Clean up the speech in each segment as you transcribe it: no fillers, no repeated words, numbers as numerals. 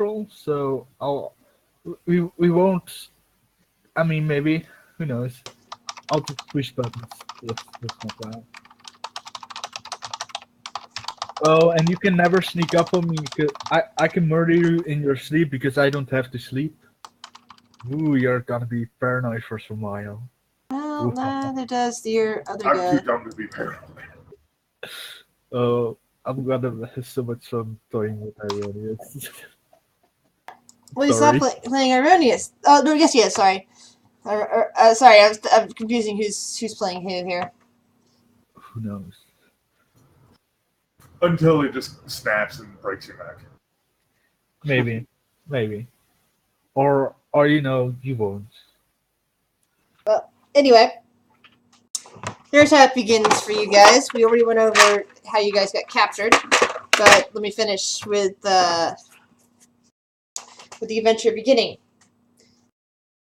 control, so we won't. I mean, maybe who knows? I'll just push buttons. That's not bad. Oh, and you can never sneak up on me because I can murder you in your sleep because I don't have to sleep. Ooh, you're gonna be paranoid for some while. Well, Ooh, neither does your other I'm too guy. dumb to be paranoid. oh, I'm gonna have so much fun toying with Ironius. Well, he's not Sorry. playing Ironius. Oh, no, yes, he is, sorry. Sorry, I'm confusing who's playing who here. Who knows? Until it just snaps and breaks your neck. Maybe, maybe, or you won't. Anyway, here's how it begins for you guys. We already went over how you guys got captured, but let me finish with the adventure beginning.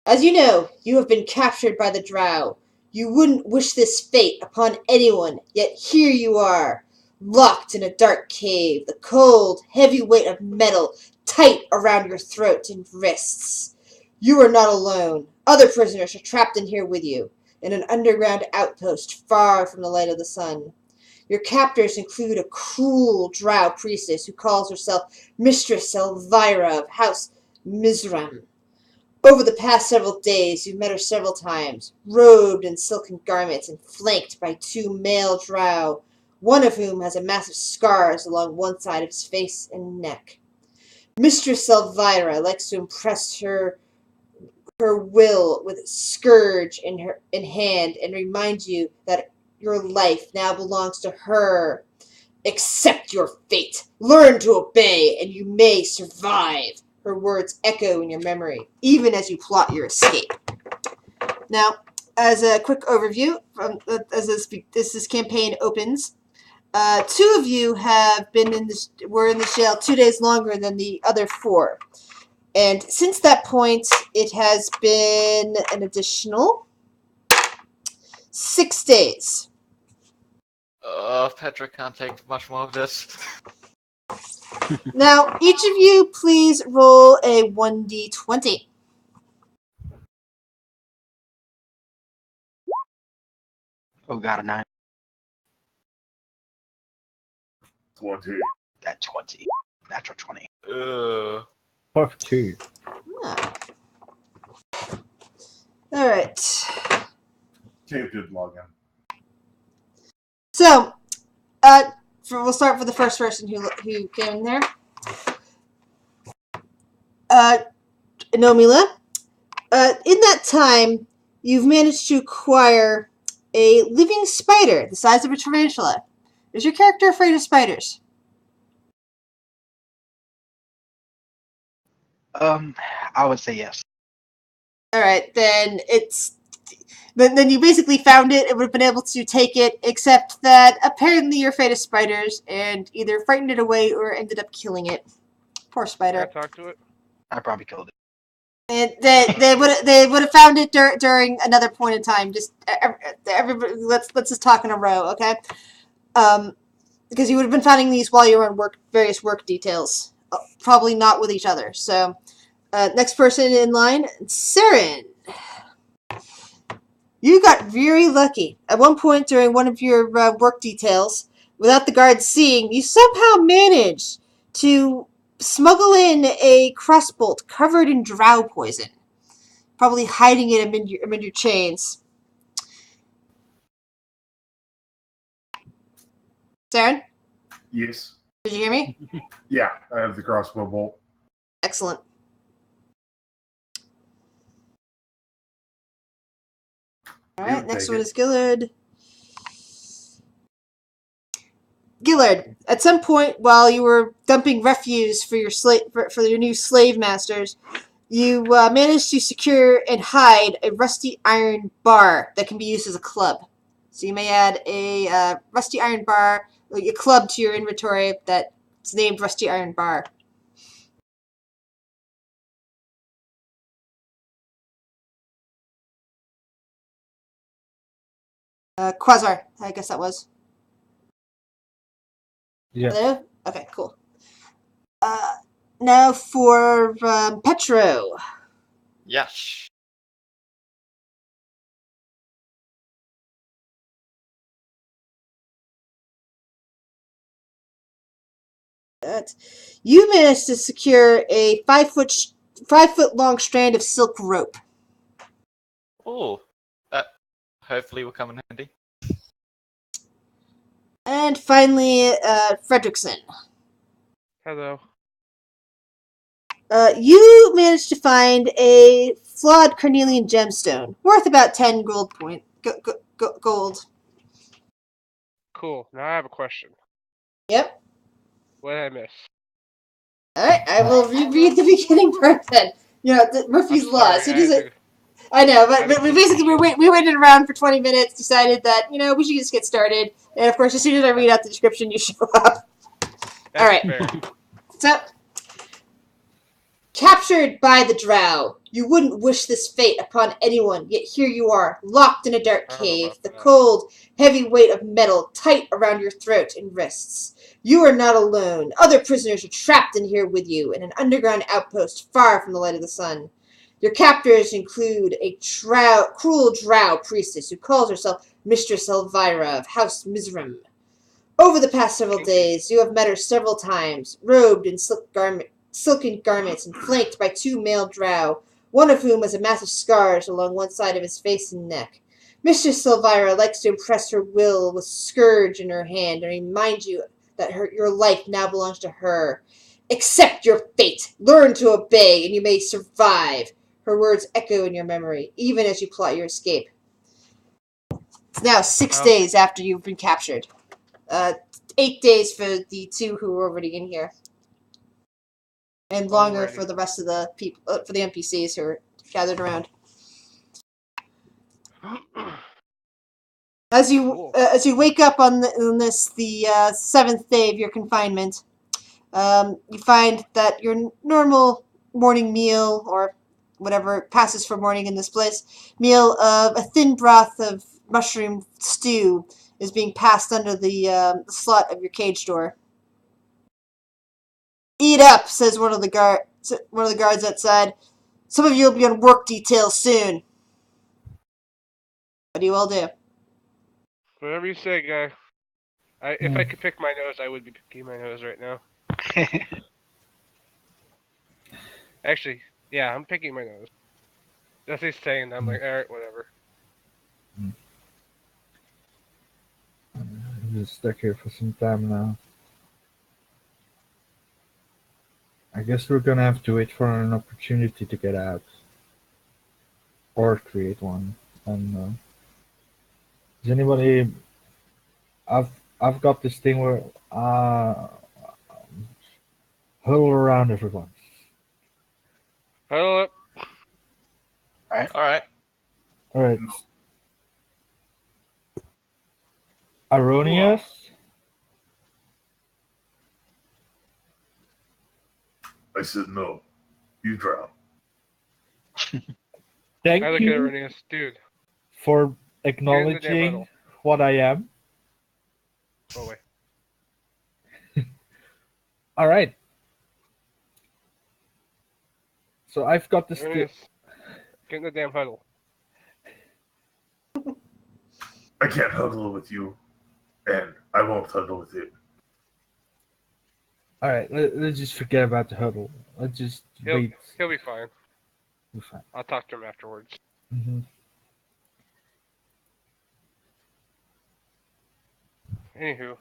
As you know, you have been captured by the Drow. You wouldn't wish this fate upon anyone, yet here you are, locked in a dark cave, the cold, heavy weight of metal tight around your throat and wrists. You are not alone. Other prisoners are trapped in here with you, in an underground outpost far from the light of the sun. Your captors include a cruel Drow priestess who calls herself Mistress Elvira of House Mizram. Over the past several days, you've met her several times, robed in silken garments and flanked by two male drow, one of whom has a massive scars along one side of his face and neck. Mistress Elvira likes to impress her will with a scourge in hand and remind you that your life now belongs to her. Accept your fate, learn to obey, and you may survive. Her words echo in your memory, even as you plot your escape. Now, as a quick overview, as this campaign opens, two of you were in the jail 2 days longer than the other four, and since that point, it has been an additional 6 days. Petra can't take much more of this. Now, each of you, please roll a 1d20. Oh, got a 9. 20. That 20. Natural 20. Part 2. Ah. All right. Cave did log in. So, we'll start with the first person who came in there. Nomila. In that time, you've managed to acquire a living spider the size of a tarantula. Is your character afraid of spiders? I would say yes. All right, then Then you basically found it and would have been able to take it, except that apparently you're afraid of spiders and either frightened it away or ended up killing it. Poor spider. Can I talk to it? I probably killed it. And they would have found it during another point in time. Just everybody, let's just talk in a row, okay? Because you would have been finding these while you were on various work details, probably not with each other. So, next person in line, Saren. You got very lucky. At one point during one of your work details, without the guards seeing, you somehow managed to smuggle in a crossbolt covered in drow poison, probably hiding it amid your chains. Saren, Yes. did you hear me? Yeah, I have the crossbow bolt. Excellent. All right, next one is Gillard. Gillard, at some point while you were dumping refuse for your new slave masters, you managed to secure and hide a rusty iron bar that can be used as a club. So you may add a rusty iron bar, a club to your inventory that's named Rusty Iron Bar. Quasar, I guess that was. Yeah. Hello? Okay, cool. Now for Petro. Yes. That you managed to secure a 5 foot long strand of silk rope. Oh, that hopefully will come in handy. And finally, Fredrickson. Hello. You managed to find a flawed carnelian gemstone worth about 10 gold. Cool. Now I have a question. Yep. What did I miss? Alright, I will reread the beginning part then. You know, Murphy's I'm Law. sorry, As soon as I it, I know, I but we basically we waited around for 20 minutes, decided that, you know, we should just get started. And of course, as soon as I read out the description, you show up. That's Alright. fair. So, captured by the drow. You wouldn't wish this fate upon anyone, yet here you are, locked in a dark I don't know cave, about the that. cold, heavy weight of metal tight around your throat and wrists. You are not alone. Other prisoners are trapped in here with you, in an underground outpost far from the light of the sun. Your captors include a cruel drow priestess who calls herself Mistress Elvira of House Mizram. Over the past several days, you have met her several times, robed in silken garments and flanked by 2 male drow, one of whom has a massive scars along one side of his face and neck. Mistress Elvira likes to impress her will with scourge in her hand and remind you that your life now belongs to her. Accept your fate, learn to obey, and you may survive. Her words echo in your memory, even as you plot your escape. It's now 6 days after you've been captured. 8 days for the 2 who were already in here. And longer Alrighty. for the rest of the people, for the NPCs who are gathered around. As Cool. you wake up on the 7th day of your confinement, you find that your normal morning meal, or whatever passes for morning in this place, meal of a thin broth of mushroom stew is being passed under the slot of your cage door. "Eat up," says one of the guards outside. "Some of you will be on work detail soon." What do you all do? Whatever you say, guy. If I could pick my nose, I would be picking my nose right now. Actually, yeah, I'm picking my nose. That's what he's saying. I'm like, alright, whatever. I'm just stuck here for some time now. I guess we're gonna have to wait for an opportunity to get out. Or create one. And does anybody... I've got this thing where huddle around everyone. Huddle up. Alright. Alright. Aronius? I said no. You drown. Thank I look at you Irenaeus. Dude, for huddle. acknowledging what I am. go away. Alright. So I've got this... Irenaeus, get in the damn huddle. I can't huddle with you, and I won't huddle with it. Alright, let's just forget about the huddle. Let's just wait. He'll be fine. We're fine. I'll talk to him afterwards. Mm-hmm. Anywho,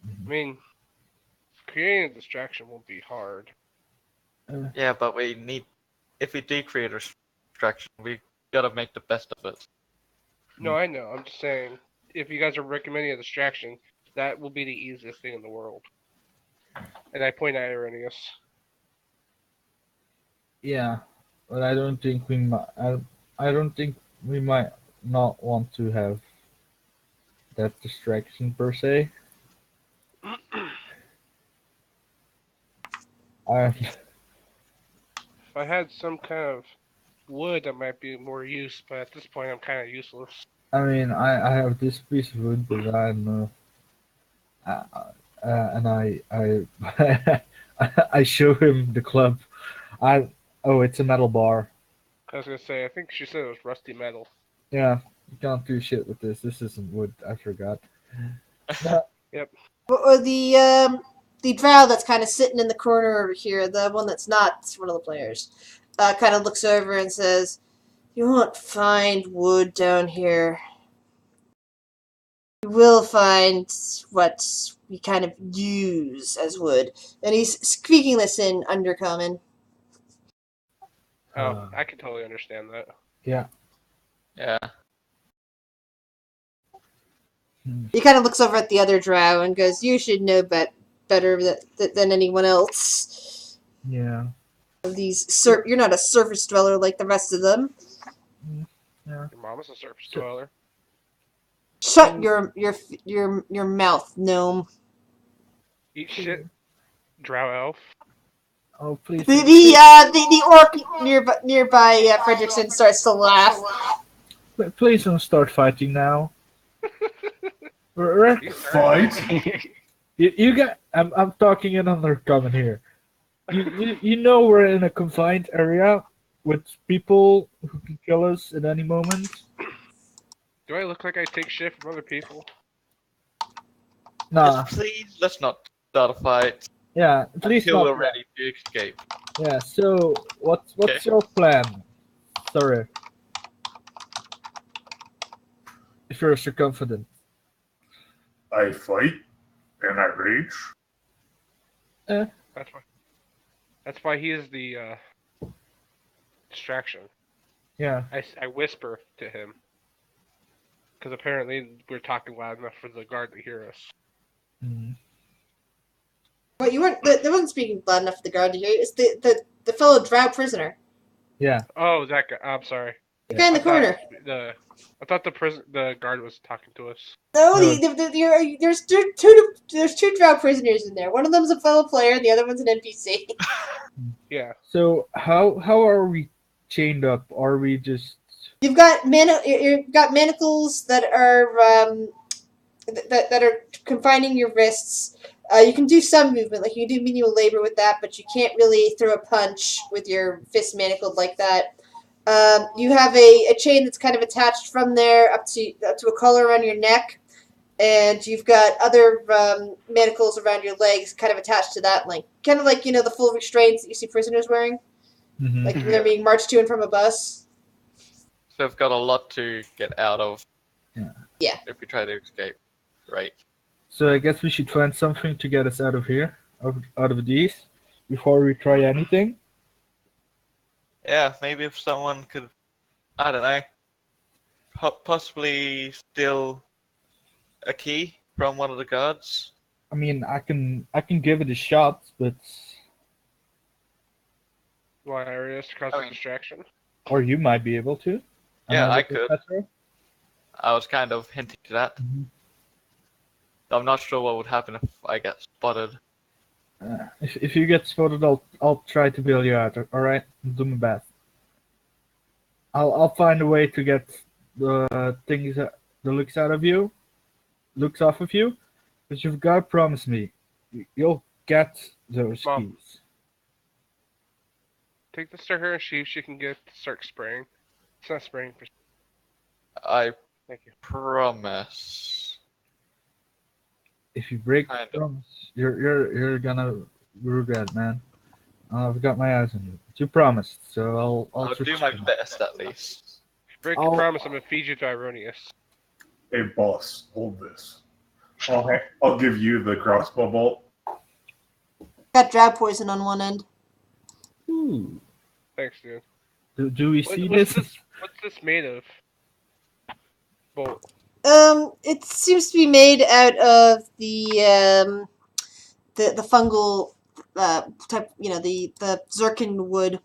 I mean, creating a distraction won't be hard. Yeah, but we need... If we do create a distraction, we gotta make the best of it. No, I know. I'm just saying, if you guys are recommending a distraction, that will be the easiest thing in the world. And I point at Irenaeus. Yeah, but I don't think we might. I don't think we might not want to have that distraction per se. If I had some kind of wood, that might be more use, but at this point, I'm kind of useless. I mean, I have this piece of wood, but and I I show him the club. Oh, it's a metal bar. I was gonna say, I think she said it was rusty metal. Yeah, you can't do shit with this. This isn't wood. I forgot. No, Or the drow that's kind of sitting in the corner over here, the one that's not one of the players, kind of looks over and says, "You won't find wood down here. You will find what we kind of use as wood." And he's speaking this in Undercommon. Oh, I can totally understand that. yeah. Yeah. He kind of looks over at the other drow and goes, "You should know better than anyone else. Yeah. You're not a surface dweller like the rest of them. Yeah. Your mom is a surface dweller. Shut your mouth, gnome." Eat shit, drow elf. Oh, please. The orc nearby Fredrickson starts to laugh. Please don't start fighting now. We're- Fight? you got. I'm talking in Undercommon here. You know we're in a confined area with people who can kill us at any moment. Do I look like I take shit from other people? Nah. Just please, let's not start a fight Yeah. Please until not. we're ready to escape. Yeah. So what's Okay. your plan? Sorry. If you're so confident. I fight and I rage. That's why he is the distraction. Yeah. I whisper to him. Because apparently we're talking loud enough for the guard to hear us. Mm. But you weren't. They wasn't speaking loud enough for the guard to hear you. It's the fellow drow prisoner. Yeah. Oh, that guy. I'm sorry. The guy in the corner. I thought the guard was talking to us. No, No. there's two drow prisoners in there. One of them's a fellow player, and the other one's an NPC. Yeah. So how are we chained up? Are we just? You've got manacles that are that are confining your wrists. You can do some movement, like you can do manual labor with that, but you can't really throw a punch with your fist manacled like that. You have a chain that's kind of attached from there up to a collar around your neck, and you've got other manacles around your legs, kind of attached to that link, kind of like the full restraints that you see prisoners wearing, Mhm. like when they're being marched to and from a bus. So we've got a lot to get out of. Yeah. If we try to escape, right? So I guess we should find something to get us out of here, out of these, before we try anything. Yeah, maybe if someone could, I don't know, possibly steal a key from one of the guards. I mean, I can give it a shot, but Why areas to cause I a mean- distraction? or you might be able to. Yeah, Another I could. professor? I was kind of hinting to that. Mhm. I'm not sure what would happen if I get spotted. If you get spotted, I'll try to bail you out. All right, I'll do my best. I'll find a way to get the things the looks off of you, but you've got to promise me you'll get those Mom. keys. Take this to her and see if she can start spraying. It's not spraying. I Thank you. promise. If you break the Kind of. promise, you're gonna regret, man. I've got my eyes on you. But you promised, so I'll I'll do trust my you. best at least. Break I'll- the promise, I'm gonna feed you to Ironius. Hey, boss, hold this. I'll give you the crossbow bolt. Got drow poison on one end. Ooh. Thanks, dude. Do we see What's this? What's this made of? Bolt. It seems to be made out of the fungal type, the zircon wood.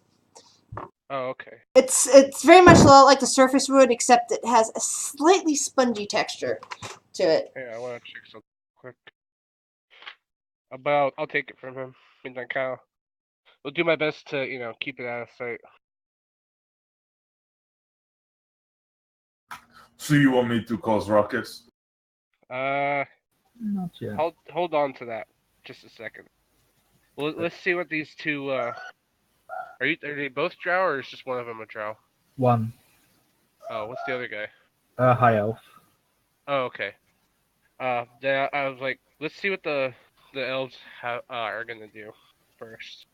Oh, okay. It's very much a lot like the surface wood, except it has a slightly spongy texture to it. Hey, I want to check something quick. About, I'll take it from him. And then Kyle. I'll do my best to, keep it out of sight. So you want me to cause ruckus? Uh, Not yet. hold on to that. Just a second. Well, let's see what these two. Are they both drow, or is just one of them a drow? One, Oh, what's the other guy? high elf. Oh, okay. Then I was like, let's see what the elves are gonna do first.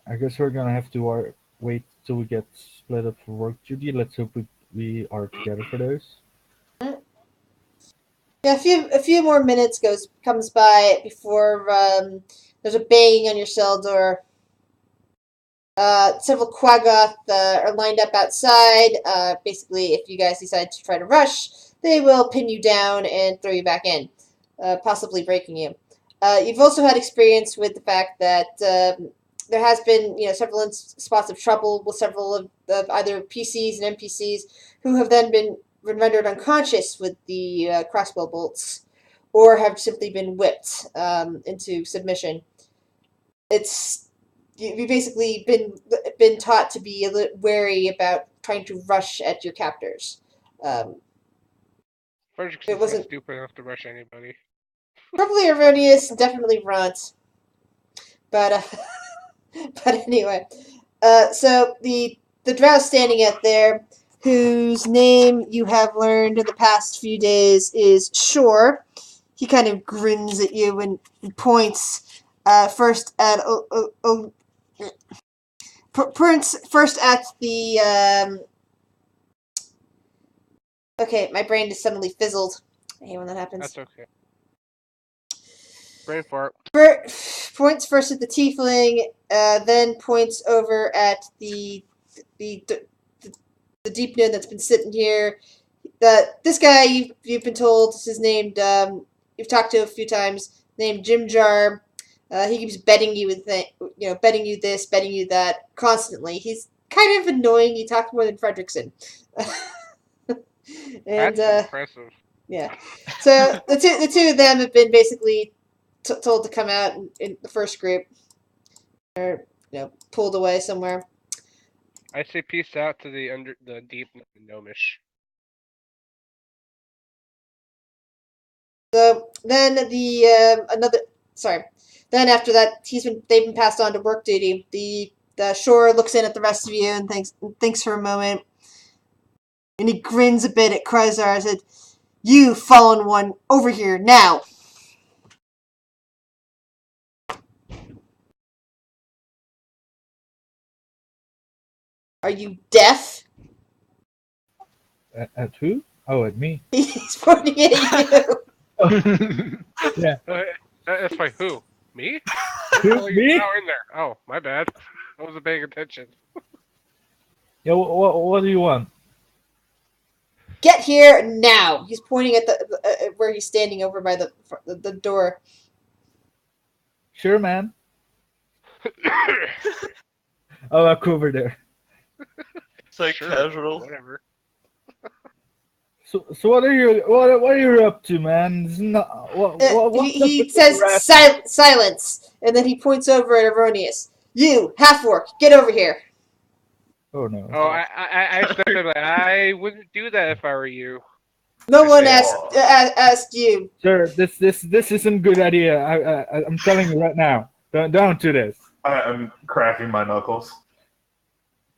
I guess we're gonna have to wait till we get split up for work duty. Let's hope we are together for those. Yeah, a few more minutes comes by before there's a banging on your cell door. Several Quaggoth are lined up outside. Basically, if you guys decide to try to rush, they will pin you down and throw you back in, possibly breaking you. You've also had experience with the fact that there has been, several spots of trouble with several of either PCs and NPCs who have then been rendered unconscious with the crossbow bolts, or have simply been whipped into submission. You've basically been taught to be a little wary about trying to rush at your captors. Fredrickson's wasn't- not stupid enough to rush anybody. Probably Erroneous, definitely Runt. But but anyway, so the drow standing out there, whose name you have learned in the past few days is Shore. He kind of grins at you and points first at first at the okay, my brain just suddenly fizzled. I hate when that happens. That's okay. Brain fart. Points first at the tiefling, then points over at the deep gnome that's been sitting here. This guy you've been told is named you've talked to a few times, named Jim Jar. He keeps betting you with betting you this, betting you that constantly. He's kind of annoying. He talks more than Fredrickson. And That's impressive. yeah, so the two of them have been basically told to come out in the first group, or pulled away somewhere. I say peace out to the deep gnomish. So then then after that they've been passed on to work duty. The Shore looks in at the rest of you and thinks for a moment, and he grins a bit at Krysar and said, "You fallen one, over here now." Are you deaf? At who? Oh, at me. He's pointing at you. Yeah. That's by who? Me? Who? Me? Oh, in there. Oh, my bad. I wasn't paying attention. Yeah. What do you want? Get here now. He's pointing at the where he's standing over by the door. Sure, man. Oh, I'll go over there. So Sure, casual. Whatever. So what are you up to, man? It's not, what's He up with says the rest? silence, and then he points over at Erroneous. You half-orc, get over here. Oh no. Oh, I said that I wouldn't do that if I were you. No one asked you. Sir, this isn't a good idea. I'm telling you right now. Don't do this. I'm cracking my knuckles.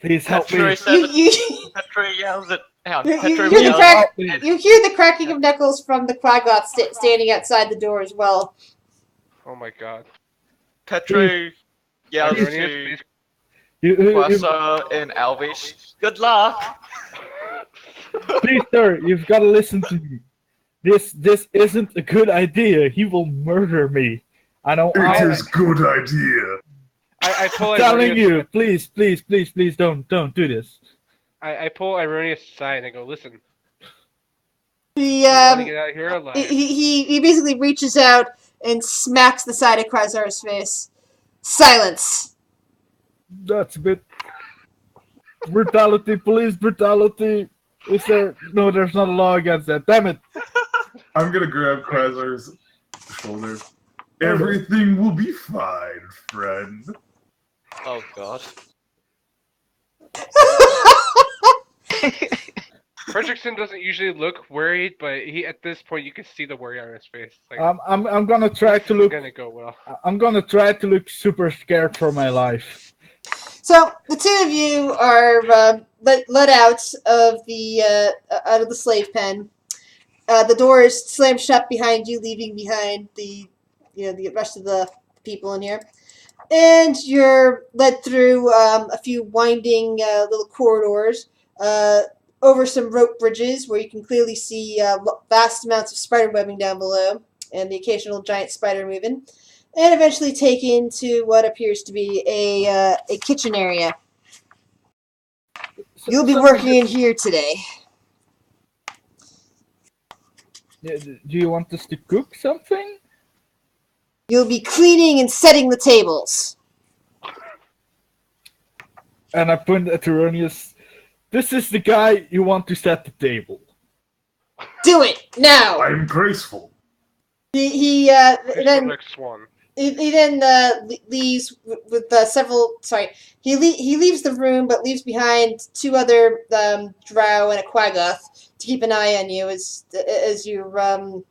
Please help me. Petri says You Petri yells at. Hang on, You Petri hear the yells crack- Please. you hear the cracking of knuckles from the Quaggoth standing outside the door as well. Oh my god. Petri yells Ironious, to please. Quasar and Alvish. Good luck. Please, sir, you've got to listen to me. This isn't a good idea. He will murder me. I don't. It is good idea. I pull I'm telling Ironious. you, please, don't do this. I pull Ironious aside and I go, listen. He You want to get out of here alive? he basically reaches out and smacks the side of Krysar's face. Silence. That's a bit brutality, police brutality. Is there? No, there's not a law against that. Damn it! I'm gonna grab Chrysler's shoulder. Everything will be fine, friend. Oh god. Fredrickson doesn't usually look worried, but at this point you can see the worry on his face. Like, I'm gonna try to this look. isn't gonna go well. I'm gonna try to look super scared for my life. So the two of you are let out of the slave pen. The door is slammed shut behind you, leaving behind the rest of the people in here. And you're led through a few winding little corridors, over some rope bridges where you can clearly see vast amounts of spider webbing down below, and the occasional giant spider moving, and eventually taken to what appears to be a kitchen area. You'll be working in here today. Do you want us to cook something? You'll be cleaning and setting the tables. And I point at Erroneous. This is the guy you want to set the table. Do it now. I'm graceful. He This then looks Swan. he then leaves with several. Sorry, he leaves the room, but leaves behind two other drow and a quaggoth to keep an eye on you as you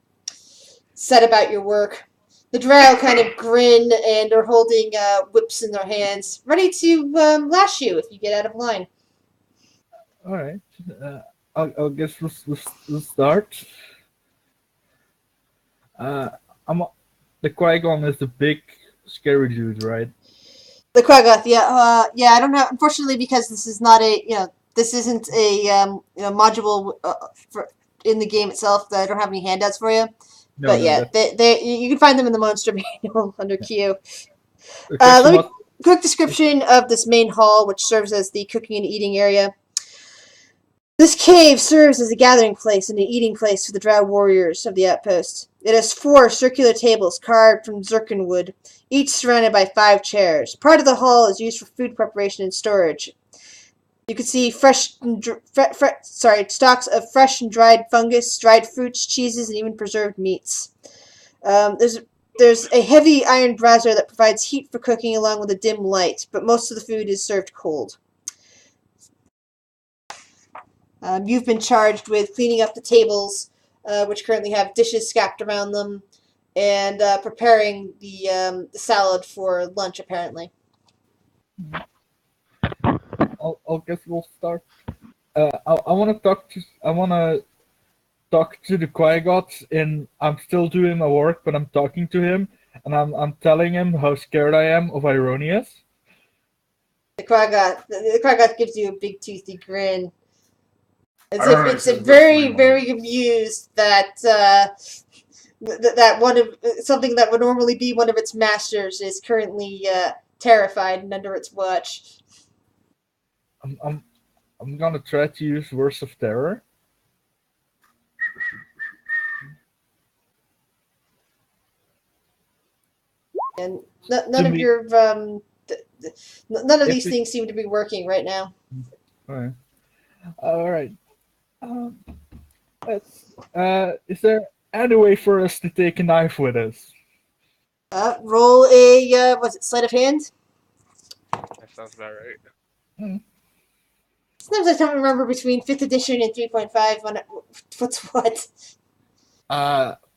set about your work. The drow kind of grin and are holding whips in their hands, ready to lash you if you get out of line. All right. I guess we'll start. The Qui-Gon is the big scary dude, right? The Quaggoth, yeah. I don't have, unfortunately, because this is not this isn't a module in the game itself. I don't have any handouts for you. No, But no, yeah, you can find them in the monster manual under Q. the Let question me was- quick description of this main hall, which serves as the cooking and eating area. This cave serves as a gathering place and an eating place for the drow warriors of the outpost. It has 4 circular tables carved from zircon wood, each surrounded by 5 chairs. Part of the hall is used for food preparation and storage. You can see stalks of fresh and dried fungus, dried fruits, cheeses, and even preserved meats. There's a heavy iron brazier that provides heat for cooking along with a dim light, but most of the food is served cold. You've been charged with cleaning up the tables, which currently have dishes stacked around them, and preparing the salad for lunch, apparently. I'll guess we'll start. I want to talk to the Qui-Gods, and I'm still doing my work, but I'm talking to him, and I'm telling him how scared I am of Ironius. The Quaggoth gives you a big toothy grin. As if Alright, it's so very, what's very amused that that one of something that would normally be one of its masters is currently terrified and under its watch. I'm gonna try to use words of terror. And none of your none of these things seem to be working right now. All right. Is there any way for us to take a knife with us? Roll a was it sleight of hand? That sounds about right. Sometimes I don't remember between 5th edition and 3.5 what's what.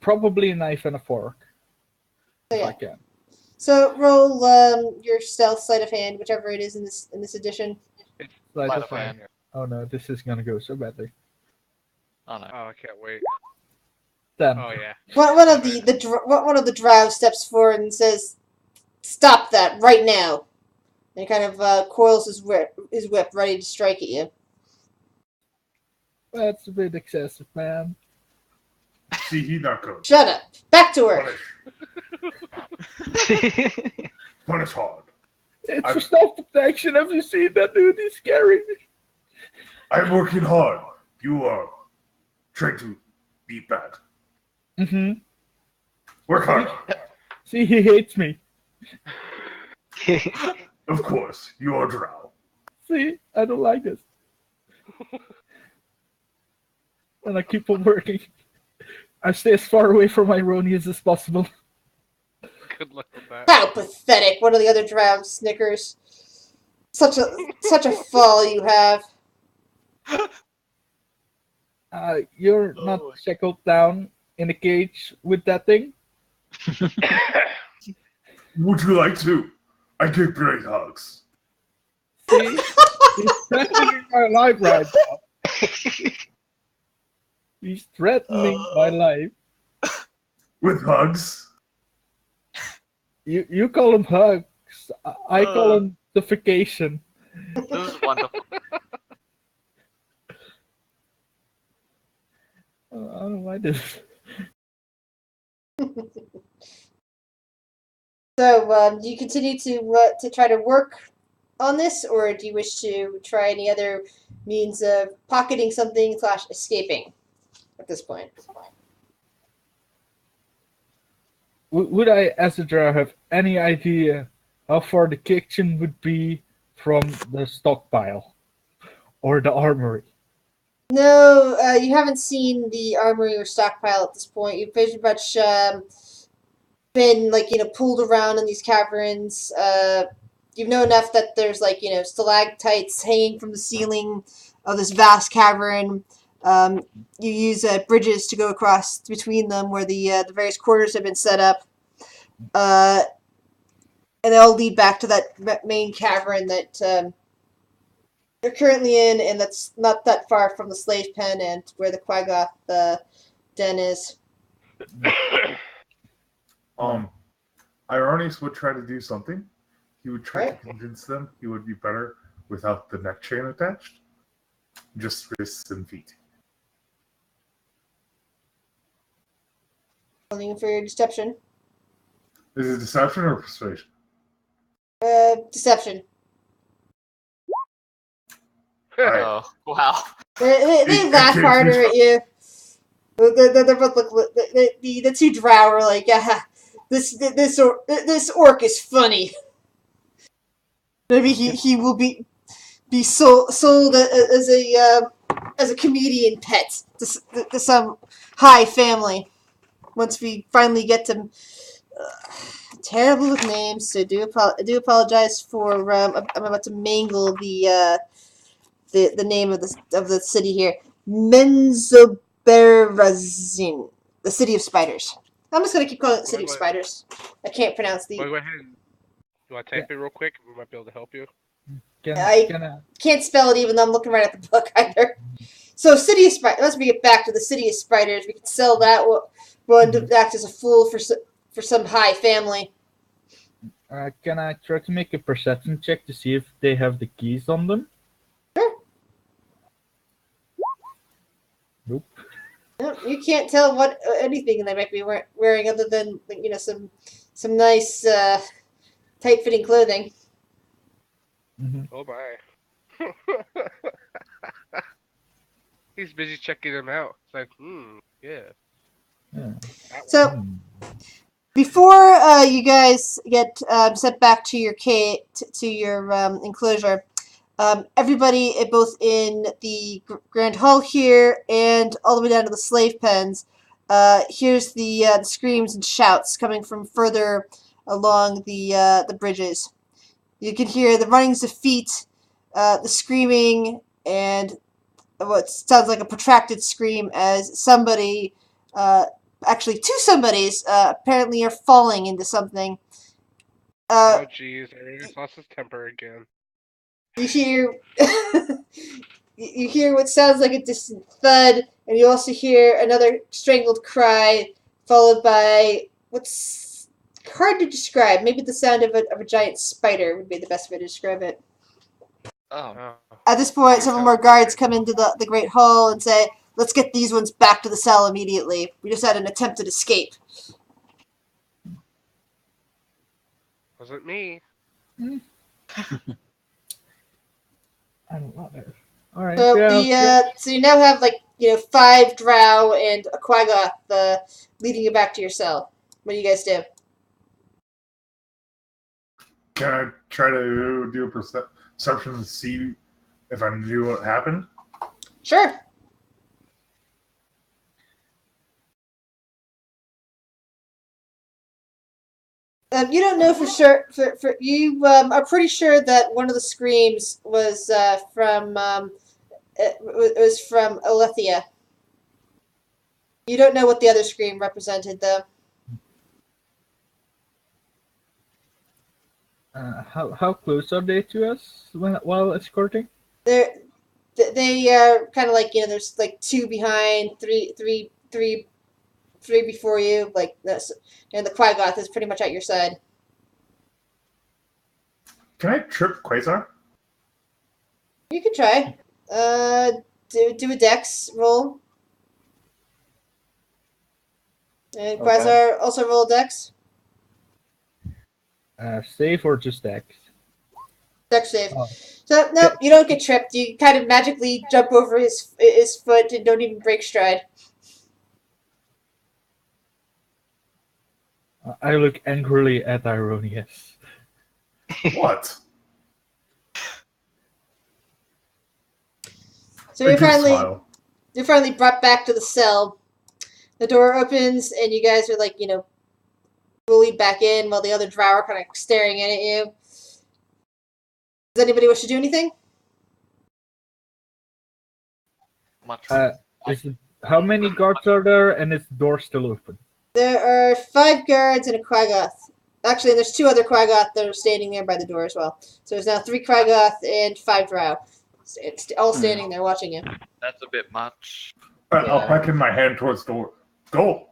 Probably a knife and a fork. So, If yeah. I can. So roll your stealth sleight of hand, whichever it is in this edition. Sleight Sleight of of hand. hand. Oh no, this is gonna go so badly. Oh no. Oh, I can't wait. 10. Oh yeah. One of the drow steps forward and says, "Stop that right now!" And he kind of coils his whip, ready to strike at you. That's a bit excessive, man. See, he not good. Shut up! Back to work. Punish hard. It's for self-protection. Have you seen that dude? He's scary. I'm working hard. You are trying to be bad. Mm-hmm. Work hard. See, he hates me. Of course, you are drow. See, I don't like this. And I keep on working. I stay as far away from Ironius as possible. Good luck with that. How pathetic! One of the other drow snickers. Such a fall you have. You're not Oh. shackled down in a cage with that thing? Would you like to? I give great hugs. See? He's threatening my life right now. He's threatening my life. With hugs? You call him hugs. I call him suffocation. This is wonderful. I don't know why this. So, do you continue to try to work on this, or do you wish to try any other means of pocketing something / escaping at this point? Would I, as a drow, have any idea how far the kitchen would be from the stockpile or the armory? No, you haven't seen the armory or stockpile at this point. You've pretty much been pulled around in these caverns. You know enough that there's stalactites hanging from the ceiling of this vast cavern. You use bridges to go across between them where the various quarters have been set up. And they all lead back to that main cavern that you're currently in, and that's not that far from the slave pen and where the Quaggoth den is. Ironis would try to do something. He would try Right. to convince them he would be better without the neck chain attached. Just wrists and feet. Rolling for your deception. Is it deception or persuasion? Deception. Alright. Oh, wow. They laugh harder at you. They're both the two drow are like, yeah, this orc is funny. Maybe he will be sold as a comedian pet to some high family once we finally get to. Terrible with names, so I do apologize for I'm about to mangle the name of the city here. Menzoberranzan, the city of spiders. I'm just gonna keep calling it the city of spiders. I can't pronounce the. Go ahead. Do I type it real quick? We might be able to help you. I can't spell it even though I'm looking right at the book either. So city of spiders. Let's get back to the city of spiders. We can sell that one to act as a fool for some high family. Can I try to make a perception check to see if they have the keys on them? Sure. Nope. No, you can't tell what anything they might be wearing other than some nice tight-fitting clothing. Mm-hmm. Oh my. He's busy checking them out. It's like, yeah. Yeah. So before you guys get sent back to your enclosure, everybody both in the Grand Hall here and all the way down to the slave pens hears the screams and shouts coming from further along the bridges. You can hear the runnings of feet, the screaming, and what sounds like a protracted scream as somebody, actually two somebodies, apparently are falling into something. Oh jeez, Arius lost his temper again. You hear you hear what sounds like a distant thud, and you also hear another strangled cry, followed by what's hard to describe. Maybe the sound of a giant spider would be the best way to describe it. Oh. At this point, several more guards come into the Great Hall and say, "Let's get these ones back to the cell immediately. We just had an attempted escape." Wasn't me. I don't know. All right. So yeah, so you now have 5 drow and a Quaggoth leading you back to your cell. What do you guys do? Can I try to do a perception to see if I knew what happened? Sure. You don't know for sure. For you are pretty sure that one of the screams was from Alethea. You don't know what the other scream represented, though. How close are they to us while escorting? They are kind of like, there's like two behind, three before you, like this, and the Quaggoth is pretty much at your side. Can I trip Quasar? You can try. Do a dex roll. And Okay. Quasar also roll a dex. Save or just X? Dex save. Oh. So nope, you don't get tripped. You kind of magically jump over his foot and don't even break stride. I look angrily at Ironius. What? So I you're do finally smile. brought back to the cell. The door opens and you guys are like, bullied back in while the other drow are kind of staring in at you. Does anybody wish to do anything? Much. How many guards are there, and is the door still open? There are 5 guards and a Quaggoth. Actually, there's 2 other Quaggoth that are standing there by the door as well. So there's now 3 Quaggoth and 5 drow. It's all standing there watching you. That's a bit much. I'll beckon my hand towards the door. Go.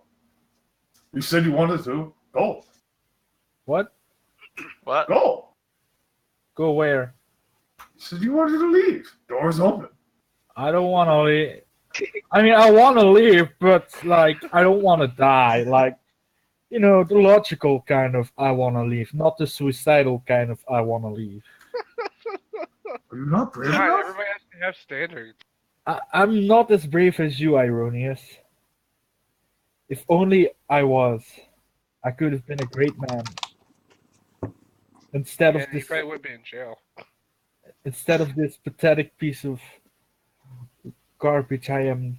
You said you wanted to. Go. What? What? Go. Go where? You said you wanted to leave. Door's open. I don't want to leave. I mean, I want to leave, but like, I don't want to die. Like, the logical kind of I want to leave, not the suicidal kind of I want to leave. Are you not brave God, enough? everybody has to have standards. I'm not as brave as you, Ironius. If only I was, I could have been a great man. Instead Yeah, of you this, probably would be in jail. instead of this pathetic piece of garbage, I am.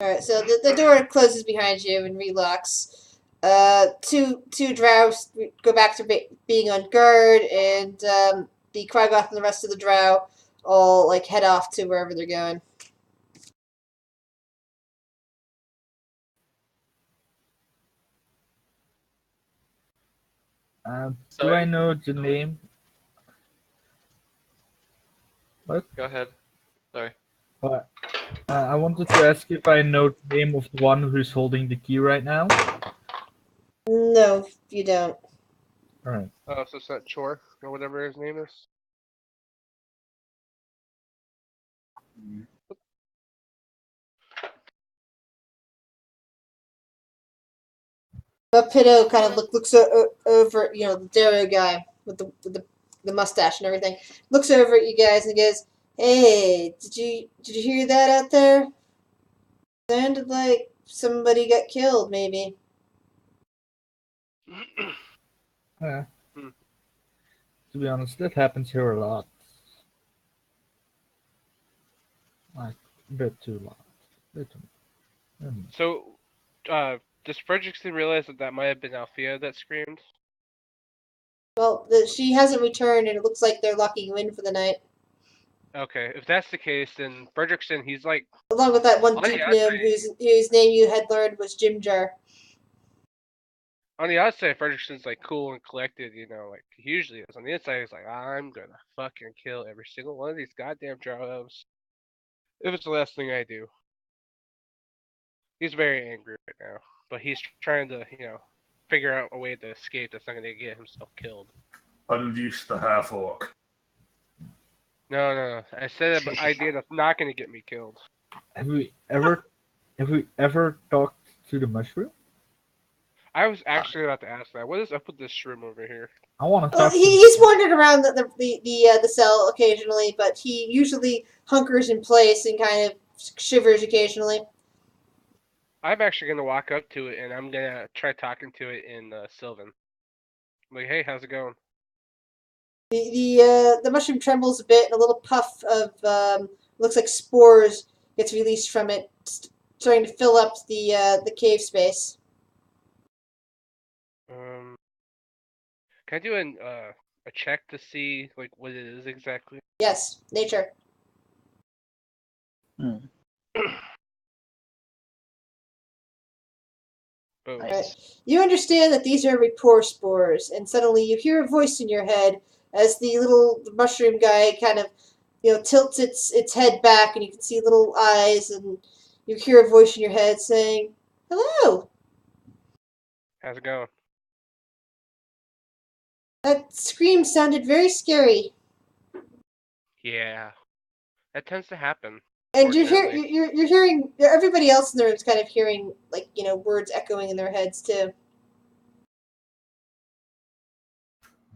Alright, so the door closes behind you and relocks. Two drow go back to being on guard, and the Quaggoth and the rest of the drow all like head off to wherever they're going. Do Sorry? I know the name? What? Go ahead. Sorry. I wanted to ask if I know the name of the one who's holding the key right now. No, you don't. All right. Oh, so it's that Chor or whatever his name is. But Pitto kind of looks over, the Darrow guy with the mustache and everything. Looks over at you guys and goes, "Hey, did you hear that out there? Sounded like somebody got killed, maybe." Yeah. To be honest, that happens here a lot. Like, a bit too lot. So, does Fredrickson realize that might have been Althea that screamed? Well, she hasn't returned, and it looks like they're locking you in for the night. Okay, if that's the case, then Fredrickson, he's like, Along with that one On the deep gnome whose name you had learned was Jim Jar. on the outside, Fredrickson's like cool and collected, like he usually is. On the inside, he's like, I'm gonna fucking kill every single one of these goddamn drows if it's the last thing I do. He's very angry right now, but he's trying to, figure out a way to escape that's not gonna get himself killed. Unleash the half orc. No. I said an idea that's not gonna get me killed. Have we ever talked to the mushroom? I was actually about to ask that. What is up with this shroom over here? I want to Well, talk. he's wandered around the cell occasionally, but he usually hunkers in place and kind of shivers occasionally. I'm actually gonna walk up to it and I'm gonna try talking to it in Sylvan. I'm like, hey, how's it going? The mushroom trembles a bit, and a little puff of looks like spores gets released from it, starting to fill up the cave space. Can I do a a check to see like what it is exactly? Yes, nature. Hmm. Boom. Nice. Right. You understand that these are rapport spores, and suddenly you hear a voice in your head as the little mushroom guy kind of, tilts its head back, and you can see little eyes, and you hear a voice in your head saying, "Hello." How's it going? That scream sounded very scary, Yeah, that tends to happen. and Fortunately. you're hearing everybody else in the room is kind of hearing like words echoing in their heads too.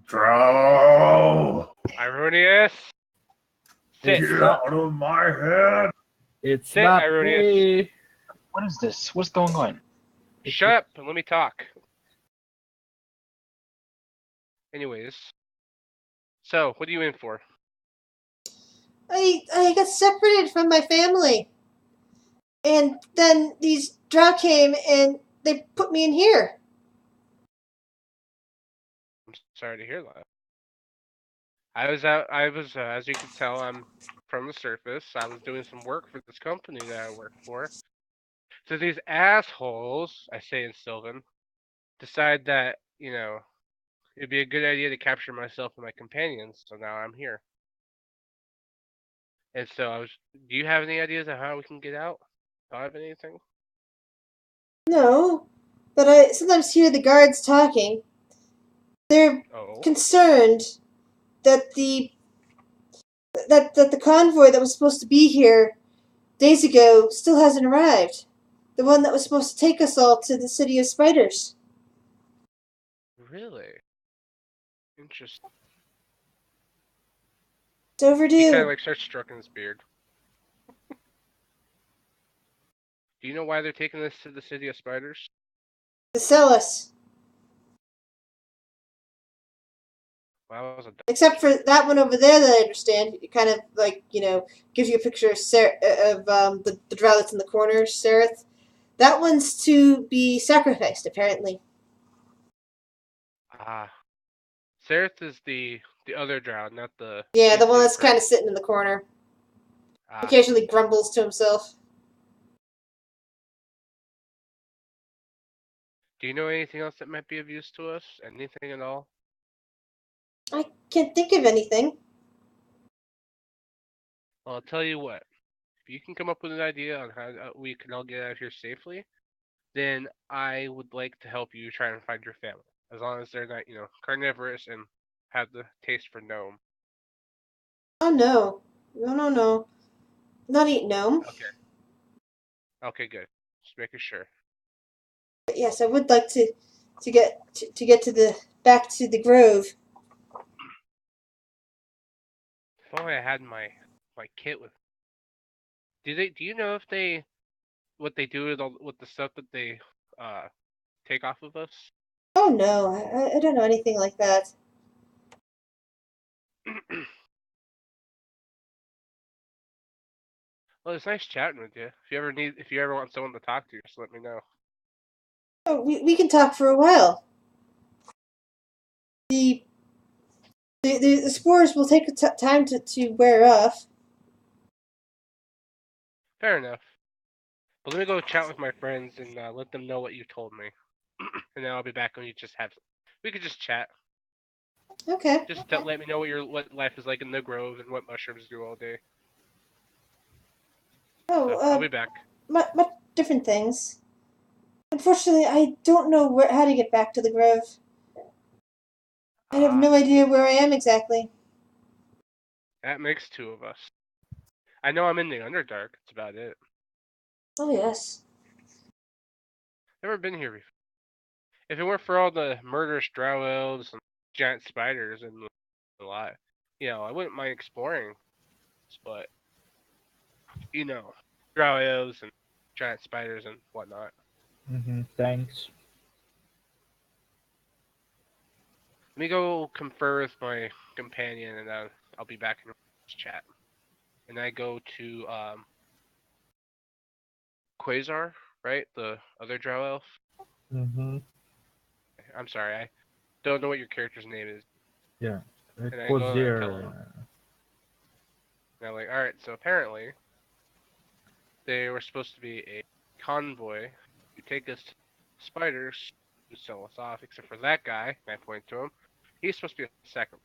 Drow! Ironius! Sit! It's Get not. out of my head! It's Sit, not Ironius. me. What is this? What's going on? Shut up and let me talk. Anyways. So, what are you in for? I got separated from my family, and then these drow came and they put me in here. I'm sorry to hear that. As you can tell, I'm from the surface. I was doing some work for this company that I work for. So these assholes, I say in Sylvan, decide that, it'd be a good idea to capture myself and my companions, so now I'm here. And so do you have any ideas of how we can get out? Do I have anything? No, but I sometimes hear the guards talking. They're Oh. concerned that the convoy that was supposed to be here days ago still hasn't arrived. The one that was supposed to take us all to the city of spiders. Really? Interesting. It's overdue. He kind of like starts stroking his beard. Do you know why they're taking this to the city of spiders? To sell us. Well, that was a Except for that one over there that I understand, it kind of like, gives you a picture of the drow that's in the corner, Sereth. That one's to be sacrificed, apparently. Sereth is the other drow, not the. Yeah, the one the that's kind of sitting in the corner. Ah, Occasionally grumbles to himself. do you know anything else that might be of use to us? Anything at all? I can't think of anything. Well, I'll tell you what. If you can come up with an idea on how we can all get out of here safely, then I would like to help you try and find your family. As long as they're not, carnivorous and have the taste for gnome. Oh no. No. Not eat gnome. Okay. Okay, good. Just making sure. But yes, I would like to get to the back to the grove. If only I had my kit with. Do you know if they what they do with the stuff that they uh take off of us? Oh no, I don't know anything like that. Well, it's nice chatting with you. If you ever want someone to talk to, just let me know. Oh, we can talk for a while. The the spores will take time to wear off. Fair enough. But let me go chat with my friends and let them know what you told me, and then I'll be back when we could just chat. Okay. Just let me know what life is like in the grove and what mushrooms do all day. So I'll be Oh, back. much different things. Unfortunately, I don't know how to get back to the grove. I have no idea where I am exactly. That makes two of us. I know I'm in the Underdark. That's about it. Oh yes. Never been here before. If it weren't for all the murderous drow elves and giant spiders and a lot, I wouldn't mind exploring. But drow elves and giant spiders and whatnot. Thanks. Let me go confer with my companion, and I'll be back in this chat. And I go to Quasar, right? The other drow elf. Mm-hmm. I'm sorry, I don't know what your character's name is. Yeah. It And I was go and I kill there. him. And I'm like, alright, so apparently they were supposed to be a convoy to take us to spiders to sell us off, except for that guy, and I point to him. He's supposed to be a second.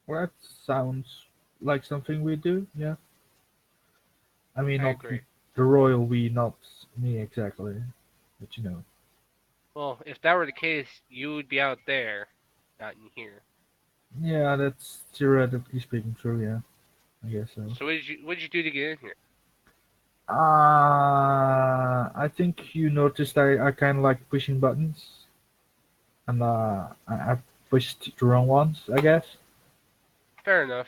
Well, that sounds like something we do, yeah. I mean, I not agree. the royal we, not me exactly, but you know. Well, if that were the case, you would be out there, not in here. Yeah, that's theoretically speaking true, yeah. I guess so. So what did you do to get in here? I think you noticed I kind of like pushing buttons. And I pushed the wrong ones, I guess. Fair enough.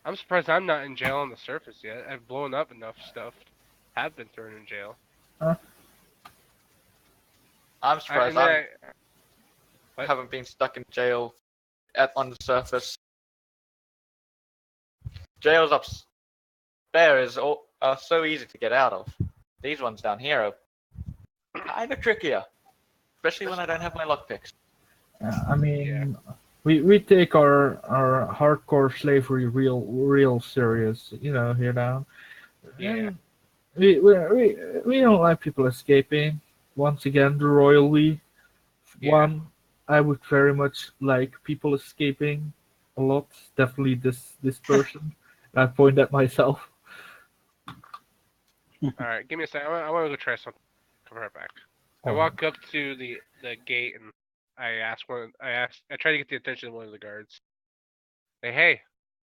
I'm surprised I'm not in jail on the surface yet. I've blown up enough stuff. Have been thrown in jail. I'm surprised I What? haven't been stuck in jail on the surface. Jails upstairs are so easy to get out of. These ones down here are kind of trickier, especially when I don't have my lockpicks. I mean, we take our hardcore slavery real serious, you know, here now. Yeah. And we don't like people escaping. Once again, the royal we. Yeah. One, I would very much like people escaping a lot. Definitely this person. I point at myself. Alright, give me a second. I want to go try something. Come right back. I Oh. walk up to the gate and I try to get the attention of one of the guards. Say, hey.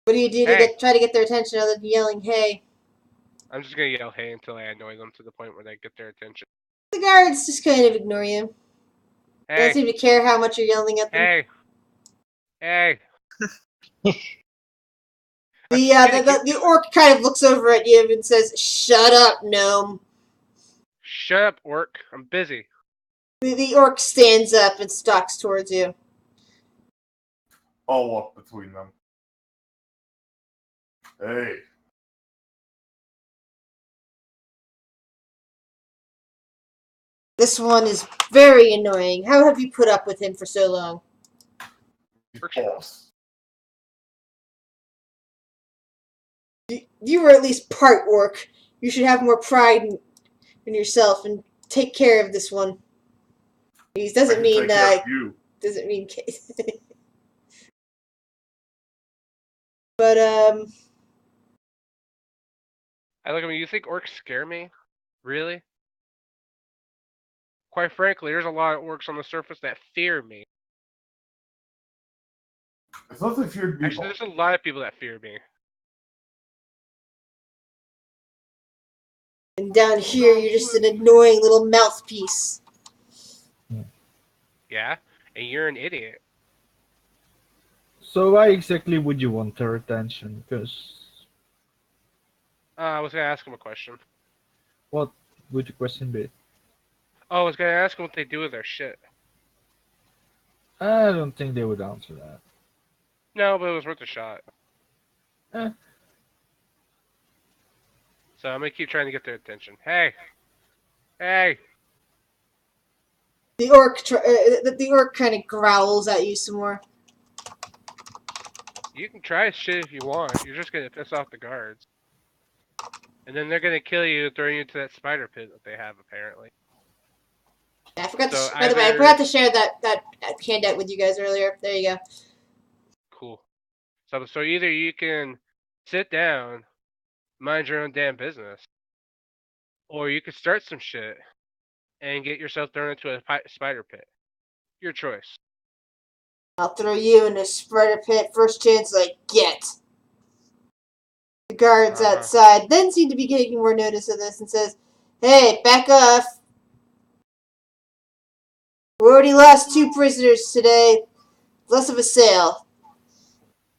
What do you do to Hey. try to get their attention other than yelling, hey? I'm just gonna yell hey until I annoy them to the point where they get their attention. The guards just kind of ignore you. They don't Hey. seem to care how much you're yelling at them. Hey. Hey. The orc kind of looks over at you and says, "Shut up, gnome." Shut up, orc. I'm busy. The orc stands up and stalks towards you. I'll walk between them. Hey. This one is very annoying. How have you put up with him for so long? Boss. You were at least part orc. You should have more pride in yourself and take care of this one. He doesn't mean you. doesn't mean but I look at me. You think orcs scare me? Really? Quite frankly, there's a lot of orcs on the surface that fear me. It's not that feared people. Actually, there's a lot of people that fear me. and down here you're just an annoying little mouthpiece. Yeah? And you're an idiot. So why exactly would you want their attention? Because I was gonna ask him a question. what would your question be? Oh, I was gonna ask him what they do with their shit. I don't think they would answer that. No, but it was worth a shot. Eh. So I'm gonna keep trying to get their attention. Hey! Hey! The orc kind of growls at you some more. You can try shit if you want. You're just gonna piss off the guards. And then they're gonna kill you and throw you into that spider pit that they have, apparently. Yeah, I forgot So by the way, I forgot to share that handout with you guys earlier. There you go. Cool. So either you can sit down, mind your own damn business, or you could start some shit and get yourself thrown into a spider pit. Your choice. I'll throw you in a spider pit first chance I get. The guards outside then seem to be taking more notice of this and says, "Hey, back off. We already lost 2 prisoners today. Less of a sale.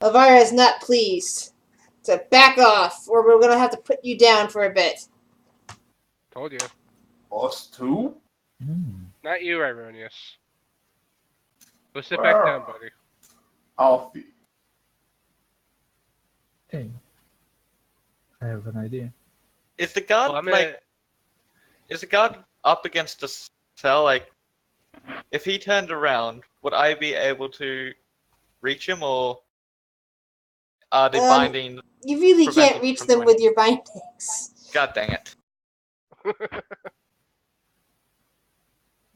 Elvira is not pleased. So back off, or we're gonna have to put you down for a bit." Told you. Us too? Not you, Ironius. Go sit back down, buddy. Alfie. Hey, I have an idea. Is the guard Well, is the guard up against the cell? Like, if he turned around, would I be able to reach him, or are they Um, binding? You really Prevent can't him reach from them doing with your bindings. God dang it!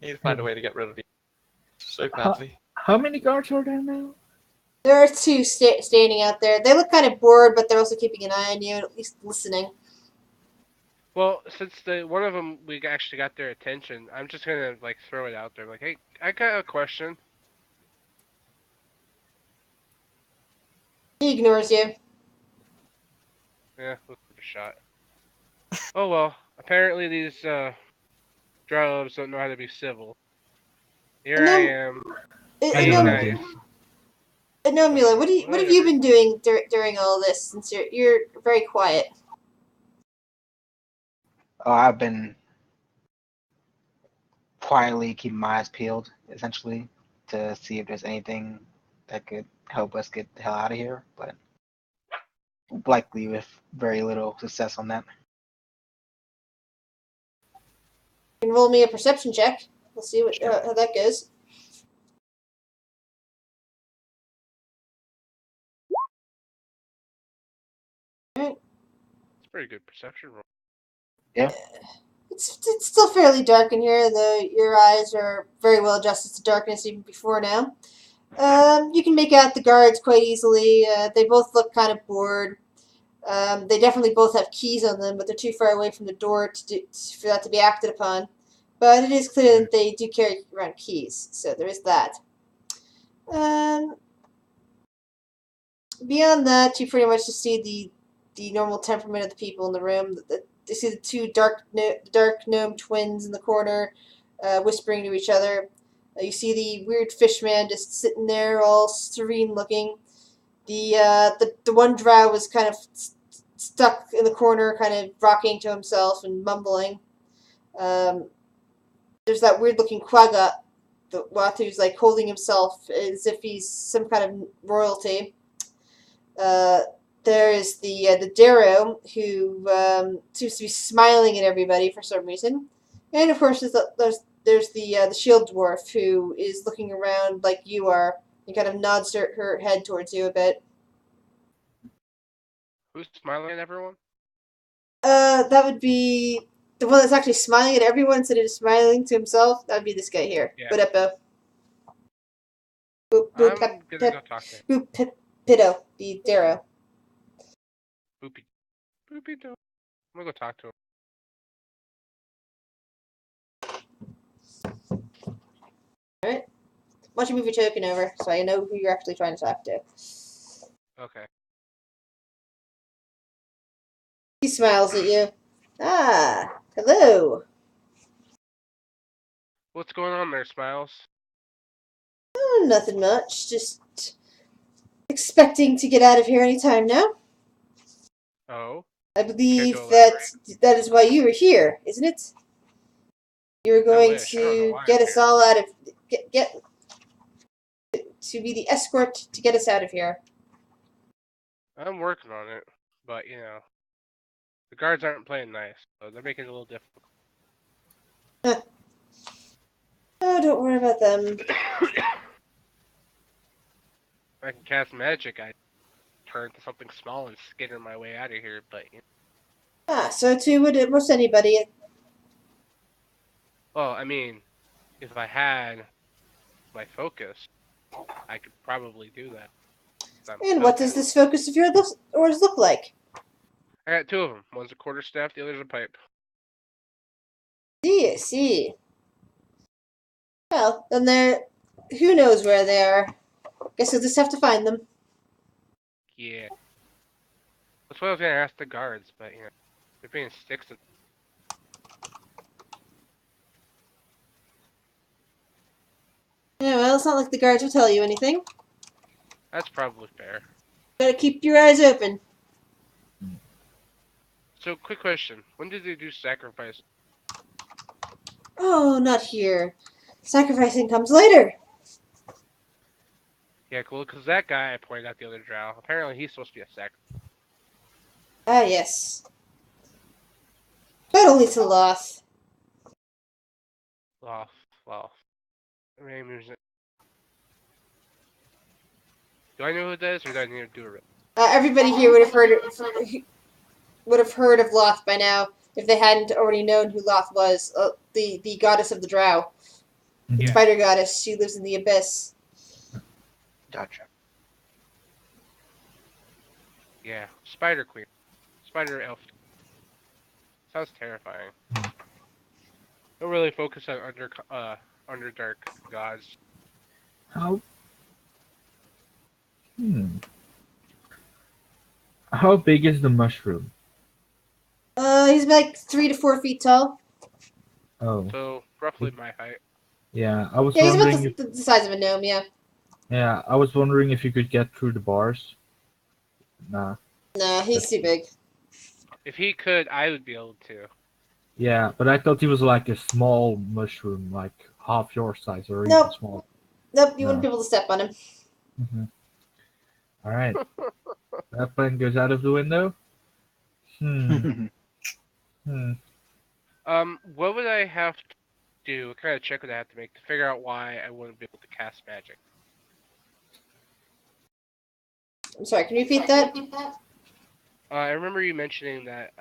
Need to find a way to get rid of these so badly. How many guards are there now? There are two standing out there. They look kind of bored, but they're also keeping an eye on you and at least listening. Well, since one of them we actually got their attention, I'm just gonna like throw it out there. Like, hey, I got a question. He ignores you. Yeah, let's give it a shot. Oh well, apparently these drows don't know how to be civil. Here No. I am, I being know No, they nice. do. Mila, what have you been doing during all this? Since you're very quiet. Oh, I've been quietly keeping my eyes peeled, essentially, to see if there's anything that could help us get the hell out of here, but likely with very little success on that. You can roll me a perception check. We'll see what Sure. how that goes. It's a pretty good perception roll. It's still fairly dark in here, though your eyes are very well adjusted to darkness even before now. You can make out the guards quite easily. They both look kind of bored. They definitely both have keys on them, but they're too far away from the door for that to be acted upon. But it is clear that they do carry around keys, so there is that. Beyond that, you pretty much just see the normal temperament of the people in the room. You see the two dark gnome twins in the corner, whispering to each other. You see the weird fishman just sitting there, all serene looking. The one drow was kind of stuck in the corner, kind of rocking to himself and mumbling. There's that weird looking quagga, the Watu's like holding himself as if he's some kind of royalty. There is the Darrow, who seems to be smiling at everybody for some reason, and of course there's the shield dwarf, who is looking around like you are and kind of nods her head towards you a bit. Who's smiling at everyone? That would be the one that's actually smiling at everyone instead of just smiling to himself. That would be this guy here. Yeah. Budepo. Boop, boop, I'm pep, gonna pep, go talk to him. boop, pip, Piddo, the Darrow. Boopy. Boopy doo. I'm gonna go talk to him. Alright. Why don't you move your token over so I know who you're actually trying to talk to? Okay. He smiles at you. Ah, hello. What's going on there, Smiles? Oh, nothing much. Just expecting to get out of here anytime now. Oh? I believe Can't go that is why you were here, isn't it? You were going wish. I don't know to why get I'm us here. all out of get to be the escort to get us out of here. I'm working on it, but you know, the guards aren't playing nice, so they're making it a little difficult. Oh, don't worry about them. If I can cast magic, I turn to something small and skitter my way out of here, but you know. Ah, so too would most anybody. Well, I mean, if I had my focus, I could probably do that. And what does this focus of yours look like? I got two of them. One's a quarterstaff, the other's a pipe. See. Well, then who knows where they are. Guess we'll just have to find them. Yeah. That's what I was gonna ask the guards, but you know, they're being sticks. Yeah, well, it's not like the guards will tell you anything. That's probably fair. Gotta keep your eyes open. So, quick question: when did they do sacrifice? Oh, not here. Sacrificing comes later. Yeah, cool. Because that guy I pointed out the other drow. Apparently, he's supposed to be a sacrifice. Ah, yes. But only to Loth. Well. I mean, Do I know who that is, or do I need to do a? Everybody here would have heard of Loth by now if they hadn't already known who Loth was. The goddess of the Drow, Yeah. spider goddess. She lives in the abyss. Gotcha. Yeah, Spider Queen, Spider Elf. Sounds terrifying. Don't really focus on Underdark gods. How? How big is the mushroom? He's like 3 to 4 feet tall. Oh, So roughly my height. yeah. I was Yeah, he's about wondering. the size of a gnome. Yeah. Yeah, I was wondering if you could get through the bars. Nah. Nah, he's too big. If he could, I would be able to. Yeah, but I thought he was like a small mushroom, like half your size or Nope. even smaller. Nope, you No. wouldn't be able to step on him. All right. That plan goes out of the window. What would I have to do? What kind of check would I have to make to figure out why I wouldn't be able to cast magic? I'm sorry, can you repeat that? I remember you mentioning that,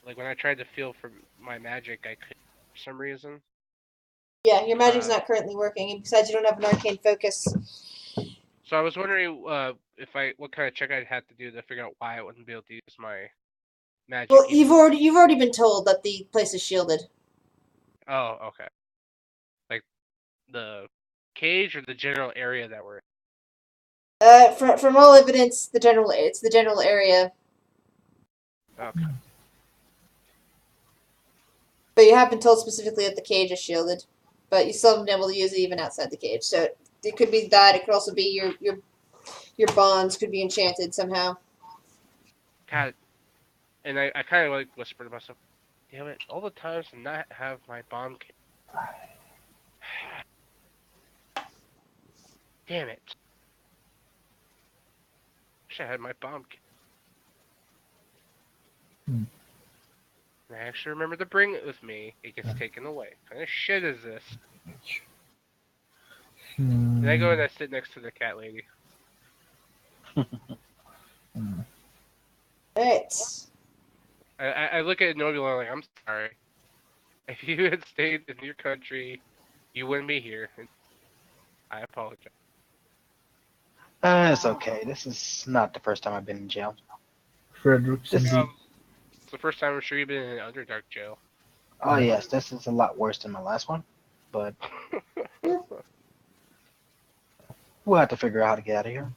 like when I tried to feel for my magic, I couldn't for some reason. Yeah, your magic's not currently working, and besides, you don't have an arcane focus. So I was wondering what kind of check I'd have to do to figure out why I wouldn't be able to use my magic. Well, you've already been told that the place is shielded. Oh, okay. Like the cage or the general area that we're in? From all evidence, it's the general area. Okay. But you have been told specifically that the cage is shielded, but you still haven't been able to use it even outside the cage. So it could be that. It could also be your bonds could be enchanted somehow. God, and I kind of like whispered to myself, "Damn it! All the times to not have my bomb kit. Damn it! Wish I had my bomb kit. And I actually remember to bring it with me. It gets taken away. What kind of shit is this?" And I go and I sit next to the cat lady. Alright. I look at Nobula like, I'm sorry. If you had stayed in your country, you wouldn't be here. I apologize. It's okay. This is not the first time I've been in jail. Frederickson. It's the first time I'm sure you've been in an Underdark jail. Oh yes, this is a lot worse than my last one, but we'll have to figure out how to get out of here.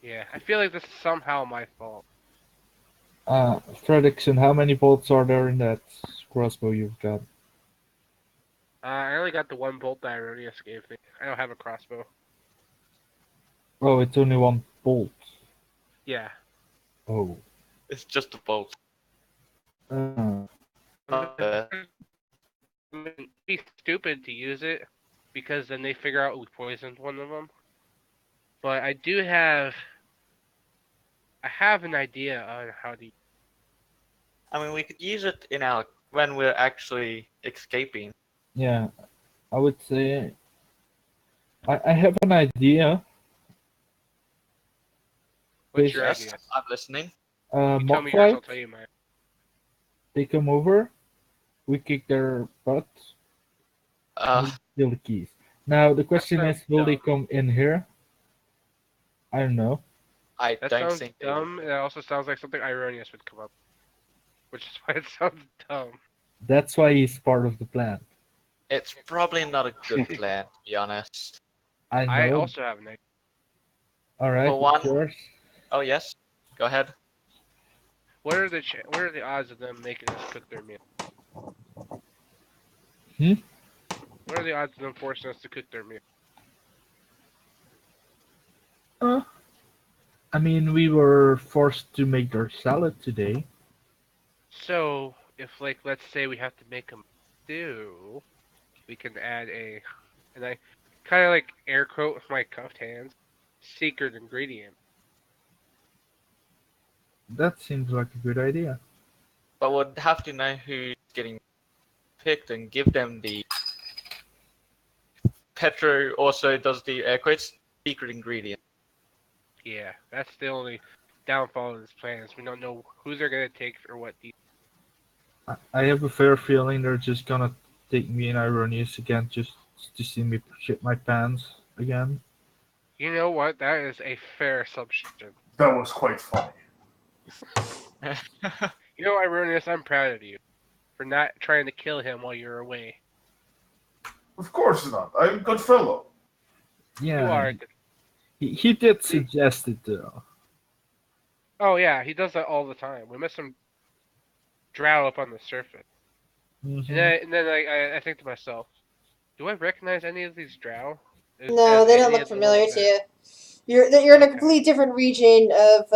Yeah, I feel like this is somehow my fault. Fredrickson, how many bolts are there in that crossbow you've got? I only got the one bolt that Ironius gave me. I don't have a crossbow. Oh, it's only one bolt. Yeah. Oh. It's just a bolt. It'd be stupid to use it because then they figure out we poisoned one of them. But I have an idea on how to. I mean, we could use it when we're actually escaping. Yeah, I would say I have an idea. What's your Yes, idea? I'm listening. You tell me yours, Mockfight, I'll tell you mine. they come over, we kick their butts, Uh, steal the keys. Now the question sounds is, will they dumb. come in here? I don't know. I That don't sounds think dumb, and it also sounds like something Ironius would come up. Which is why it sounds dumb. That's why he's part of the plan. it's probably not a good plan, to be honest. I know. I also have an idea. All right, For one- it's yours. Oh yes, go ahead. What are the odds of them making us cook their meal? What are the odds of them forcing us to cook their meal? I mean, we were forced to make their salad today. So, if like let's say we have to make a stew, we can add and I kind of like air quote with my cuffed hands, secret ingredient. That seems like a good idea. But we'd have to know who's getting picked and give them the. Petro also does the air quotes secret ingredient. Yeah, that's the only downfall of this plan is we don't know who they're gonna take or what. I have a fair feeling they're just gonna take me and Ironius again just to see me shit my pants again. You know what? That is a fair assumption. That was quite funny. You know, Ironius, I'm proud of you for not trying to kill him while you're away. Of course not. I'm a good fellow. Yeah, You are. he did suggest it though. Oh yeah, he does that all the time. We met some drow up on the surface, Mhm. and then I think to myself, do I recognize any of these drow? No, they don't look familiar to you. You're in a Okay. completely different region of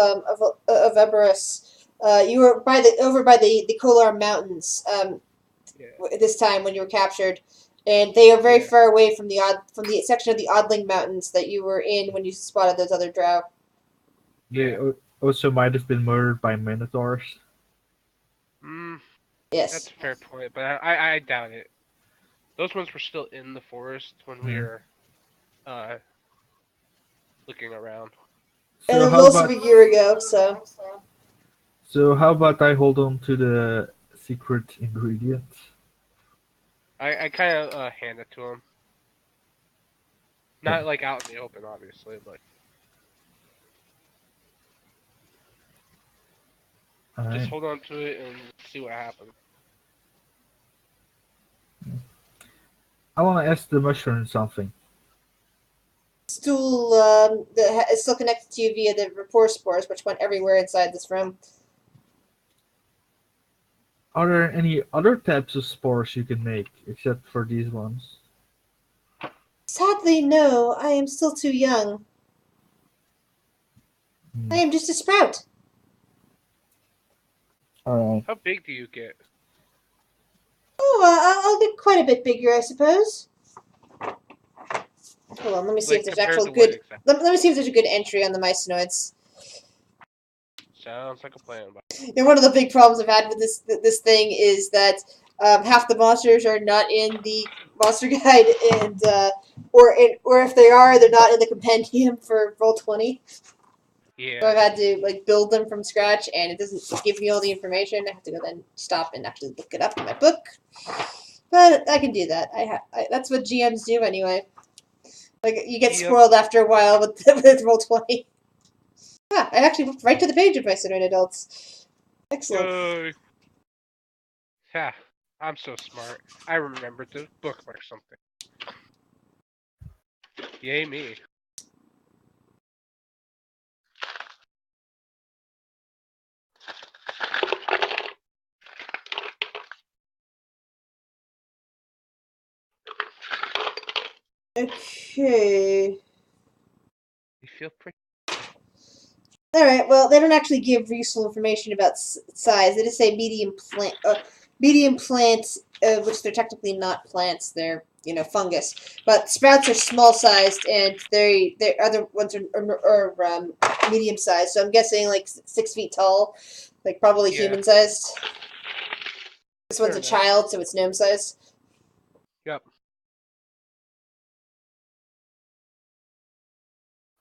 Eberus. You were over by the Kolar Mountains Yeah. this time when you were captured, and they are very Yeah. far away from the section of the Odling Mountains that you were in when you spotted those other drow. They also might have been murdered by minotaurs. Yes. That's a fair point, but I doubt it. Those ones were still in the forest when we were looking around. And So it was how also about a year ago, so. how about I hold on to the secret ingredients? I kind of hand it to him. Not like out in the open, obviously, but All just right. hold on to it and see what happens. I want to ask the mushroom something. Stool that is still connected to you via the rapport spores, which went everywhere inside this room. Are there any other types of spores you can make except for these ones? Sadly, no. I am still too young. I am just a sprout. All right. How big do you get? Oh, I'll get quite a bit bigger, I suppose. Hold on, let me see if there's compared actual to what good. exactly? Let me see if there's a good entry on the Mycenoids. Sounds like a plan. You know, one of the big problems I've had with this thing is that half the monsters are not in the monster guide, and or if they are, they're not in the compendium for Roll20. Yeah. So I've had to like build them from scratch, and it doesn't give me all the information. I have to go then stop and actually look it up in my book. But I can do that. That's what GMs do anyway. Like you get spoiled after a while with Roll20. Ah, I actually looked right to the page of Mycenoid Adults. Excellent. Yeah, I'm so smart. I remembered to bookmark something. Yay me. Okay. You feel pretty. Alright, well, they don't actually give useful information about size. They just say medium plant, which they're technically not plants. They're, fungus. But sprouts are small-sized, and their other ones are medium-sized. So I'm guessing, like, 6 feet tall. Like, probably human-sized. This one's a child, so it's gnome-sized. Yep.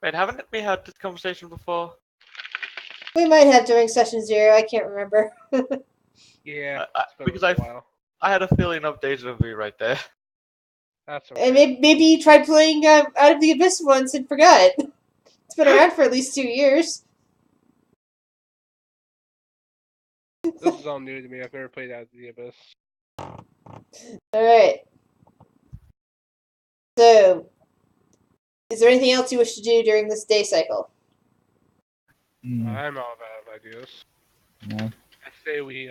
Wait, haven't we had this conversation before? We might have during session 0. I can't remember. Yeah, because I had a feeling of deja vu right there. That's okay. And maybe you tried playing Out of the Abyss once and forgot. It's been around for at least 2 years. This is all new to me. I've never played Out of the Abyss. Alright. So, is there anything else you wish to do during this day cycle? I'm all out of ideas. No. I say we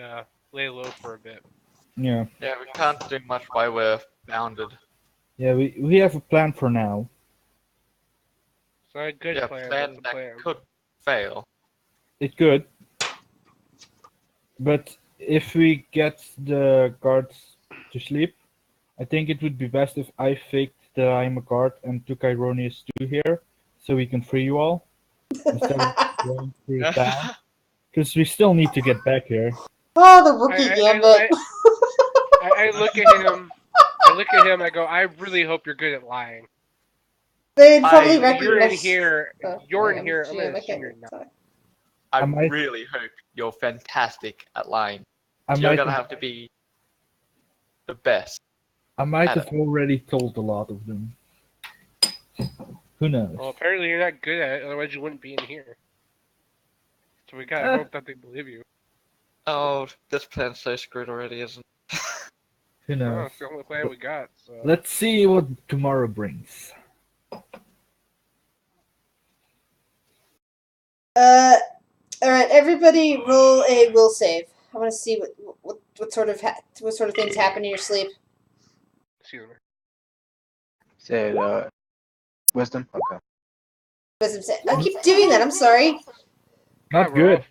lay low for a bit. Yeah. Yeah, we can't do much while we're bounded. Yeah, we have a plan for now. It's not a good Yeah, plan. plan It's a that plan. could fail. It could. But if we get the guards to sleep, I think it would be best if I faked that I'm a guard and took Ironius to here, so we can free you all. Instead of going through town. Because we still need to get back here. Oh, the rookie gambit. I look at him. I look at him. I go, I really hope you're good at lying. They'd probably I- You're in recognize. here. Oh, You're in I'm here. I'm GM, gonna I assume can't you're not. talk. I I might- really hope you're fantastic at lying. I You're might gonna have, have to be the best. I might I have already told a lot of them. Who knows? Well, apparently you're not good at it. Otherwise, you wouldn't be in here. So we gotta Eh. hope that they believe you. Oh, this plan's so screwed already, isn't it? Who Well, knows? it's the only plan we got. So. Let's see what tomorrow brings. All right, everybody, roll a will save. I want to see what sort of things happen in your sleep. Excuse me. Said wisdom. Okay. Wisdom save. I keep doing that. I'm sorry. Not God, good. Rolf.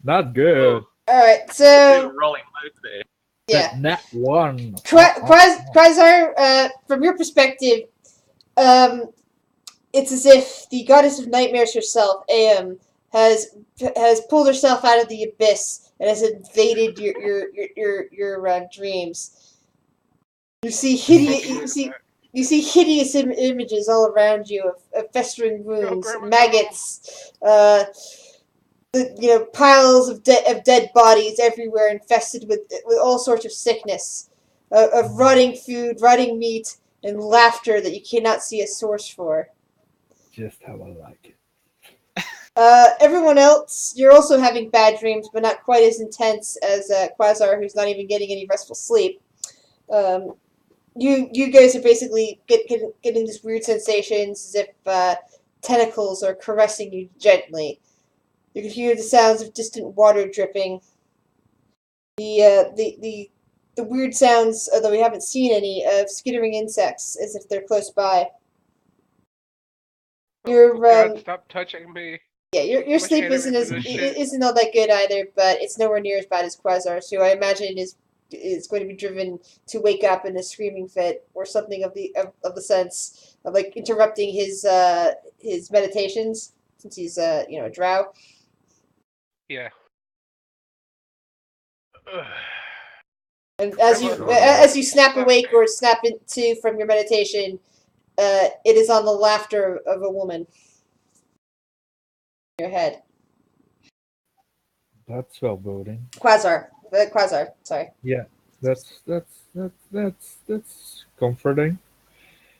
Not good. All right, We so were rolling low today. yeah, Nat one. Quasar, from your perspective, it's as if the goddess of nightmares herself, Aem, has pulled herself out of the abyss and has invaded your dreams. You see you see hideous images all around you of festering wounds, Grandma, maggots, piles of dead bodies everywhere, infested with all sorts of sickness, of rotting food, rotting meat, and laughter that you cannot see a source for. Just how I like it. Everyone else, you're also having bad dreams, but not quite as intense as Quasar, who's not even getting any restful sleep. You guys are basically getting these weird sensations as if tentacles are caressing you gently. You can hear the sounds of distant water dripping. The weird sounds, although we haven't seen any, of skittering insects as if they're close by. Oh, God, stop touching me. Yeah, your Much sleep anime isn't for this shit. isn't all that good either, but it's nowhere near as bad as Quasar. So I imagine is going to be driven to wake up in a screaming fit or something of the sense of like interrupting his meditations since he's a drow. Yeah. And as you snap awake or snap into from your meditation, it is on the laughter of a woman in your head. That's well boding. Quasar, sorry. Yeah, that's comforting.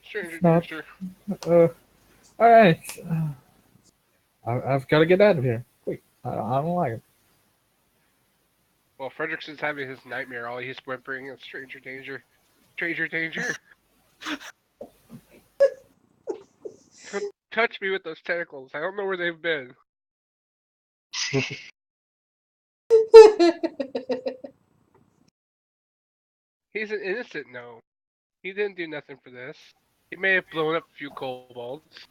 Stranger Not- danger. All right. I've got to get out of here. Quick. I don't like it. Well, Fredrickson's having his nightmare. All he's whimpering is stranger danger. Stranger danger. Don't touch me with those tentacles. I don't know where they've been. He's an innocent gnome. He didn't do nothing for this. He may have blown up a few kobolds.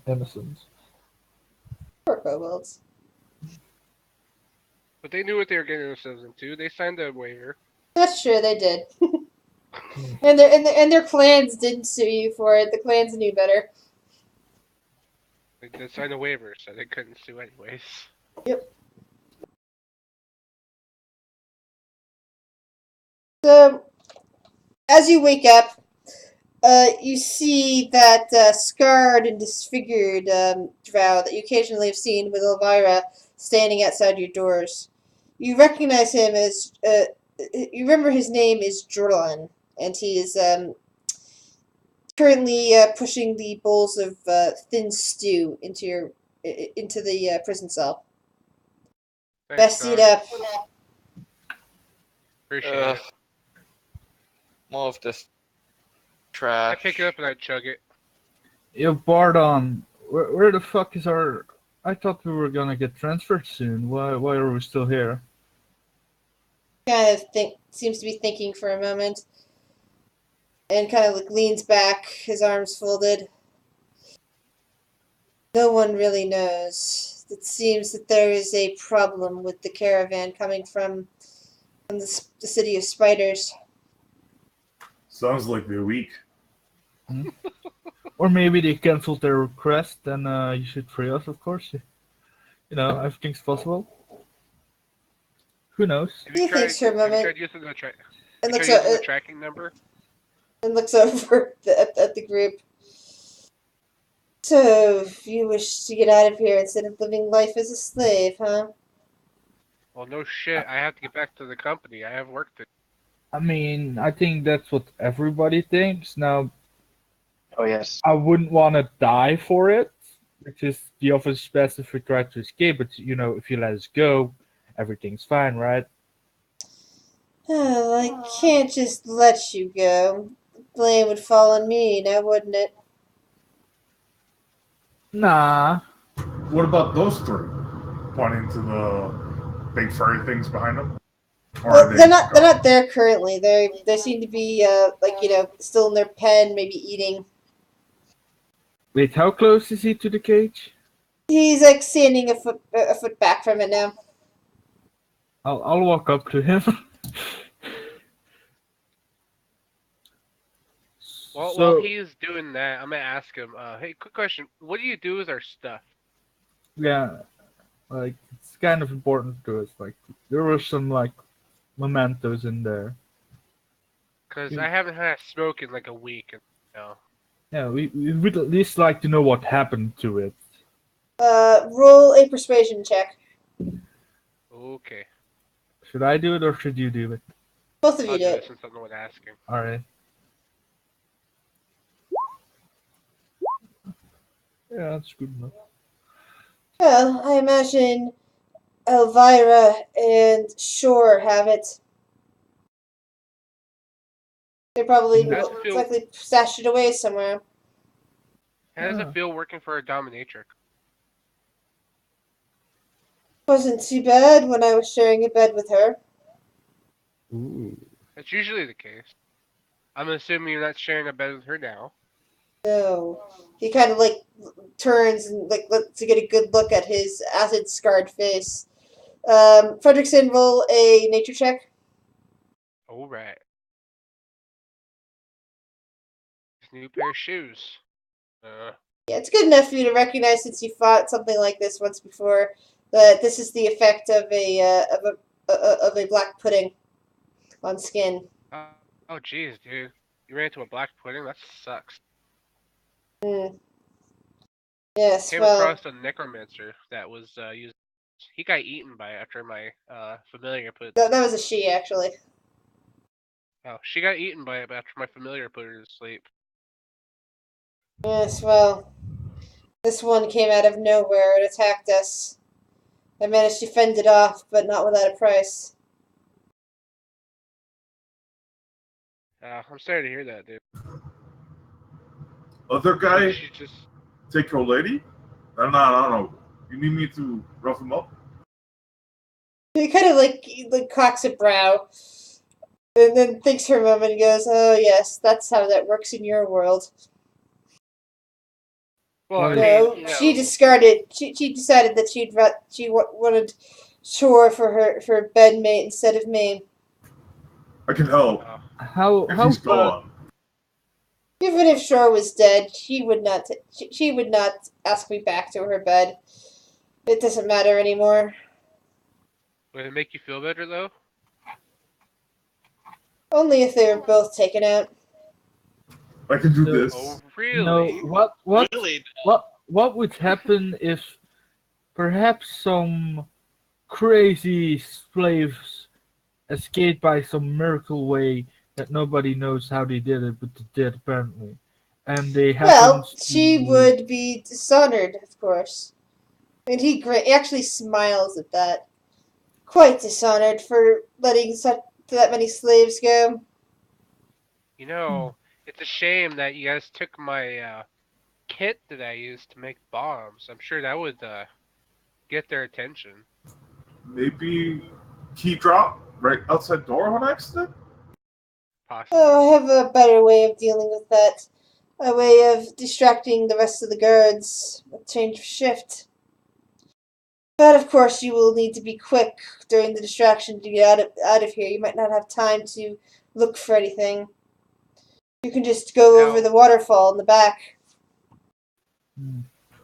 Innocence. Poor kobolds. But they knew what they were getting themselves into. They signed a waiver. That's true, they did. and their clans didn't sue you for it. The clans knew better. They did sign a waiver, so they couldn't sue anyways. So, as you wake up, you see that scarred and disfigured drow that you occasionally have seen with Elvira standing outside your doors. You recognize him as you remember his name is Jorlan, and he is currently pushing the bowls of thin stew into the prison cell. Thanks, Best seat Doc. up. Appreciate Ugh. it. More of this I trash. pick it up and I chug it. Yo, Bardon, where the fuck is our... I thought we were gonna get transferred soon. Why are we still here? Kind of seems to be thinking for a moment, and kind of leans back, his arms folded. No one really knows. It seems that there is a problem with the caravan coming from the city of spiders. Sounds like they're weak. Or maybe they cancelled their request, and you should free us, of course. You know, everything's possible. Who knows? Have He you thinks for a have you moment. tried using the And tried looks using the tracking number? over at the group. So, you wish to get out of here instead of living life as a slave, huh? Well, no shit. I have to get back to the company. I have work to. I mean, I think that's what everybody thinks. Now, Oh yes. I wouldn't want to die for it, which is the obvious best if we try to escape. But if you let us go, everything's fine, right? Oh, I can't just let you go. The blame would fall on me, now wouldn't it? Nah. What about those three? Pointing to the big furry things behind them. Or Well, are they're they not. They're gone? not there currently. They seem to be still in their pen, maybe eating. Wait, how close is he to the cage? He's like standing a foot back from it now. I'll walk up to him. Well, while So he's doing that, I'm gonna ask him. Hey, quick question. What do you do with our stuff? yeah, like it's kind of important to us. Like there were some like mementos in there. Cause You- I haven't had a smoke in like a week. And, Yeah, we would at least like to know what happened to it. Roll a persuasion check. Okay. Should I do it or should you do it? Both of you I'll do do it it. since I'm the one asking. All right. Yeah, that's good enough. Well, I imagine Elvira and Shore have it. They probably How does it feel? likely stashed it away somewhere. How does Ah. it feel working for a dominatrix? Wasn't too bad when I was sharing a bed with her. Ooh. That's usually the case. I'm assuming you're not sharing a bed with her now. No. He kind of turns and looks to get a good look at his acid scarred face. Fredrickson, roll a nature check. All right. This new pair of shoes. Yeah, it's good enough for you to recognize since you fought something like this once before that this is the effect of a black pudding on skin. Oh, jeez, dude. You ran into a black pudding? That sucks. Hmm. Yes, Came well, across a necromancer that was used. He got eaten by it after my familiar put. that was a she actually. Oh, she got eaten by it after my familiar put her to sleep. Yes, well, this one came out of nowhere and attacked us. I managed to fend it off, but not without a price. I'm sorry to hear that, dude. Other guy She just. take your lady? I don't know. You need me to rough him up? He kind of cocks a brow, and then thinks for a moment and goes, "Oh yes, that's how that works in your world." Well, I No, mean, she discarded. She decided that she wanted Shore for her bedmate instead of me. I can help How if how he's about gone. Even if Shore was dead, she would not. She would not ask me back to her bed. It doesn't matter anymore. would it make you feel better though? Only if they were both taken out. I can do So- this. Oh, no really? what would happen if perhaps some crazy slaves escaped by some miracle way that nobody knows how they did it, but they did apparently, and they happened Well, she to would be dishonored, of course. And he actually smiles at that. Quite dishonored for letting that many slaves go. You know, it's a shame that you guys took my kit that I used to make bombs. I'm sure that would get their attention. Maybe key drop right outside door on accident? Possibly. Oh, I have a better way of dealing with that. A way of distracting the rest of the guards. A change of shift. But of course, you will need to be quick during the distraction to get out of here. You might not have time to look for anything. You can just go over Now- the waterfall in the back.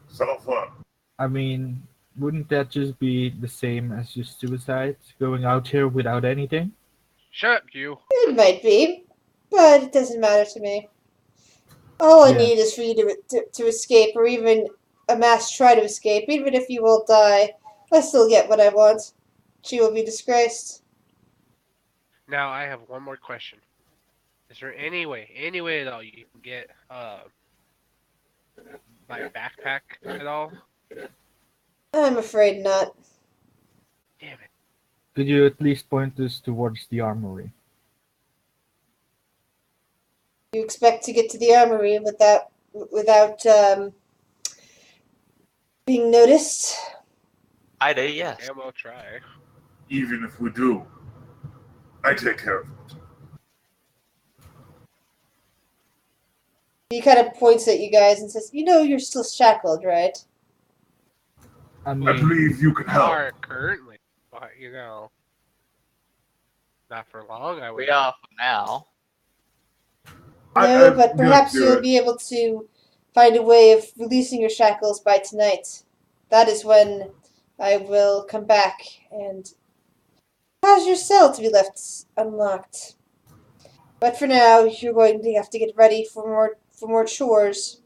Self up. I mean, wouldn't that just be the same as just suicide, going out here without anything? Shut up, you. It might be, but it doesn't matter to me. All I Yeah. need is for you to escape, or even a mass try to escape. Even if you will die, I still get what I want. She will be disgraced. Now I have one more question. Is there any way at all you can get my backpack at all? I'm afraid not. Damn it. Could you at least point us towards the armory? You expect to get to the armory without being noticed? I do, yes. And we'll try. Even if we do, I take care of it. He kind of points at you guys and says, "You know you're still shackled, right?" I I mean, believe you can help. Are currently, but not for long. I would. We are for now. No, I'm but gonna perhaps do you'll it. be able to find a way of releasing your shackles by tonight. That is when I will come back and cause your cell to be left unlocked. But for now, you're going to have to get ready for more chores.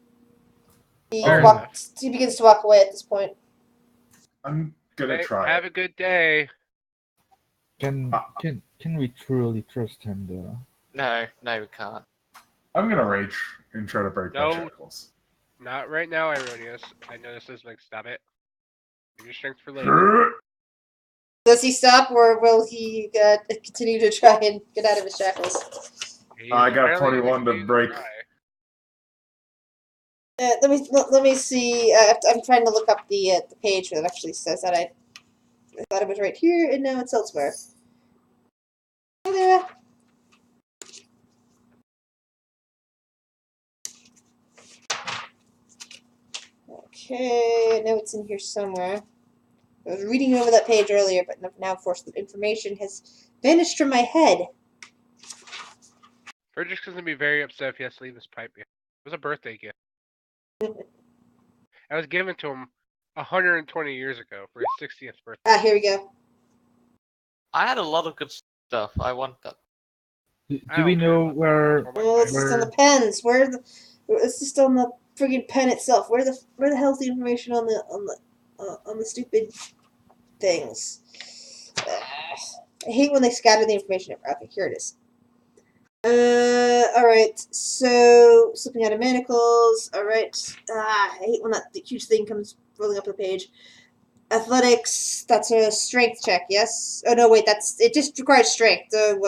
He Fair he begins to walk away at this point. I'm gonna Hey, try. have a good day. can we truly trust him though? No, we can't. I'm gonna rage and try to break my No. shackles. Not right now, Ironius. I know this is like, stop it. Give your strength for later. Does he stop, or will he continue to try and get out of his shackles? I got Apparently, 21 to he's break. try. Let me see. I'm trying to look up the page that actually says that. I thought it was right here, and now it's elsewhere. Hi there. Okay, I know it's in here somewhere. I was reading over that page earlier, but now, of course, the information has vanished from my head. Frederick's gonna be very upset if he has to leave his pipe behind. It was a birthday gift. I was given to him 120 years ago for his 60th birthday. Ah, here we go. I had a lot of good stuff. I want that. Do I we don't care know about that. where? Oh my Well, it's God. just on the pens. It's just on the friggin' pen itself. Where the hell's the information on the stupid things? I hate when they scatter the information everywhere. Okay, here it is. Alright, so slipping out of manacles. Alright. I hate when that the huge thing comes rolling up the page. Athletics, that's a strength check, yes? Oh no, wait, it just requires strength. So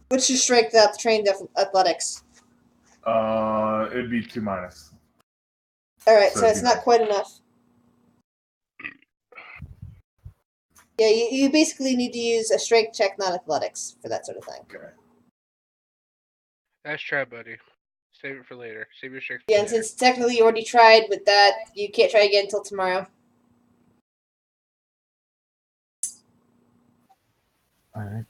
what's your strength without the trained athletics? It'd be 2 minus. Alright, So so it'd it's be not like- quite enough. Yeah, you basically need to use a strength check, not athletics, for that sort of thing. Okay. Nice try, buddy. Save it for later. Save your strength for Yeah, and later. since technically you already tried with that, you can't try again until tomorrow. Alright,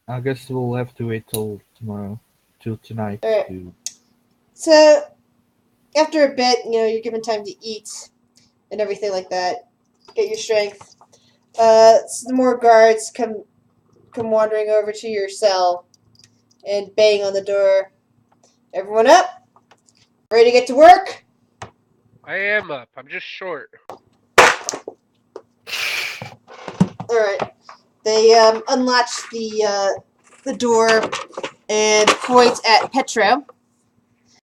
I guess we'll have to wait till tomorrow, till tonight Alright. to. So, after a bit, you're given time to eat and everything like that. Get your strength. Some more guards come wandering over to your cell and bang on the door. Everyone up? Ready to get to work? I am up. I'm just short. Alright. They unlatch the door and point at Petro.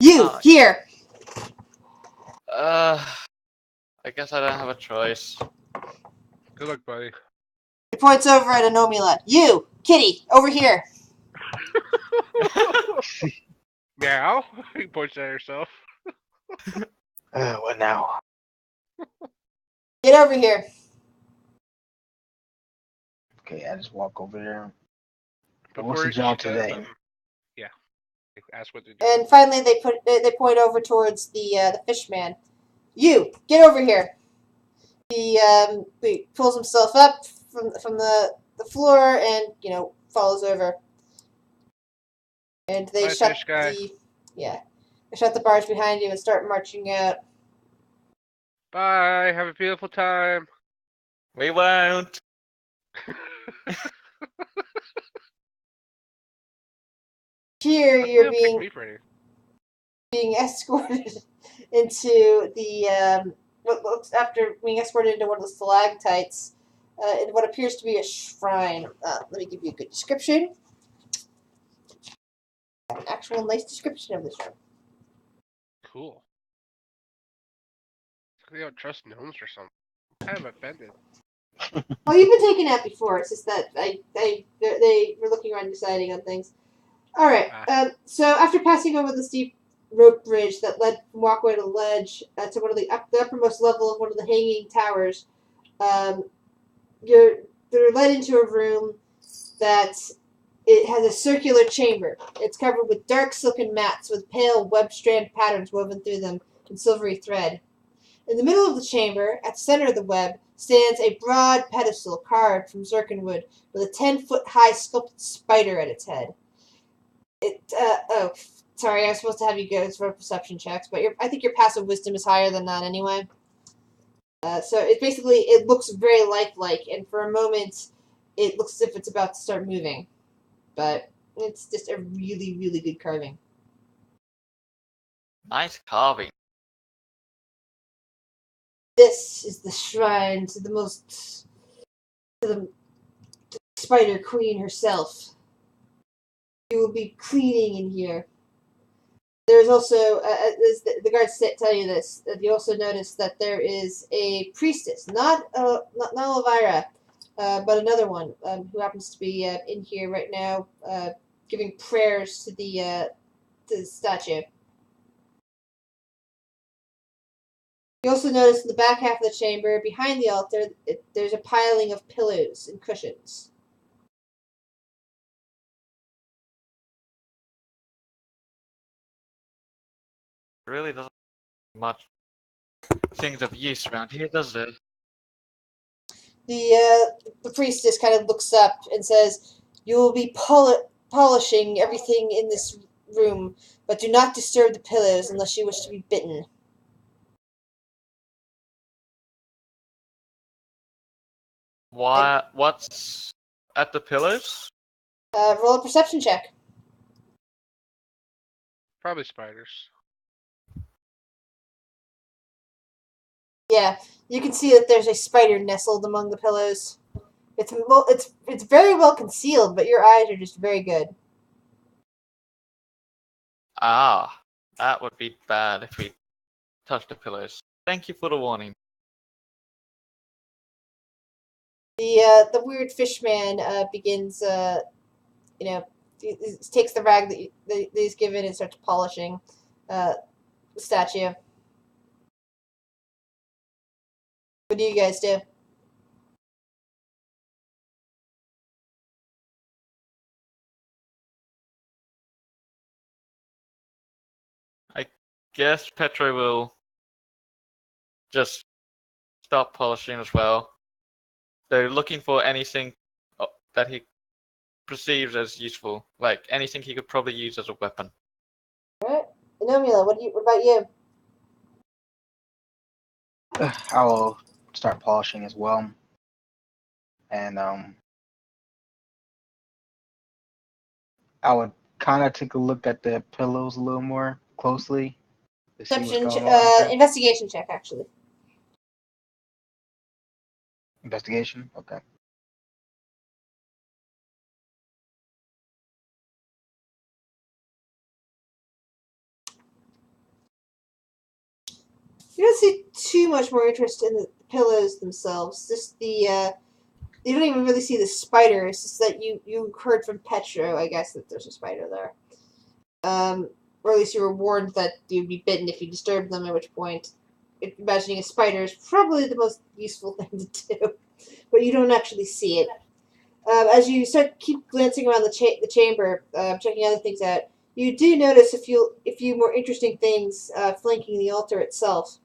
You, here! I guess I don't have a choice. Good luck, buddy. He points over at Anomila. You, Kitty, over here. Now? He points at herself. What now? Get over here. Okay, I just walk over there. Before What's the she job does, today? Yeah. Ask what to do. And finally, they point over towards the fish man. You, get over here. He pulls himself up from the floor and falls over. And they Bye, shut fish guy. they shut the bars behind you and start marching out. Bye. Have a beautiful time. We won't. Here How'd you're they pick being me for anything? being escorted into the what looks after being escorted into one of the stalactites in what appears to be a shrine. Let me give you a good description. An actual nice description of this room. Cool. They don't trust gnomes or something. I'm kind of offended. Well, you've been taken out before. It's just that they were looking around deciding on things. All right. So after passing over the steep rope bridge that led from walkway to the ledge to one of the uppermost level of one of the hanging towers, they're led into a room that it has a circular chamber. It's covered with dark silken mats with pale web strand patterns woven through them in silvery thread. In the middle of the chamber, at the center of the web, stands a broad pedestal carved from zirconwood with a 10-foot-high sculpted spider at its head. Sorry, I was supposed to have you go for perception checks, but I think your passive wisdom is higher than that anyway. So it looks very lifelike, and for a moment, it looks as if it's about to start moving. But it's just a really, really good carving. Nice carving. This is the shrine to the Spider Queen herself. You will be cleaning in here. There's also, as the guards tell you this, you also notice that there is a priestess, not Elvira, but another one who happens to be in here right now, giving prayers to the statue. You also notice in the back half of the chamber, behind the altar, there's a piling of pillows and cushions. Really doesn't much things of use around here, does it? The priestess kind of looks up and says, "You will be polishing everything in this room, but do not disturb the pillows unless you wish to be bitten." What's at the pillows? Roll a perception check. Probably spiders. Yeah, you can see that there's a spider nestled among the pillows. It's very well concealed, but your eyes are just very good. Ah, that would be bad if we touched the pillows. Thank you for the warning. The weird fishman begins he takes the rag that he's given and starts polishing the statue. What do you guys do? I guess Petro will just stop polishing as well. They're looking for anything that he perceives as useful, like anything he could probably use as a weapon. Alright. Inomula, what about you? I will start polishing as well. And I would kind of take a look at the pillows a little more closely to see what's Perception, going on. investigation check, actually. Investigation? Okay. You don't see too much more interest in the pillows themselves. Just you don't even really see the spider. It's just that you heard from Petro, I guess, that there's a spider there. Or at least you were warned that you'd be bitten if you disturbed them, at which point imagining a spider is probably the most useful thing to do. But you don't actually see it. As you keep glancing around the chamber, checking other things out, you do notice a few more interesting things flanking the altar itself.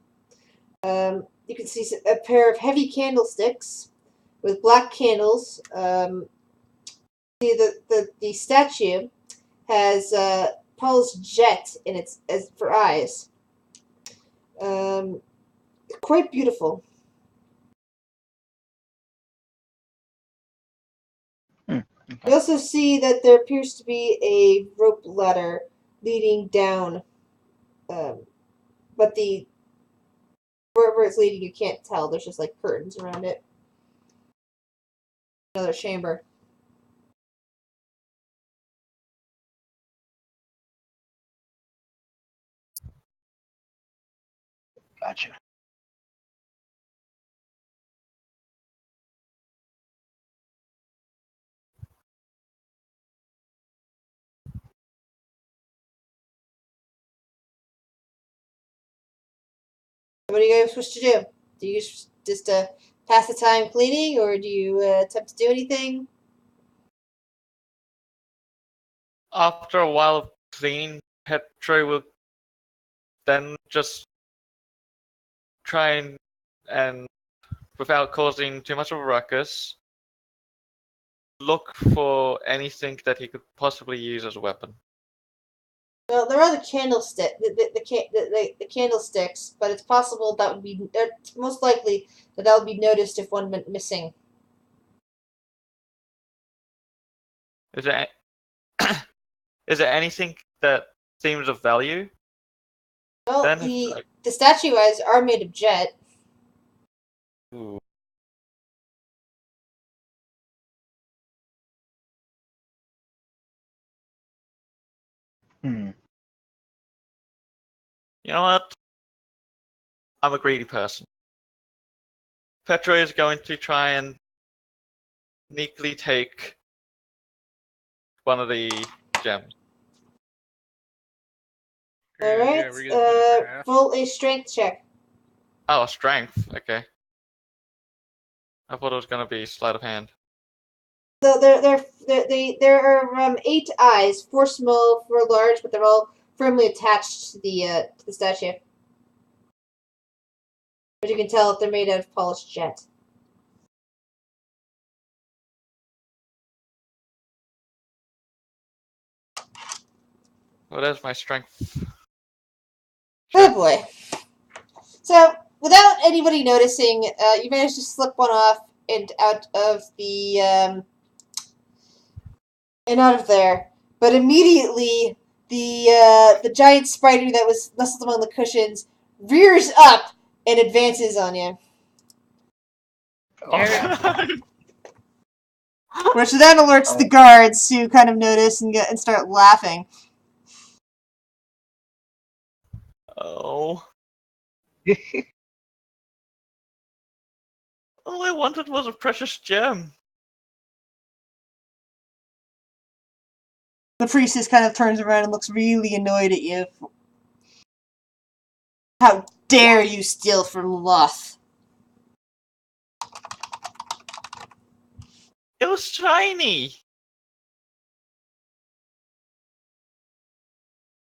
You can see a pair of heavy candlesticks with black candles. See the statue has Paul's jet in its as for eyes. Quite beautiful. Okay. You also see that there appears to be a rope ladder leading down but wherever it's leading, you can't tell. There's just like curtains around it. Another chamber. Gotcha. What do you guys wish to do? Do you just pass the time cleaning, or do you attempt to do anything? After a while of cleaning, Petro will then just try and without causing too much of a ruckus, look for anything that he could possibly use as a weapon. Well, there are the candlesticks, but it's possible that would be most likely that would be noticed if one went missing. Is there is there anything that seems of value? Well, Then the statue eyes are made of jet. Ooh. Hmm. You know what? I'm a greedy person. Petro is going to try and sneakily take one of the gems. All right. Yeah, we're gonna do it for half. Roll a strength check. Oh, strength. Okay. I thought it was gonna be sleight of hand. So there are 8 eyes, 4 small, 4 large, but they're all firmly attached to the statue. But you can tell if they're made out of polished jet. Well, there's my strength. Oh boy. So, without anybody noticing, you managed to slip one off and out of there. But immediately, the giant spider that was nestled among the cushions rears up and advances on you. Oh, Which then alerts the guards, who kind of notice and start laughing. Oh. All I wanted was a precious gem. The priestess kind of turns around and looks really annoyed at you. How dare you steal from Loth? It was shiny.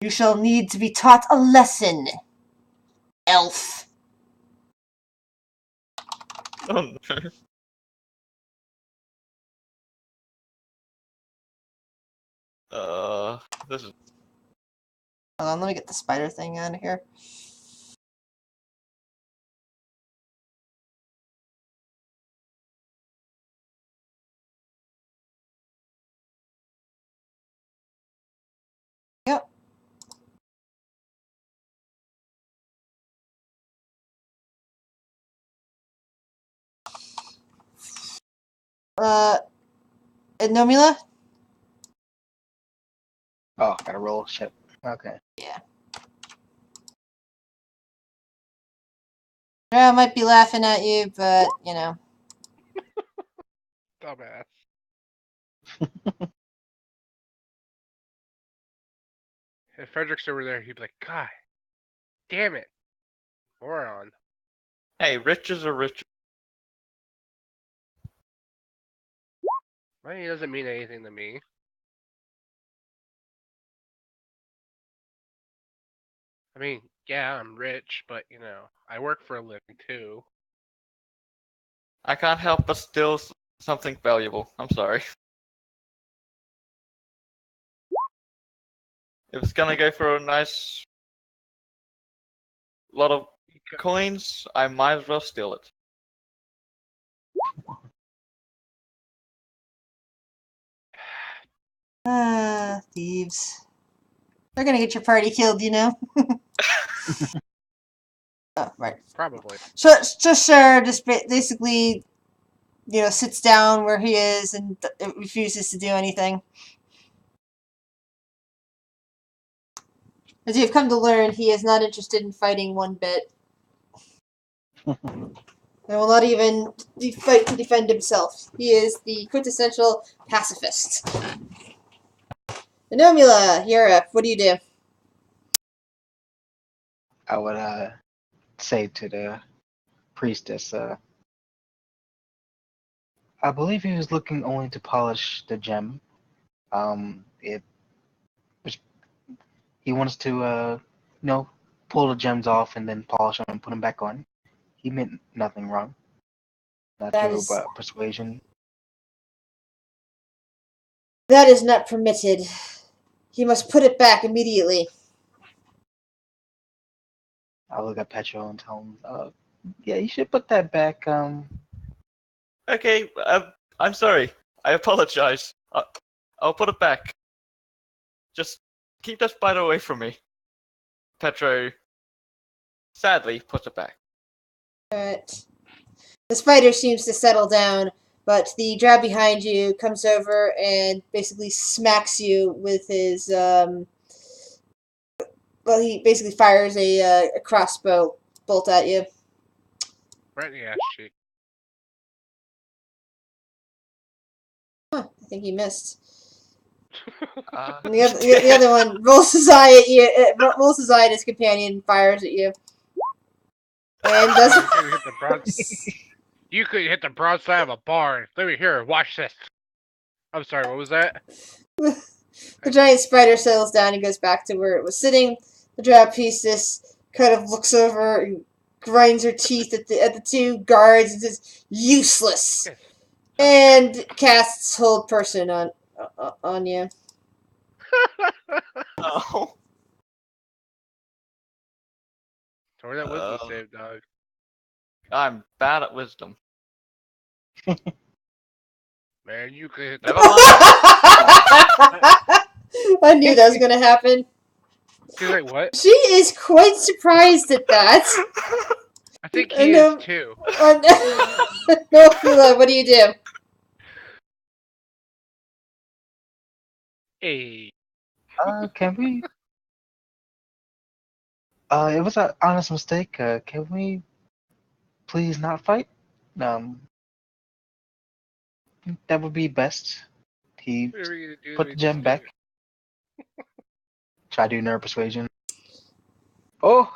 You shall need to be taught a lesson, elf. Oh, no. This is. Hold on, let me get the spider thing out of here. Yep. Nomula? oh, gotta roll shit. Okay. Yeah. I might be laughing at you, but, you know. Dumbass. If Frederick's over there, he'd be like, God damn it. Moron. Hey, riches are riches. Money doesn't mean anything to me. I mean, yeah, I'm rich, but, you know, I work for a living, too. I can't help but steal something valuable. I'm sorry. If it's gonna go for a nice lot of coins, I might as well steal it. Thieves. They're gonna get your party killed, you know? Oh, right. Probably. So Sure just basically, sits down where he is and refuses to do anything. As you've come to learn, he is not interested in fighting one bit. And will not even fight to defend himself. He is the quintessential pacifist. Anomula, you're up. What do you do? I would say to the priestess, I believe he was looking only to polish the gem. It which he wants to, pull the gems off and then polish them and put them back on. He meant nothing wrong. Not That through is persuasion. that is not permitted. He must put it back immediately. I'll look at Petro and tell him, yeah, you should put that back. Okay, I'm sorry. I apologize. I'll put it back. Just keep that spider away from me. Petro sadly puts it back. Alright. The spider seems to settle down, but the drow behind you comes over and basically smacks you with his, he basically fires a crossbow bolt at you. Right in the ass cheek. I think he missed. Uh, And the other one rolls his eye at you, rolls his eye at his companion, and fires at you. And does You could hit the broad. You could hit the broadside of a barn. Let me hear. Watch this. I'm sorry. What was that? The giant spider settles down and goes back to where it was sitting. The drow priestess kind of looks over and grinds her teeth at the two guards and says, "Useless," and casts hold person on you. oh. Or that wisdom save, dog. I'm bad at wisdom. Man, you could hit Never the. mind. I knew that was going to happen. She's like, what? She is quite surprised at that. I think he No. is too. No, Phila, what do you do? Hey. Can we? It was an honest mistake. Can we please not fight? That would be best. He What are we gonna do? put the gem back. Try to do nerve persuasion. Oh,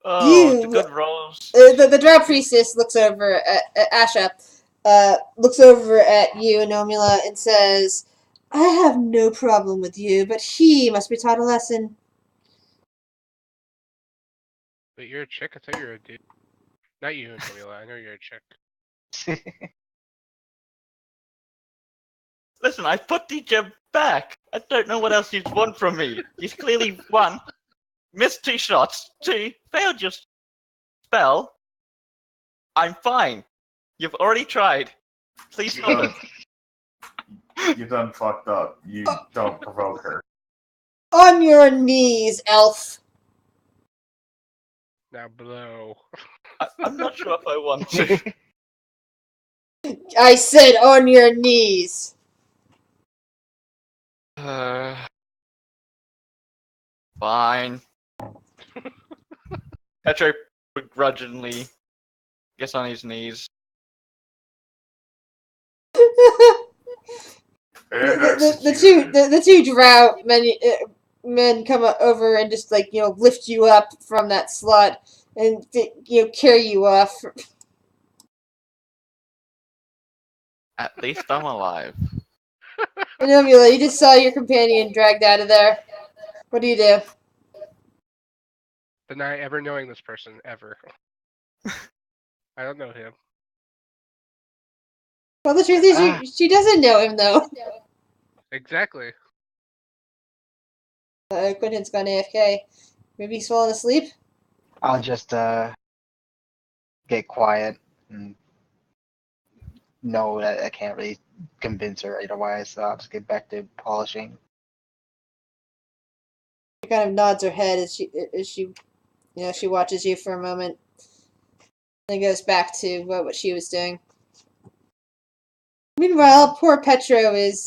Oh, the You- good rolls. The drow priestess looks over at Asha, looks over at you, Nomula, and says, "I have no problem with you, but he must be taught a lesson." But you're a chick. I thought you were a dude. Not you, Camila. I know you're a chick. Listen, I put the gem back. I don't know what else you want from me. You've clearly won. Missed 2 shots. 2, failed your spell. I'm fine. You've already tried. Please stop it. You done fucked up. You don't provoke her. On your knees, elf. Now blow. I'm not sure if I want to. I said on your knees. Fine. Petro begrudgingly gets on his knees. The two drow men come over and just lift you up from that slot and carry you off. At least I'm alive. Nomula, you just saw your companion dragged out of there. What do you do? Deny ever knowing this person ever. I don't know him. Well, the truth is, she doesn't know him though. Exactly. Quentin's gone AFK. Maybe he's fallen asleep. I'll just get quiet and know that I can't really convince her otherwise. So I'll just get back to polishing. She kind of nods her head as she she watches you for a moment. Then goes back to what she was doing. Meanwhile, poor Petro is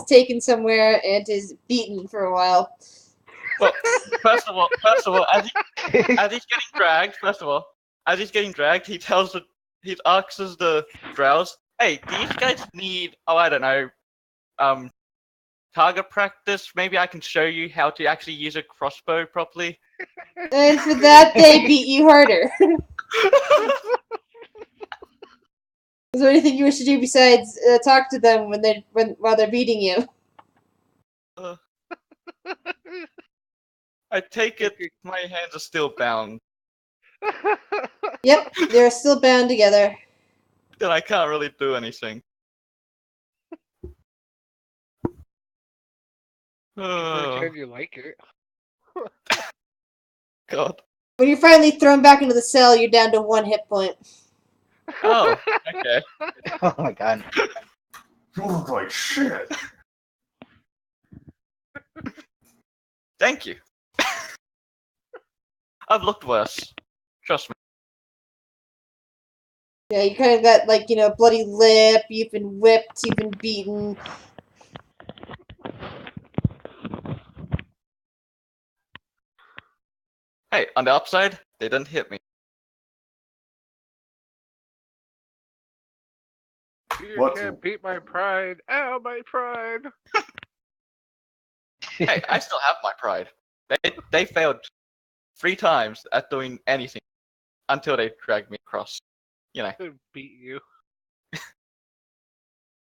taken somewhere and is beaten for a while. Well, first of all, as he's getting dragged, he asks the drows, "Hey, these guys need, I don't know, target practice. Maybe I can show you how to actually use a crossbow properly." And for that, they beat you harder. Is there anything you wish to do besides talk to them while they're beating you? I take it my hands are still bound. Yep, they're still bound together. Then I can't really do anything. Pretend you like it. God. When you're finally thrown back into the cell, you're down to 1 hit point. Oh, okay. Oh my god. You look like shit. Thank you. I've looked worse. Trust me. Yeah, you kind of got, bloody lip, you've been whipped, you've been beaten. Hey, on the upside, they didn't hit me. You What? can't beat my pride. Ow, my pride. Hey, I still have my pride. They failed 3 times at doing anything until they dragged me across. You know. They beat you.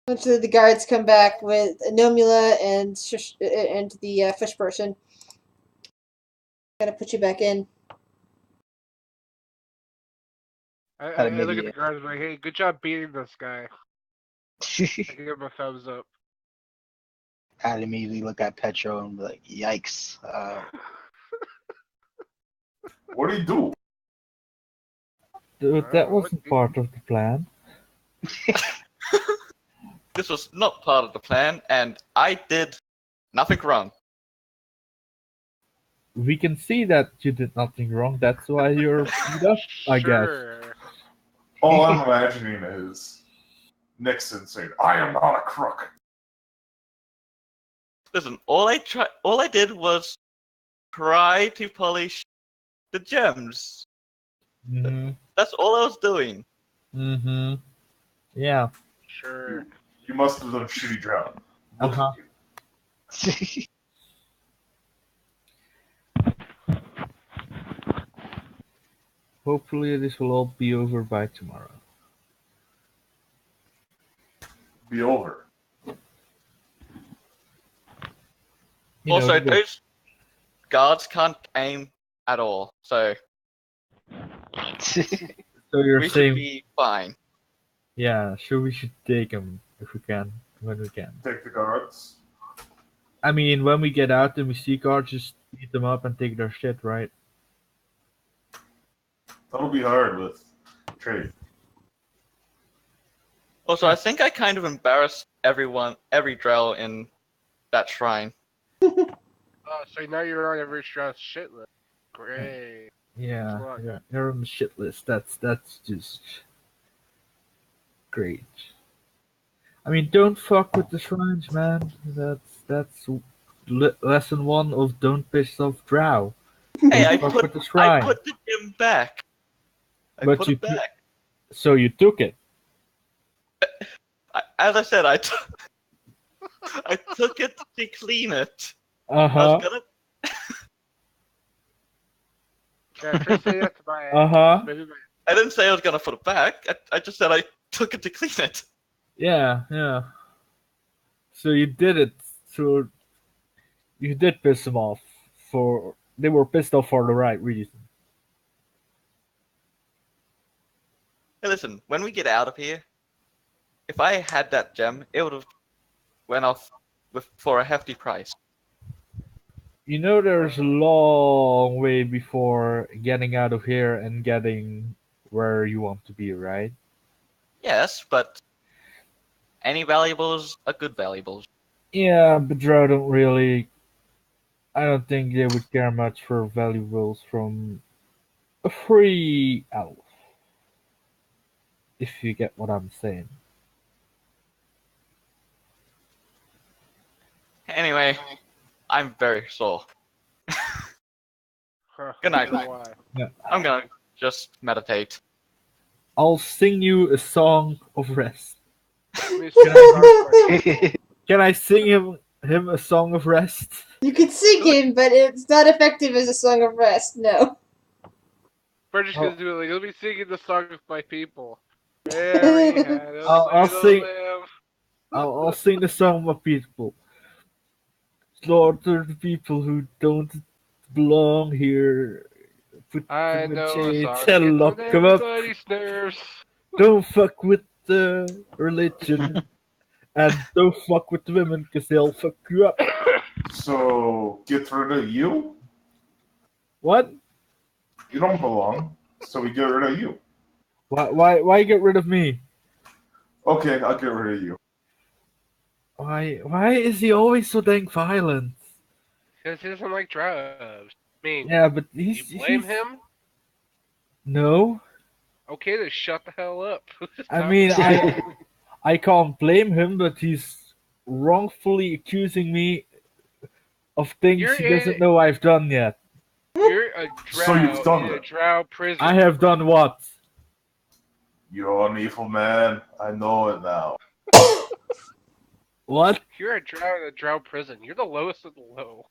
Eventually, the guards come back with Nomula and the fish person. Gotta put you back in. I look at the guards like, hey, good job beating this guy. I give him a thumbs up. I'd immediately look at Petro and be like, yikes. What do you do? Dude, that wasn't part of the plan. This was not part of the plan, and I did nothing wrong. We can see that you did nothing wrong. That's why you're beat up, I guess. Sure. All I'm imagining is Nixon saying, "I am not a crook." Listen, all I did was try to polish the gems. Mm-hmm. That's all I was doing. Mm-hmm. Yeah. Sure. You must have done shitty job. Look Uh-huh. at you. Hopefully this will all be over by tomorrow. Be over. Also, those guards can't aim at all, so so you're we saying, should be fine. yeah, sure we should take them if we can, when we can. Take the guards. I mean, when we get out and we see guards, just beat them up and take their shit, right? That'll be hard with trade. Also, I think I kind of embarrassed every drow in that shrine. Oh, so now you're on every strong shit list. Great. Yeah, Fuck. yeah, you're on the shit list. That's just great. I mean, don't fuck with the shrines, man. That's lesson 1 of don't piss off drow. Hey, I Fuck put with the shrine. the gem back. I But put you it back. So you took it. As I said, I took it to clean it. I Uh-huh. was gonna. Yeah, try to say that to my ass. Uh-huh. Maybe I didn't say I was gonna put it back. I just said I took it to clean it. Yeah, yeah. So you did it. So you did piss them off. They were pissed off for the right reason. Hey, listen. When we get out of here, if I had that gem, it would have went off for a hefty price. You know, there's a long way before getting out of here and getting where you want to be, right? Yes, but any valuables are good valuables. Yeah, but drow don't really I don't think they would care much for valuables from a free elf. If you get what I'm saying. Anyway, I'm very sore. Good night. Why? I'm gonna just meditate. I'll sing you a song of rest. Let me see that dark Can I sing him a song of rest? You can sing him, but it's not effective as a song of rest. No. We're just Oh. gonna do it. Like, you'll be singing the song by people. Mary had a I'll little sing- lamb. I'll sing the song of people. Slaughter the people who don't belong here. Put I them in know a chains song. and Gets lock on them up. everybody's nerves. Don't fuck with the religion. And don't fuck with the women, because they'll fuck you up. So get rid of you? What? You don't belong. So we get rid of you. Why get rid of me? Okay, I'll get rid of you. Why is he always so dang violent? Because he doesn't like drugs. I mean, Yeah, but you he's blame he's- him? No. Okay, then shut the hell up. I mean, I can't blame him, but he's wrongfully accusing me of things You're he doesn't in- know I've done yet. You're a drow So you've done in a it. drow prison. I have done what? You're an evil man. I know it now. What? You're a drow in a drow prison. You're the lowest of the low.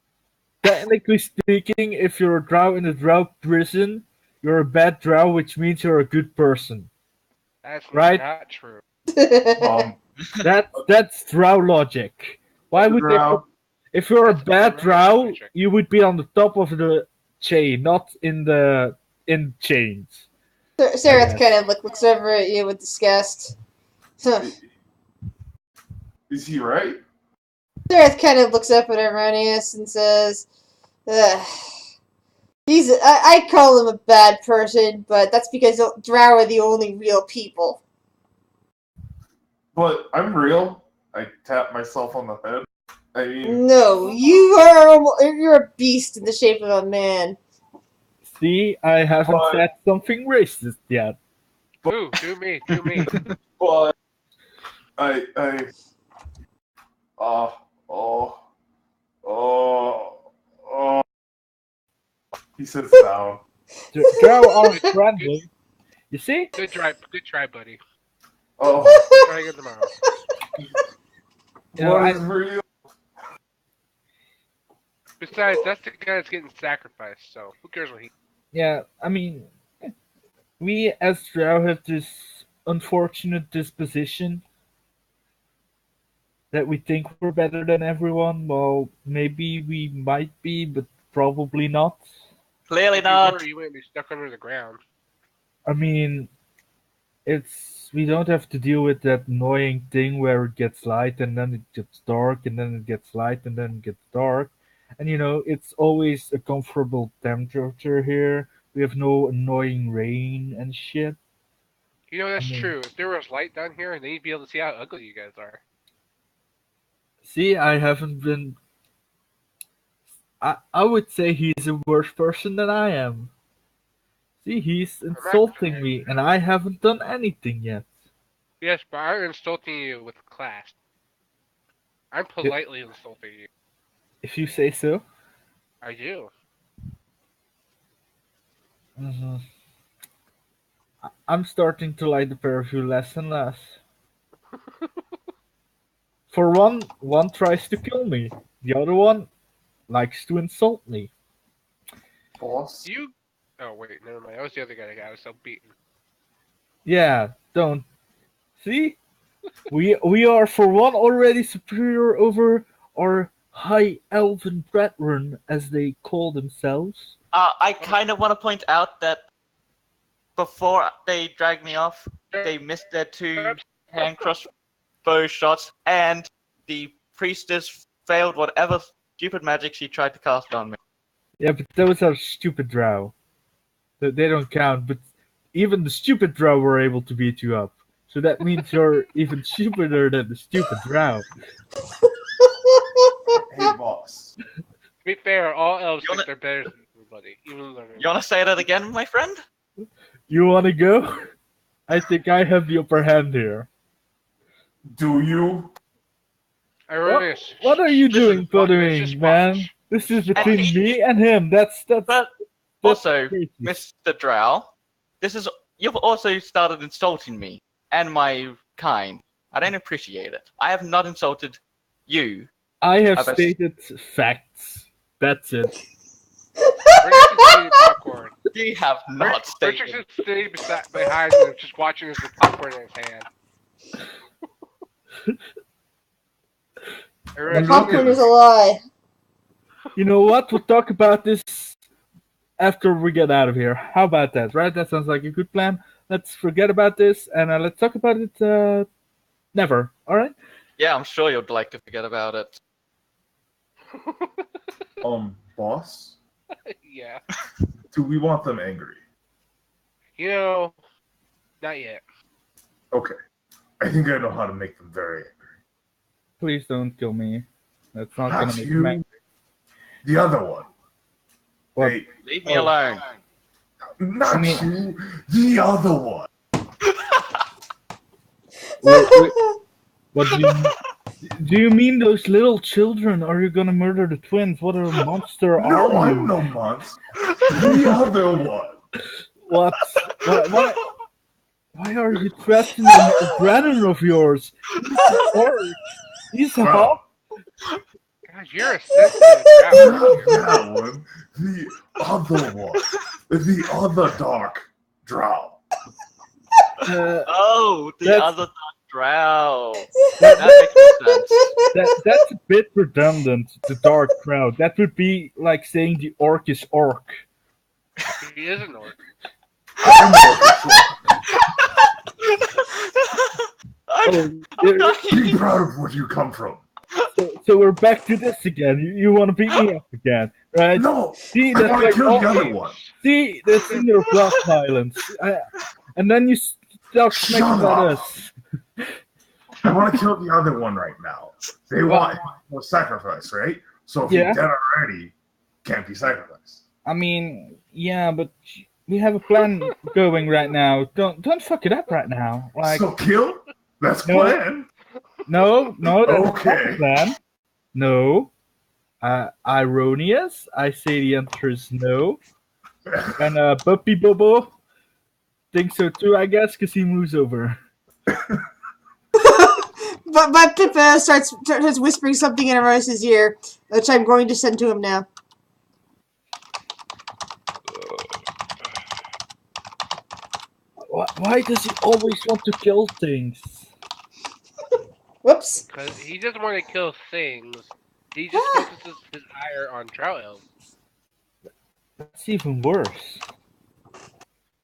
Technically speaking, if you're a drow in a drow prison, you're a bad drow, which means you're a good person. That's Right. not true. That's drow logic. Why would they? Drow. If you're a That's bad drow drow, logic. you would be on the top of the chain, not in chains. Sareth kind of looks over at you with disgust. Huh. Is he right? Sareth kind of looks up at Arrhenius and says, Ugh. I call him a bad person, but that's because drow are the only real people. But I'm real. I tap myself on the head. I mean, No, you're a beast in the shape of a man. See, I haven't But- said something racist yet. Ooh, do me. but he sits down. Drow are friendly. You see? Good try, buddy. Oh, Try again tomorrow. You know, what I- is real? Besides, that's the guy that's getting sacrificed, so who cares what he... Yeah, I mean, we as Drow have this unfortunate disposition that we think we're better than everyone. Well, maybe we might be, but probably not. Clearly If you not. were, you wouldn't be stuck under the ground. I mean, we don't have to deal with that annoying thing where it gets light and then it gets dark and then it gets light and then it gets dark. And you know, it's always a comfortable temperature here. We have no annoying rain and shit. You know, that's I mean- true. If there was light down here, then you'd be able to see how ugly you guys are. See, I haven't been. I would say he's a worse person than I am. See, he's insulting me, and I haven't done anything yet. Yes, but I'm insulting you with class. I'm politely insulting you. If you say so. I do. hmm I'm starting to like the pair of you less and less. For one tries to kill me. The other one likes to insult me. Boss? You... Oh, wait, never mind. That was the other guy that got so beaten. Yeah, don't. See? We are for one already superior over our high elven brethren, as they call themselves. I kind of want to point out that before they dragged me off, they missed their 2 hand crossbow shots, and the priestess failed whatever stupid magic she tried to cast on me. Yeah, but those are stupid drow. They don't count, but even the stupid drow were able to beat you up. So that means you're even stupider than the stupid drow. Hey, boss. be fair, all elves You think wanna- they're better than everybody, even though they're You want to say that again, my friend? You want to go? I think I have the upper hand here. Do you? Irenaeus, What are you listen, doing, let's buttering, just man? watch. This is And between he- me and him. That's But also, crazy. Mr. Drow, you've also started insulting me and my kind. I don't appreciate it. I have not insulted you. I have I bet- stated facts. That's it. Richardson eating popcorn. You have not stated. Richardson stayed behind him, just watching his popcorn in his hand. The Irenaeus, popcorn is a lie. You know what? We'll talk about this after we get out of here. How about that, right? That sounds like a good plan. Let's forget about this and let's talk about it never. All right? Yeah, I'm sure you'd like to forget about it. Boss? yeah. Do we want them angry? You know, not yet. Okay. I think I know how to make them very angry. Please don't kill me. That's not gonna Not make you. me mad. The other one. What? Hey, Leave me Oh. alone. not I mean- you. The other one. What do you mean those little children? Are you gonna murder the twins? What a monster No, are I'm you? no monster. The other one. What? Why are you threatening a brother of yours? He's a Bro, God, you're a sensitive guy. not that one. The other one. The other dark drow. Oh, the That's- other Drow. That makes more sense. That's a bit redundant. The dark crowd. That would be like saying the orc is orc. He is an orc. I'm more Oh, I'm not Be proud of where you come from. so we're back to this again. You want to beat me up again, right? No, See, I that's want like to kill the all- other one. See, that's in your blood violence. And then you start Shut smacking about up. us. I want to kill the other one right now. They want more sacrifice, right? So if Yeah. you're dead already, can't be sacrificed. I mean, yeah, but we have a plan going right now. Don't fuck it up right now. Like, So kill? That's No. plan. no, that's not Okay. the plan. No. Ironious. I say the answer is no. And Puppy Bobo thinks so too, I guess, because he moves over. But Pip starts whispering something in Irenaeus' ear, which I'm going to send to him now. Why does he always want to kill things? Whoops. Because he doesn't want to kill things. He just focuses his ire on drow elves. That's even worse.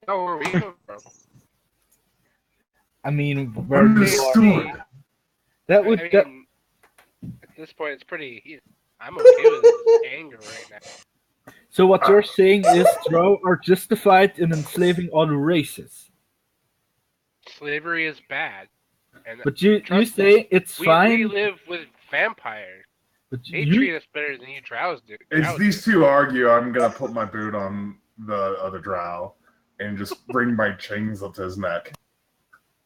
Oh, where are we coming from? I mean, where you are. Understood. That would. I That, mean, at this point, it's pretty. I'm okay with his anger right now. so what you're saying is Drow are justified in enslaving other races. Slavery is bad. And But you Trust say it's we fine. live with vampires. But They you, treat us better than you drows do. If Drows these two argue, I'm gonna put my boot on the other drow and just bring my chains up to his neck.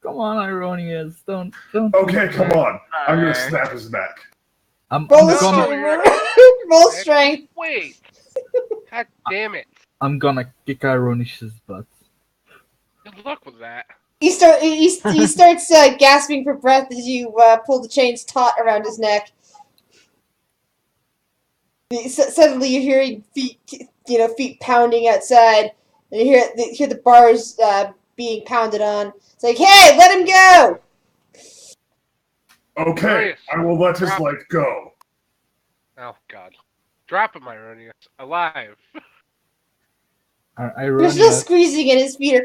come on, Ironius, don't. Okay, come on. I'm gonna Alright. snap his neck. I'm Roll gonna. strength. Roll strength. Wait! God damn it. I'm gonna kick Ironius's butt. Good luck with that. He starts gasping for breath as you pull the chains taut around his neck. Suddenly, you're hearing feet pounding outside, and you hear the bars being pounded on. It's like, hey, let him go! Okay, Nice. I will let his Drop life go. Oh, God. Drop him, Ironius. Alive. They're still Ironius. squeezing, and his feet are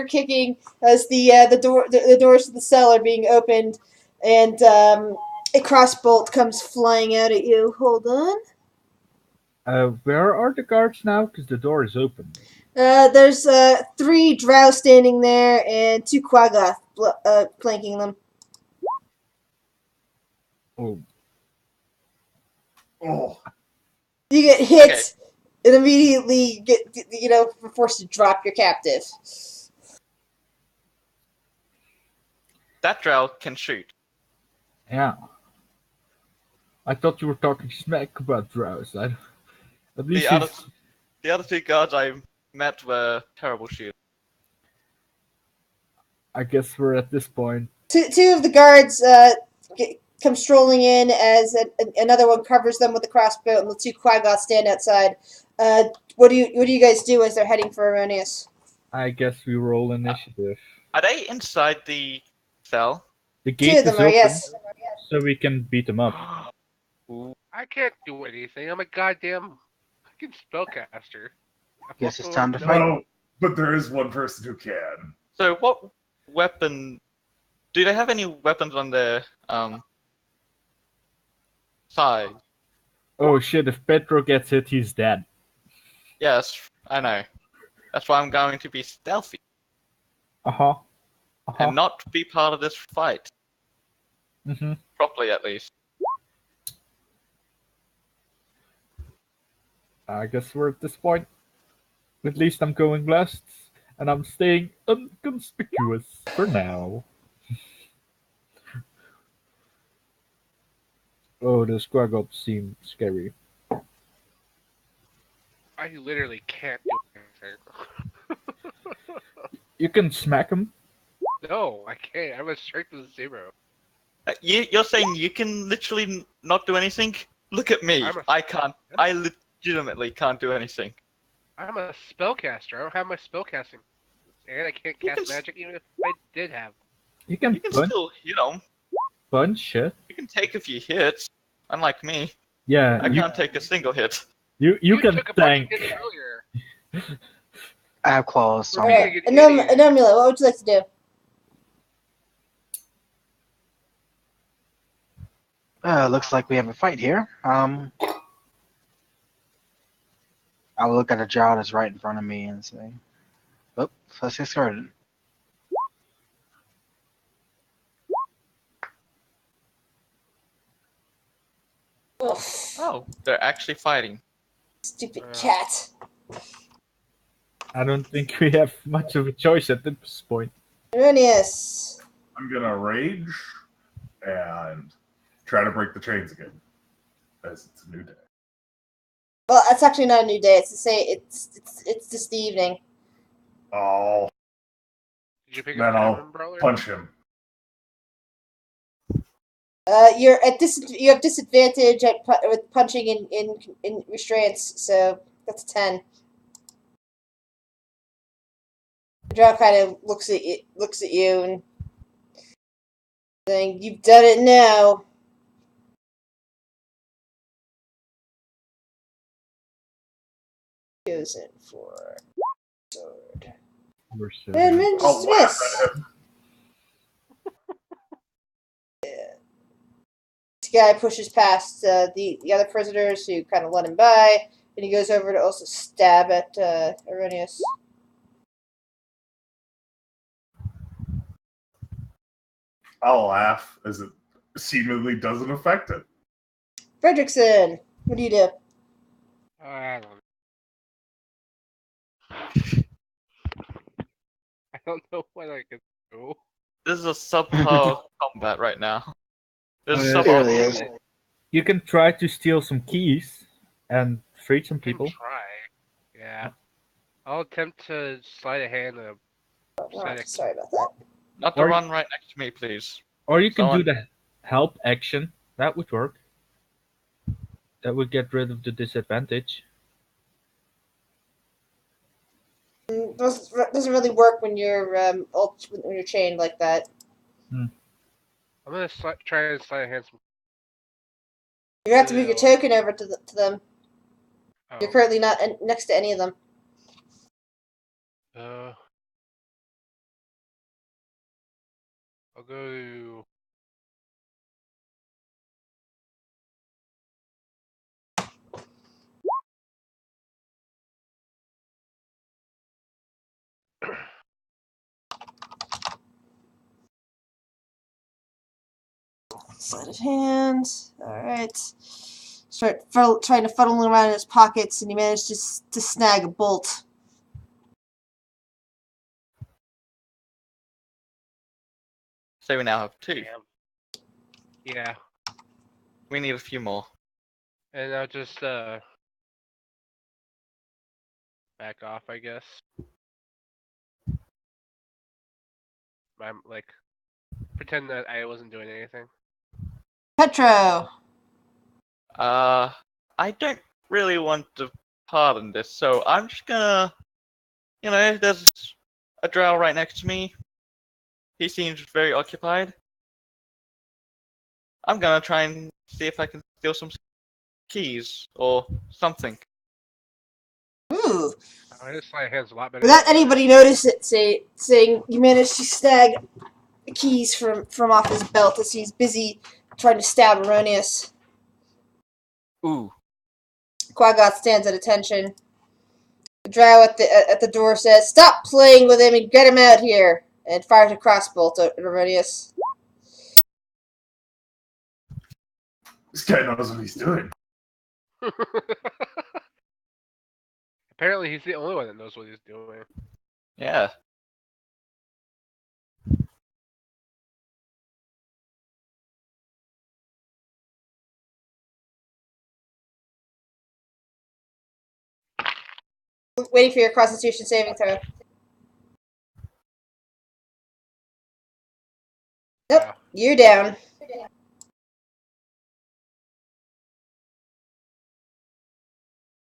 kicking as the doors to the cell are being opened, and a crossbolt comes flying out at you. Hold on. Where are the guards now? Because the door is open. There's 3 drow standing there and 2 quaggoth flanking them. Oh, Oh, You get hit Okay. and immediately you're forced to drop your captive. That drow can shoot. Yeah. I thought you were talking smack about drows. At least The other two guards I met were terrible shooters. I guess we're at this point. Two of the guards come strolling in as another one covers them with a crossbow, and the two Quaggoths stand outside. What do you guys do as they're heading for Aronius? I guess we roll initiative. Are they inside the cell? The Two gate of them is are, open, yes. so we can beat them up. Ooh. I can't do anything. I'm a goddamn fucking spellcaster. Guess it's time to fight. No, but there is one person who can. So what weapon? Do they have any weapons on their side? Oh shit, if Petro gets hit, he's dead. Yes, I know. That's why I'm going to be stealthy Uh-huh. and not be part of this fight. Mm-hmm. Properly, at least. I guess we're at this point. At least I'm going last, and I'm staying inconspicuous for now. Oh, the Squaggoths seem scary. I literally can't do anything. You can smack them. No, I can't. I'm a strength of 0. You're saying you can literally not do anything? Look at me. I can't. I legitimately can't do anything. I'm a spellcaster. I don't have my spellcasting. And I can't cast magic even if I did have. You can, You can still, punch shit. you can take a few hits. Unlike me, Yeah, I can't take a single hit. you can took a bunch of tank. hits earlier. I have claws, so Right. I'm Being good. an idiot. Anomula, what would you like to do? Looks like we have a fight here. I'll look at a drow that's right in front of me and say, "Oh, let's get started." Ugh, Oh, they're actually fighting. stupid cat. I don't think we have much of a choice at this point. Aronius. I'm gonna rage and try to break the chains again. As it's a new day. Well, it's actually not a new day. It's to say it's just the evening. Oh, Did you pick then up I'll Tavern Brawler? punch him. You're at you have disadvantage with punching in restraints, so that's a 10. The drow kind of looks at you and saying, "You've done it now." Goes in for sword. We're so And then I'll just laugh miss. at him. This guy pushes past the other prisoners who kind of let him by, and he goes over to also stab at Aronius. I'll laugh as it seemingly doesn't affect it. Fredrickson, what do you do? I don't know what I can do. This is a subpar combat right now. This is Oh, yeah. It subpar. really is. You can try to steal some keys and free some Can people. try. Yeah. I'll attempt to slide a hand and Oh, sorry about that. Not to Or- run right next to me, please. Or you can Someone- do the help action. That would work. That would get rid of the disadvantage. Doesn't really work when you're when you're chained like that. I'm gonna try and slide a hand. You have to move your token over to them. Oh. You're currently not next to any of them. I'll go to. Sleight of hand. All right. trying to fuddle around in his pockets, and he managed to snag a bolt. So we now have 2. Damn. Yeah, We need a few more. and I'll just back off, I guess. I'm like pretend that I wasn't doing anything. Petro! I don't really want to pardon this, so I'm just gonna, there's a drow right next to me. He seems very occupied. I'm gonna try and see if I can steal some keys or something. Ooh. I just my hands a lot better. Without anybody notice it, saying you managed to snag the keys from off his belt as he's busy trying to stab Erroneous. Ooh. Quaggoth stands at attention. The drow at the door says, "Stop playing with him and get him out here!" and fires a crossbolt at Erroneous. This guy knows what he's doing. Apparently, he's the only one that knows what he's doing. Yeah. Waiting for your Constitution saving throw. Nope, Wow. you're down.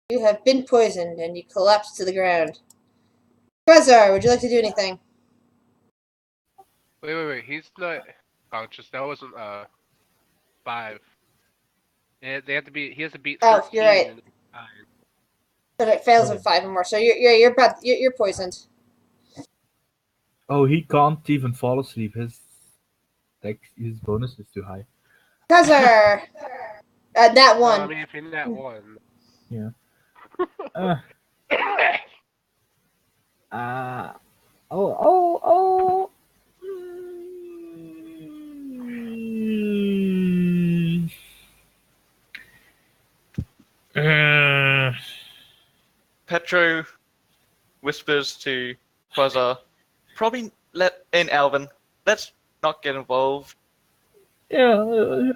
You have been poisoned and you collapse to the ground. Quasar, would you like to do anything? Wait. He's not conscious. That wasn't 5. They have to be. He has to beat. Oh, 13 you're right. and 9. But it fails in 5 or more, so you're poisoned. Oh, he can't even fall asleep. His bonus is too high. Quasar! That I one. mean, if in that one. Yeah. Uh, oh. Petro whispers to Quasar, probably let in Alvin. Let's not get involved. Yeah.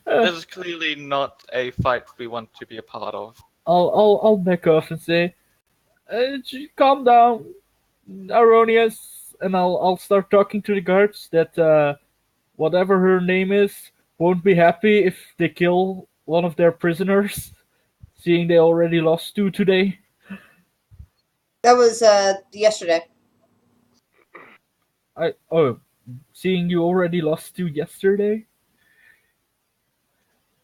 This is clearly not a fight we want to be a part of. I'll back off and say, calm down, Aronius, and I'll start talking to the guards that whatever her name is won't be happy if they kill one of their prisoners, seeing they already lost 2 today. That was yesterday. Seeing you already lost 2 yesterday.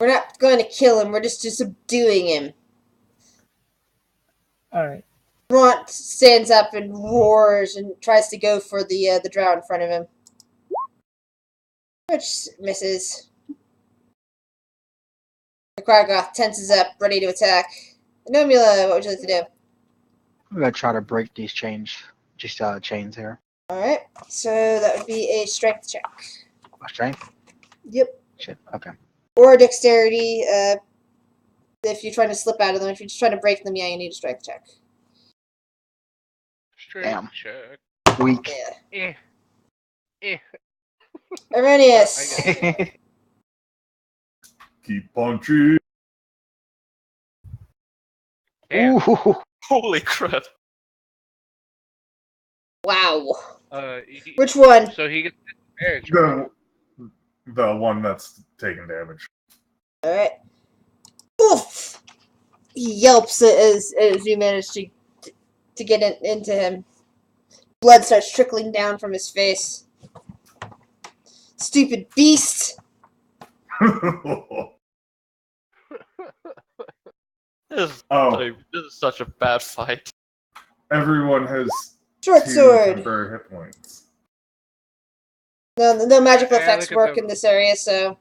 We're not going to kill him, we're just subduing him. Alright. Bront stands up and roars and tries to go for the drow in front of him. Which misses. The Quaggoth tenses up, ready to attack. Nomula, what would you like to do? I'm gonna try to break these chains here. Alright, so that would be a strength check. Strength? Yep. Shit. Okay. Or dexterity, if you're trying to slip out of them. If you're just trying to break them, yeah, you need a strength check. Straight Damn. check. Weak. Yeah. Eh. Arrhenius. Keep punching. Damn. Ooh. Holy crap. Wow. He- Which one? So he gets disadvantage. Right? The one that's taking damage. Alright. Oof! He yelps as you manage to get into him. Blood starts trickling down from his face. Stupid beast! This is such a bad fight. Everyone has Short 2 sword! temporary hit points. No magical I effects look at work them. in this area, so...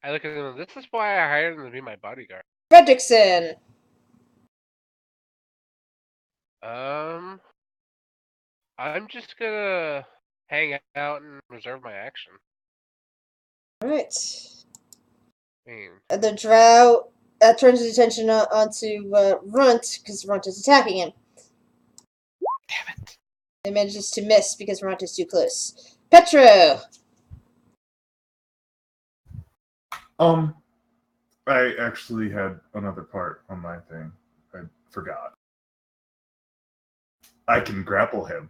I look at him. This is why I hired him to be my bodyguard. Fredrickson! I'm just gonna hang out and reserve my action. Alright. mean, The drow turns his attention onto Runt because Runt is attacking him. Damn it. It manages to miss because Runt is too close. Petro! I actually had another part on my thing. I forgot. I can grapple him.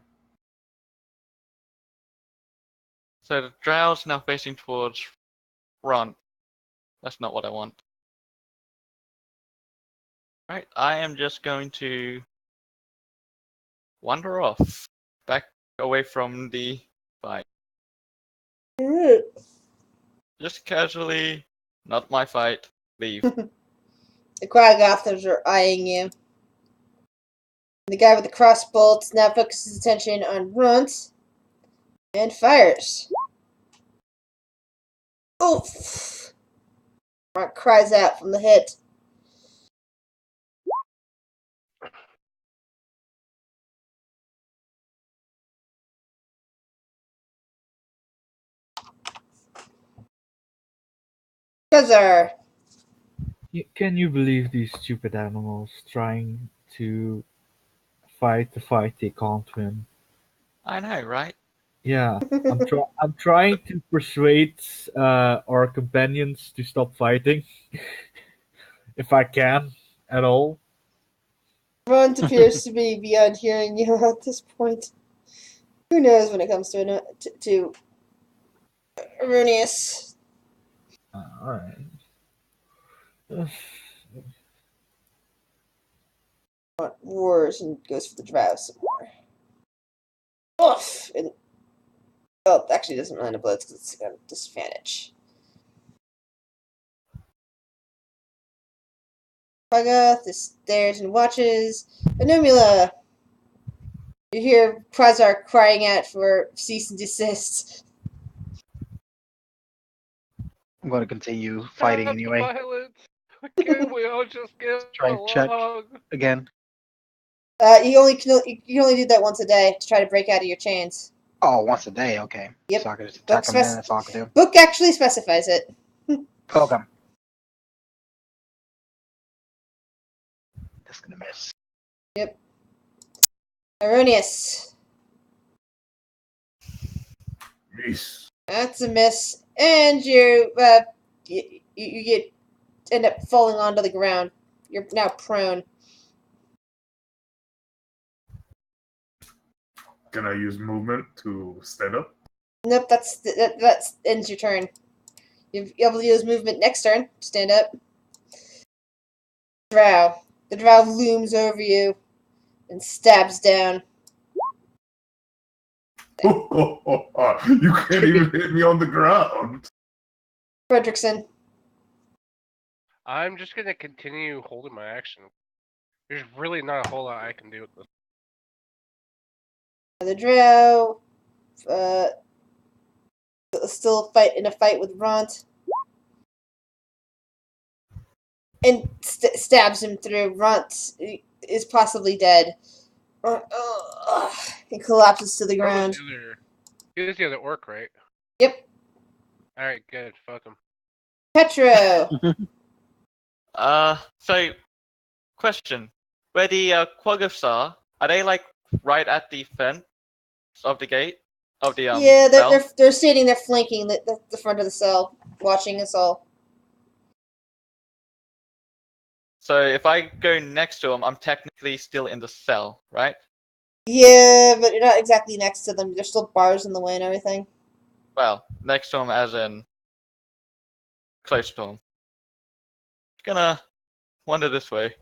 So the drow's now facing towards front. That's not what I want. Right, I am just going to wander off. Back away from the fight. Alright. Just casually, not my fight, leave. The Cryogothers are eyeing you. The guy with the crossbolts now focuses his attention on Runt and fires. Oof! Runt cries out from the hit. Guzar! Can you believe these stupid animals trying to fight the fight they can't win? I know, right? Yeah, I'm trying to persuade our companions to stop fighting, if I can at all. Runt appears to be beyond hearing you at this point. Who knows when it comes to Erroneous? All right. Runt roars and goes for the drow some more. Oof! And, well, it actually doesn't land a blitz because it's got a disadvantage. Kragath stares and watches. Anomula! You hear Krazar crying out for cease and desist. I'm going to continue fighting stop anyway. Violence. Can we all just get Try and check along? again. You can only do that once a day to try to break out of your chains. Oh, once a day, okay. Yep. So I can just attack Book, them then, that's all I can do. book actually specifies it. Okay. That's gonna miss. Erroneous. Miss. That's a miss. And you get end up falling onto the ground. You're now prone. Can I use movement to stand up? Nope, that ends your turn. You'll be able to use movement next turn. Stand up. Drow. The drow looms over you and stabs down. You can't even hit me on the ground. Fredrickson. I'm just gonna continue holding my action. There's really not a whole lot I can do with this. The drow still in a fight with Runt. And stabs him through. Runt is possibly dead. He collapses to the ground. He was the other orc, right? Yep. Alright, good. Fuck him. Petro. So, question. Where the Quaggoths are they like right at the fence of the gate? Of the Yeah, cell? they're standing there flanking the front of the cell, watching us all. So if I go next to them, I'm technically still in the cell, right? Yeah, but you're not exactly next to them. There's still bars in the way and everything. Well, next to them as in close to them. Gonna wander this way.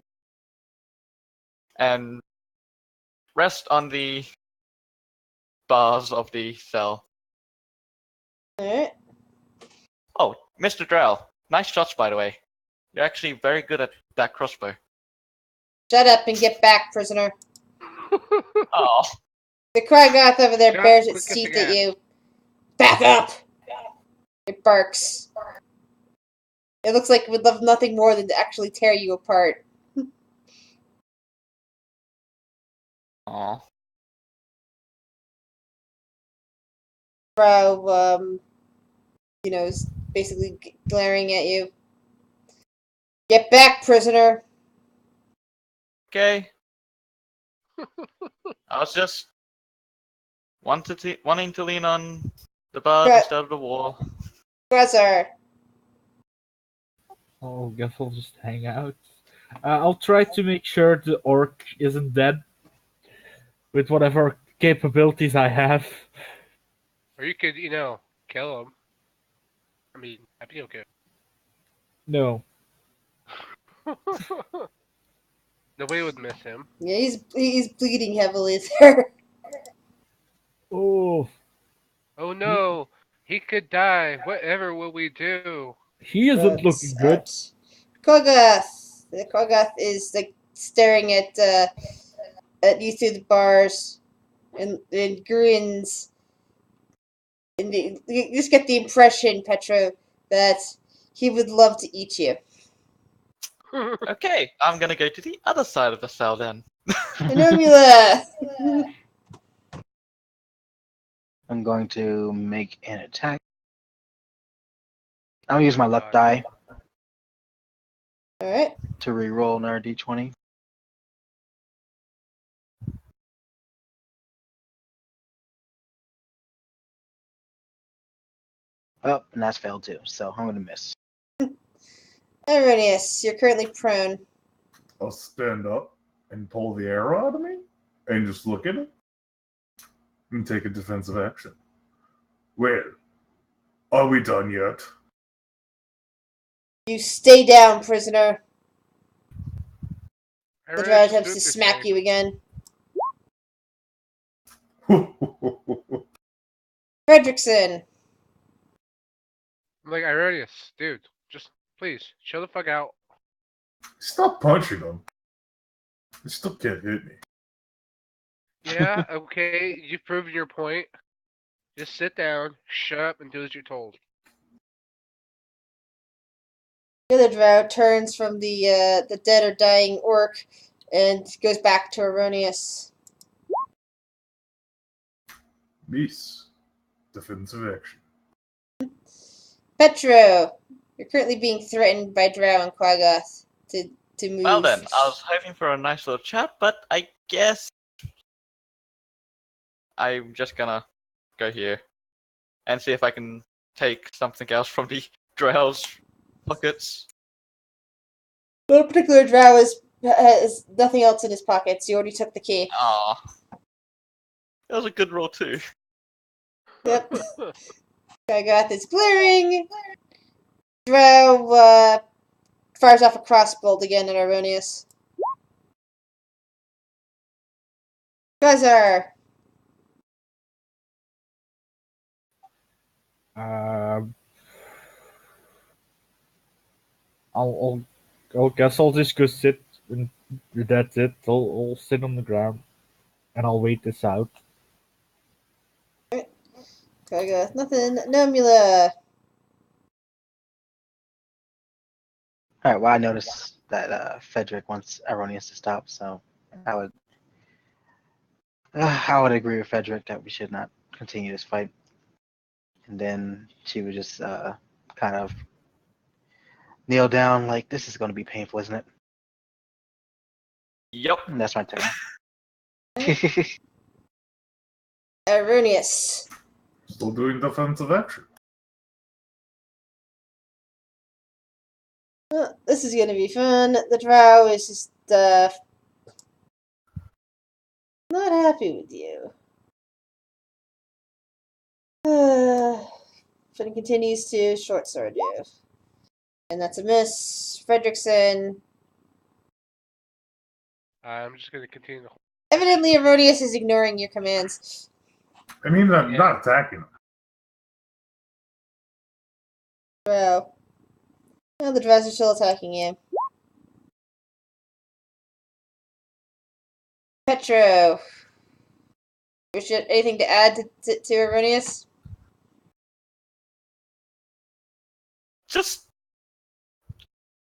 And rest on the bars of the cell. Alright. Oh, Mr. Drell. Nice shots, by the way. You're actually very good at that crossbow. Shut up and get back, prisoner. Oh, The Kryogoth over there Shut bares up, its quick, teeth kiss at the you. Back up! It barks. It looks like it would love nothing more than to actually tear you apart. aw. Drow, is basically glaring at you. Get back, prisoner. Okay. I was just wanting to lean on the bard Right. instead of the wall. Quasar. Oh, guess I'll just hang out. I'll try to make sure the orc isn't dead with whatever capabilities I have. Or you could, kill him. I mean, that'd be okay. No. Nobody would miss him. Yeah, he's bleeding heavily there. Oh, Oh no, he could die. Whatever will we do? he isn't looking good. Kogath. The Kogath is like staring at you through the bars and grins. And you just get the impression, Petro, that he would love to eat you. Okay, I'm gonna go to the other side of the cell then. Anomula! I'm going to make an attack. I'll use my luck God. die Alright. to reroll another d20. Oh, and that's failed too, so I'm gonna miss. Erroneous, you're currently prone. I'll stand up and pull the arrow out of me and just look at it and take a defensive action. Well, are we done yet? You stay down, prisoner. I The really drow just attempts to do this smack thing. you again. Fredrickson. I'm like, Ironius, dude, just please chill the fuck out. Stop punching him. You still can't hit me. Yeah, okay, you've proven your point. Just sit down, shut up, and do as you're told. The other drow turns from the dead or dying orc and goes back to Erroneous. Miss. Defensive action. Petro, you're currently being threatened by Drow and Quaggoth to move. Well then, I was hoping for a nice little chat, but I guess I'm just gonna go here and see if I can take something else from the Drell's pockets. No particular drow has nothing else in his pockets. You already took the key. Ah, that was a good roll too. Yep. Quaggoth is glaring. Drow fires off a crossbolt again at Aronius. Quasar. I'll guess I'll just go sit, and that's it. I'll sit on the ground, and I'll wait this out. Quaggoth, nothing. Nomula. Alright, well I noticed that Frederick wants Erroneous to stop, so I would agree with Frederick that we should not continue this fight. And then she would just kind of kneel down like, this is going to be painful, isn't it? Yep. And that's my turn. Aronius. Still doing defensive action. This is gonna be fun. The drow is just not happy with you. But he continues to short sword you. And that's a miss. Fredrickson. I'm just gonna continue the Evidently, Erodius is ignoring your commands. I mean, I'm not attacking him. Drow. Well, the drows are still attacking you. Petro. Anything to add to Erodius? Just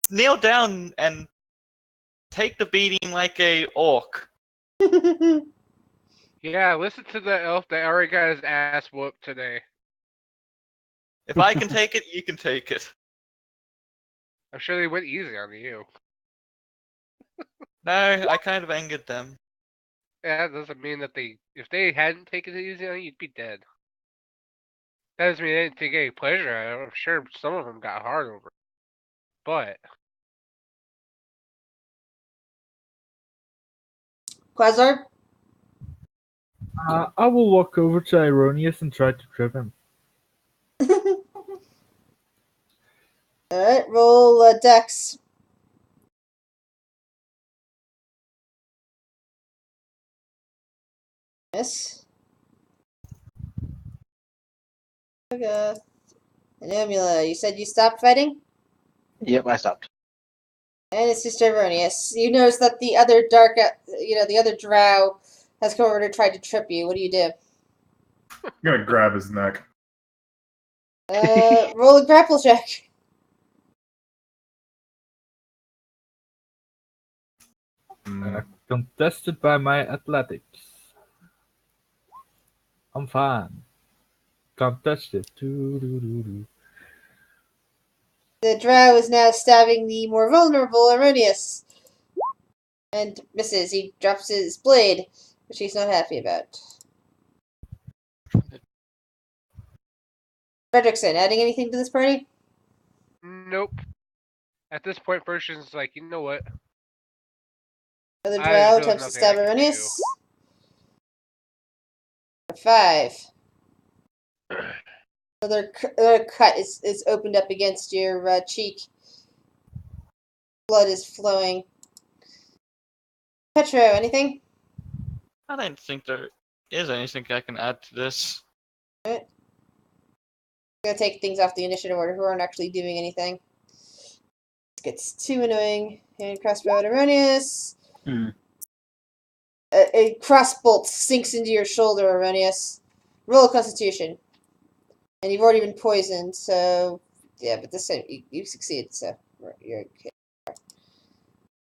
kneel down and take the beating like a orc. Yeah, listen to the elf that already got his ass whooped today. If I can take it, you can take it. I'm sure they went easy on you. No, I kind of angered them. Yeah, that doesn't mean that if they hadn't taken it easy on you, you'd be dead. That doesn't mean they didn't take any pleasure out of it. I'm sure some of them got hard over it. But Quasar? I will walk over to Ironius and try to trip him. Alright, roll Dex. Yes. Okay. Anomula, you said you stopped fighting? Yep, I stopped. And it's Sister Erroneous. You notice that the other the other drow has come over to try to trip you. What do you do? I'm gonna grab his neck. Roll a grapple check. Contested by my athletics. I'm fine. Can't touch it. Doo-doo-doo-doo. The drow is now stabbing the more vulnerable Erroneous. And misses. He drops his blade, which he's not happy about. Fredrickson, adding anything to this party? nope. At this point, Version's like, you know what? Other There's drow really attempts to nothing stab I can Erroneous. 5. Another cut is opened up against your cheek. Blood is flowing. Petro, anything? I don't think there is anything I can add to this. I'm gonna take things off the initiative order who aren't actually doing anything. This gets too annoying. Hand crossbow at Erroneous. Hmm. A crossbolt sinks into your shoulder, Erroneous. Roll a Constitution. And you've already been poisoned, so yeah, but this time you succeed, so you're okay.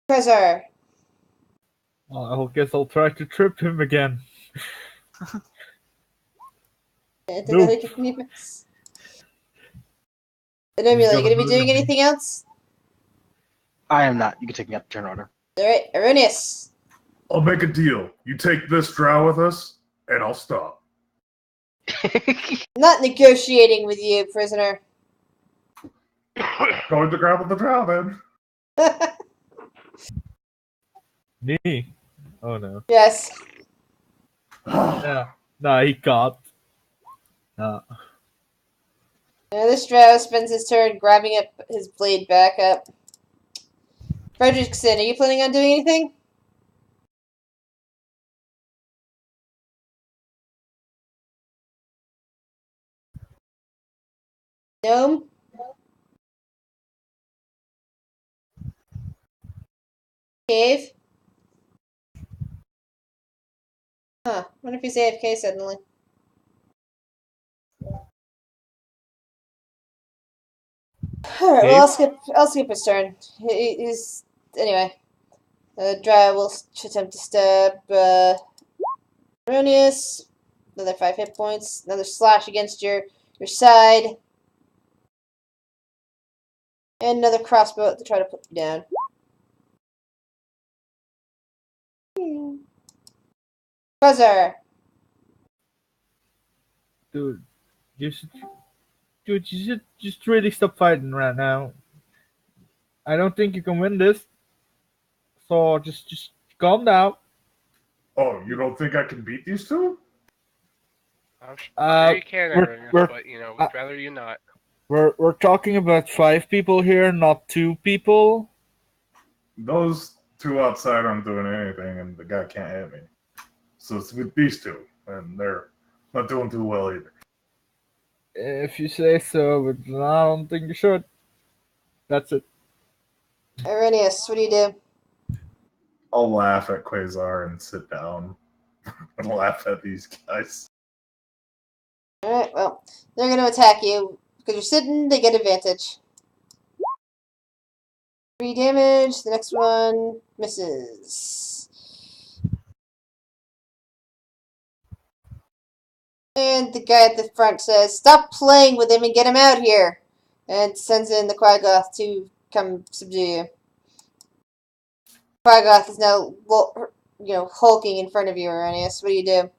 Quasar. Well, I guess I'll try to trip him again. Nope. Anomula, you gonna be murder doing me. anything else? I am not. You can take me up to turn order. Alright, Erroneous. I'll make a deal. You take this drow with us, and I'll stop. Not negotiating with you, prisoner. Going to grapple the drow then. Me? Oh no. Yes. Yeah. Nah, he can't. Nah. Now this drow spends his turn grabbing up his blade back up. Fredrickson, are you planning on doing anything? Gnome? Cave? Huh. Wonder if he's AFK suddenly. Alright, well I'll skip his turn. He's anyway. Drow will attempt to stab Erroneous. Another 5 hit points. Another slash against your side. And another crossbow to try to put you down. Buzzer! Dude, you should just really stop fighting right now. I don't think you can win this. So just calm down. Oh, you don't think I can beat these two? I'm sure Uh, you can, we're- Erroneous, we're- but we'd rather you not. We're talking about 5 people here, not 2 people. Those two outside aren't doing anything, and the guy can't hit me. So it's with these two, and they're not doing too well either. If you say so, but I don't think you should. That's it. Erroneous, what do you do? I'll laugh at Quasar and sit down and laugh at these guys. Alright, well, they're gonna attack you. Because you're sitting, they get advantage. 3 damage, the next one misses. And the guy at the front says, "Stop playing with him and get him out here!" And sends in the Quaggoth to come subdue you. Quaggoth is now, hulking in front of you, Arrhenius. What do you do?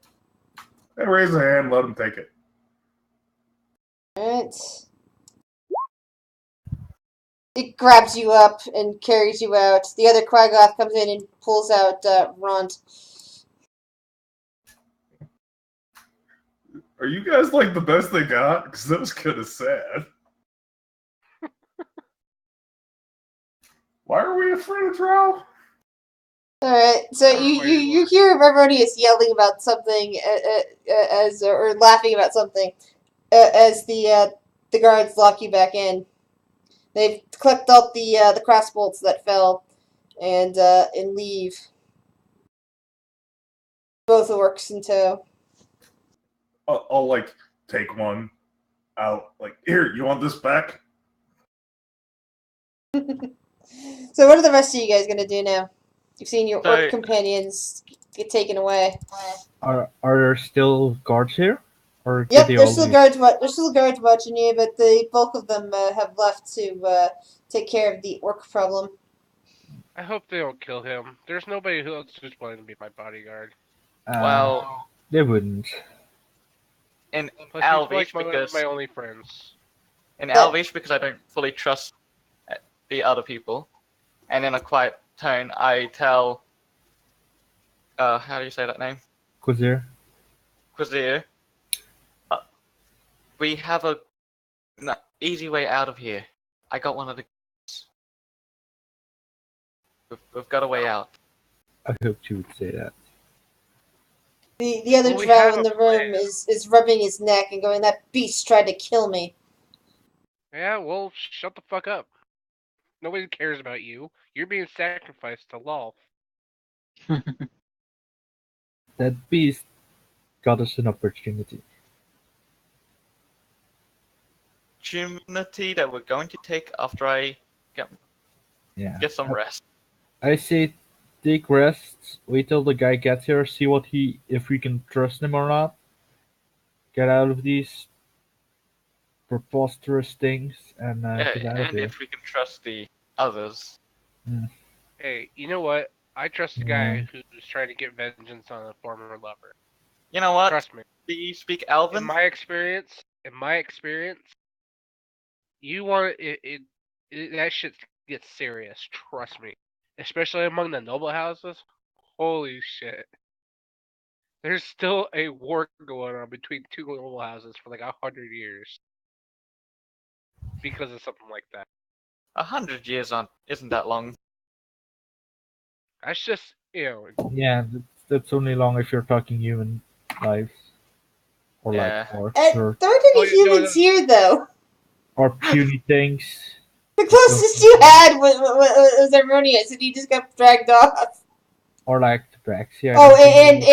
Hey, raise a hand, let him take it. Alright. It grabs you up and carries you out. The other Quaggoth comes in and pulls out Runt. Are you guys like the best they got? Because that was kind of sad. Why are we afraid of Drow? Alright, so you hear Arrhenius yelling about something or laughing about something as the guards lock you back in. They've collected up the crossbolts that fell and leave. Both orcs in tow. I'll like take one out. Like, here, you want this back? So what are the rest of you guys gonna do now? You've seen your So- orc companions get taken away. Are there still guards here? Or did Yep, they there's all still leave? guards. There's still guards watching you, but the bulk of them have left to take care of the orc problem. I hope they don't kill him. There's nobody else who's willing to be my bodyguard. Well, They wouldn't. in Plus, he's Alvish, like because my only friends. in Alvish, because I don't fully trust the other people, and in a quiet tone, I tell, how do you say that name? Quazir? Quazir, we have a easy way out of here. I got one of the. We've got a way out. I hoped you would say that. The other Well, we drow have in a the room plan. is rubbing his neck and going, "That beast tried to kill me." Yeah, well, shut the fuck up. Nobody cares about you. You're being sacrificed to Lol. That beast got us an opportunity. Opportunity that we're going to take after I Yeah. get some rest. I say take rest, wait till the guy gets here, see if we can trust him or not. Get out of these preposterous things and get out of And here. if we can trust the others. Hey, you know what? I trust the guy who's trying to get vengeance on a former lover. You know what? Trust me. Do you speak In Elven? my experience, you want that shit gets serious. Trust me, especially among the noble houses. Holy shit! There's still a war going on between two noble houses for like 100 years because of something like that. 100 years isn't that long. That's just Yeah, that's only long if you're talking human lives. Or Yeah. like orcs There aren't any Oh, no, humans here, though. or puny things. The closest you had was Arrhenius, and he just got dragged off. Or like the Braxia. Oh, and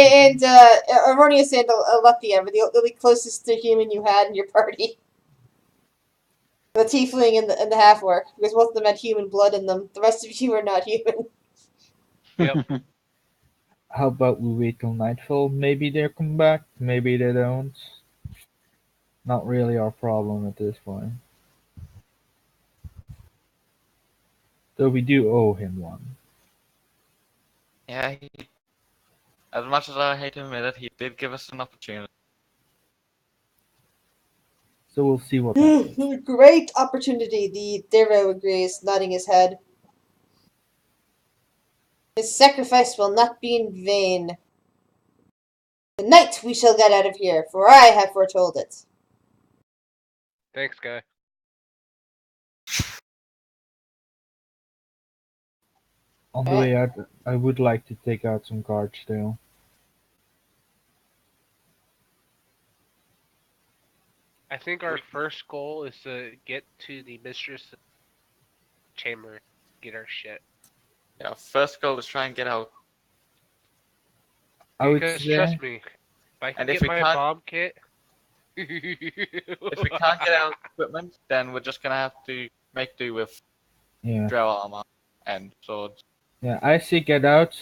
Arrhenius and Alethea were the only closest to human you had in your party. The tiefling and the half-orc, because both of them had human blood in them. The rest of you were not human. Yep. How about we wait till nightfall? Maybe they'll come back, maybe they don't. Not really our problem at this point. Though we do owe him one. Yeah, as much as I hate to admit it, he did give us an opportunity. So we'll see what happens. Great opportunity, the Darrow agrees, nodding his head. His sacrifice will not be in vain. Tonight we shall get out of here, for I have foretold it. Thanks, guy. On the way out, I would like to take out some guards still. I think our first goal is to get to the mistress chamber, get our shit. Yeah, first goal is try and get out. I would Because say, trust me, if I can And if get we my can't- bomb kit. If we can't get our equipment, then we're just gonna have to make do with yeah. drow armor and swords. Yeah, I say get out,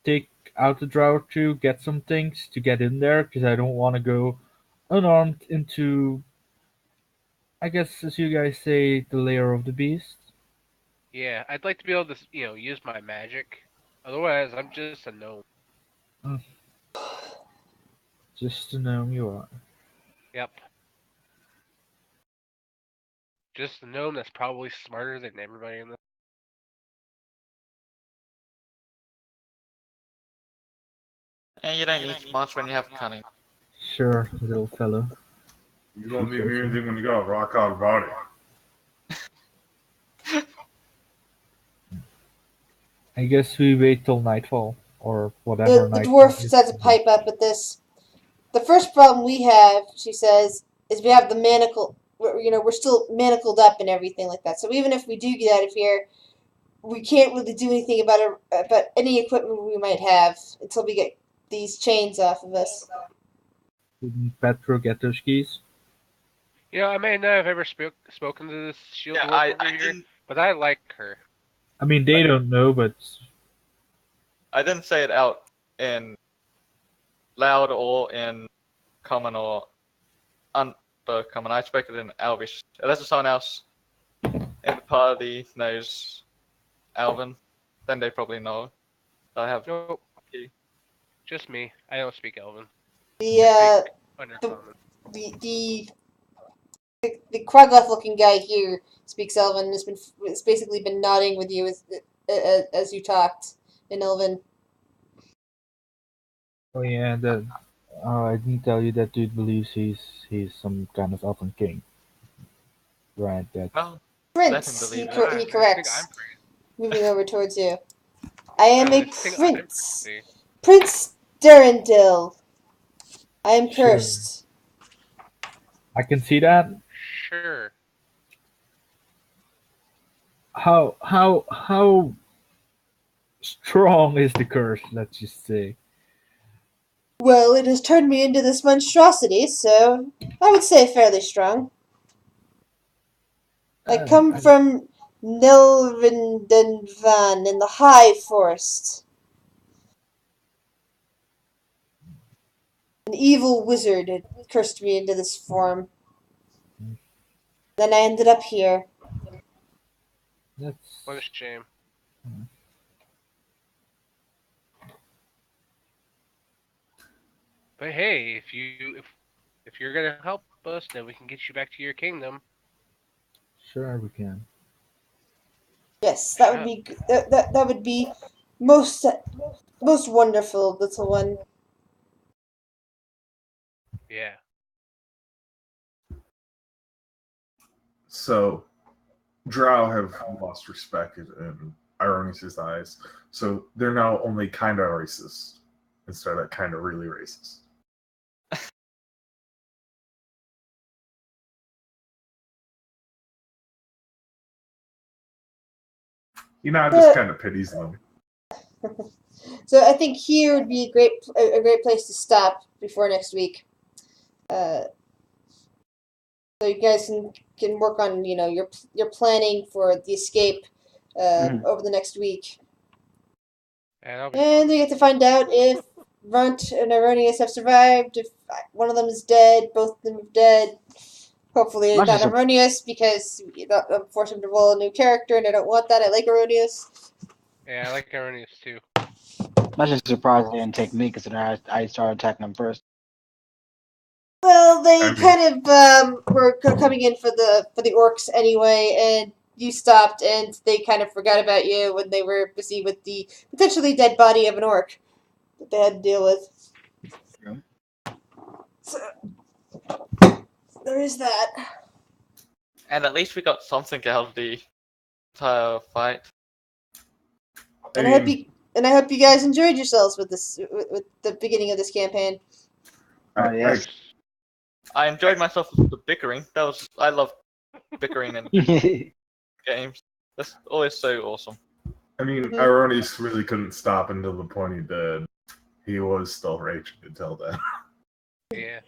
take out the drow or two, get some things to get in there, because I don't want to go unarmed into, I guess as you guys say, the lair of the beast. Yeah, I'd like to be able to, use my magic. Otherwise, I'm just a gnome. Just to know you are. Yep. Just a gnome that's probably smarter than everybody in this. And you don't need smarts when you have cunning. Sure, little fellow. You don't need anything when you got a rock hard body. I guess we wait till nightfall or whatever. The nightfall dwarf is. starts to pipe up at this. The first problem we have, she says, is we have the manacle. We're still manacled up and everything like that. So even if we do get out of here, we can't really do anything about any equipment we might have until we get these chains off of us. Didn't Petro get those keys? I may not have ever spoken to this shield Yeah, dwarf over I here, didn't. but I like her. I mean, they don't know, but I didn't say it out in loud or in common or undercommon. I spoke it in Elvish. Unless someone else in the party knows Alvin, then they probably know. I have. Nope. Just me. I don't speak Elven. The Undercommon. the Krogoth-looking guy here speaks Elven and has basically been nodding with you as you talked in Elven. oh yeah, that I didn't tell you that dude believes he's some kind of elven king. Right, that Well, Prince, believe he, it. cor- I he think corrects, I'm pretty. moving over towards you. I am a I think I'm prince. pretty. Prince Durandil. I am Sure. cursed. I can see that. Sure. How strong is the curse? Let's just say. Well, it has turned me into this monstrosity, so I would say fairly strong. I come from Nelvindenvan in the High Forest. An evil wizard had cursed me into this form. Then I ended up here. That's What a shame. But hey, if you're gonna help us, then we can get you back to your kingdom. sure we can. Yes, that would be that would be most wonderful, little one. Yeah. So, Drow have lost respect in Ironis' eyes, so they're now only kind of racist instead of kind of really racist. Just kind of pities them. So I think here would be a great place to stop before next week. So you guys can work on your planning for the escape over the next week, And and we get to find out if Runt and Ironius have survived. If one of them is dead, both of them are dead. Hopefully Much not as a- Ironius, because I'm forcing him to roll a new character, and I don't want that. I like Ironius. yeah, I like Ironius too. Much as surprised they didn't take me, considering I started attacking them first. Well, they I mean- kind of were coming in for the orcs anyway, and you stopped, and they kind of forgot about you when they were busy with the potentially dead body of an orc that they had to deal with. Yeah. So there is that. And at least we got something out of the entire fight. And I hope you guys enjoyed yourselves with with the beginning of this campaign. Yes. I enjoyed myself with the bickering. I love bickering in games. That's always so awesome. I mean, Mhm. Ironis really couldn't stop until the point he did. He was still raging until then. Yeah.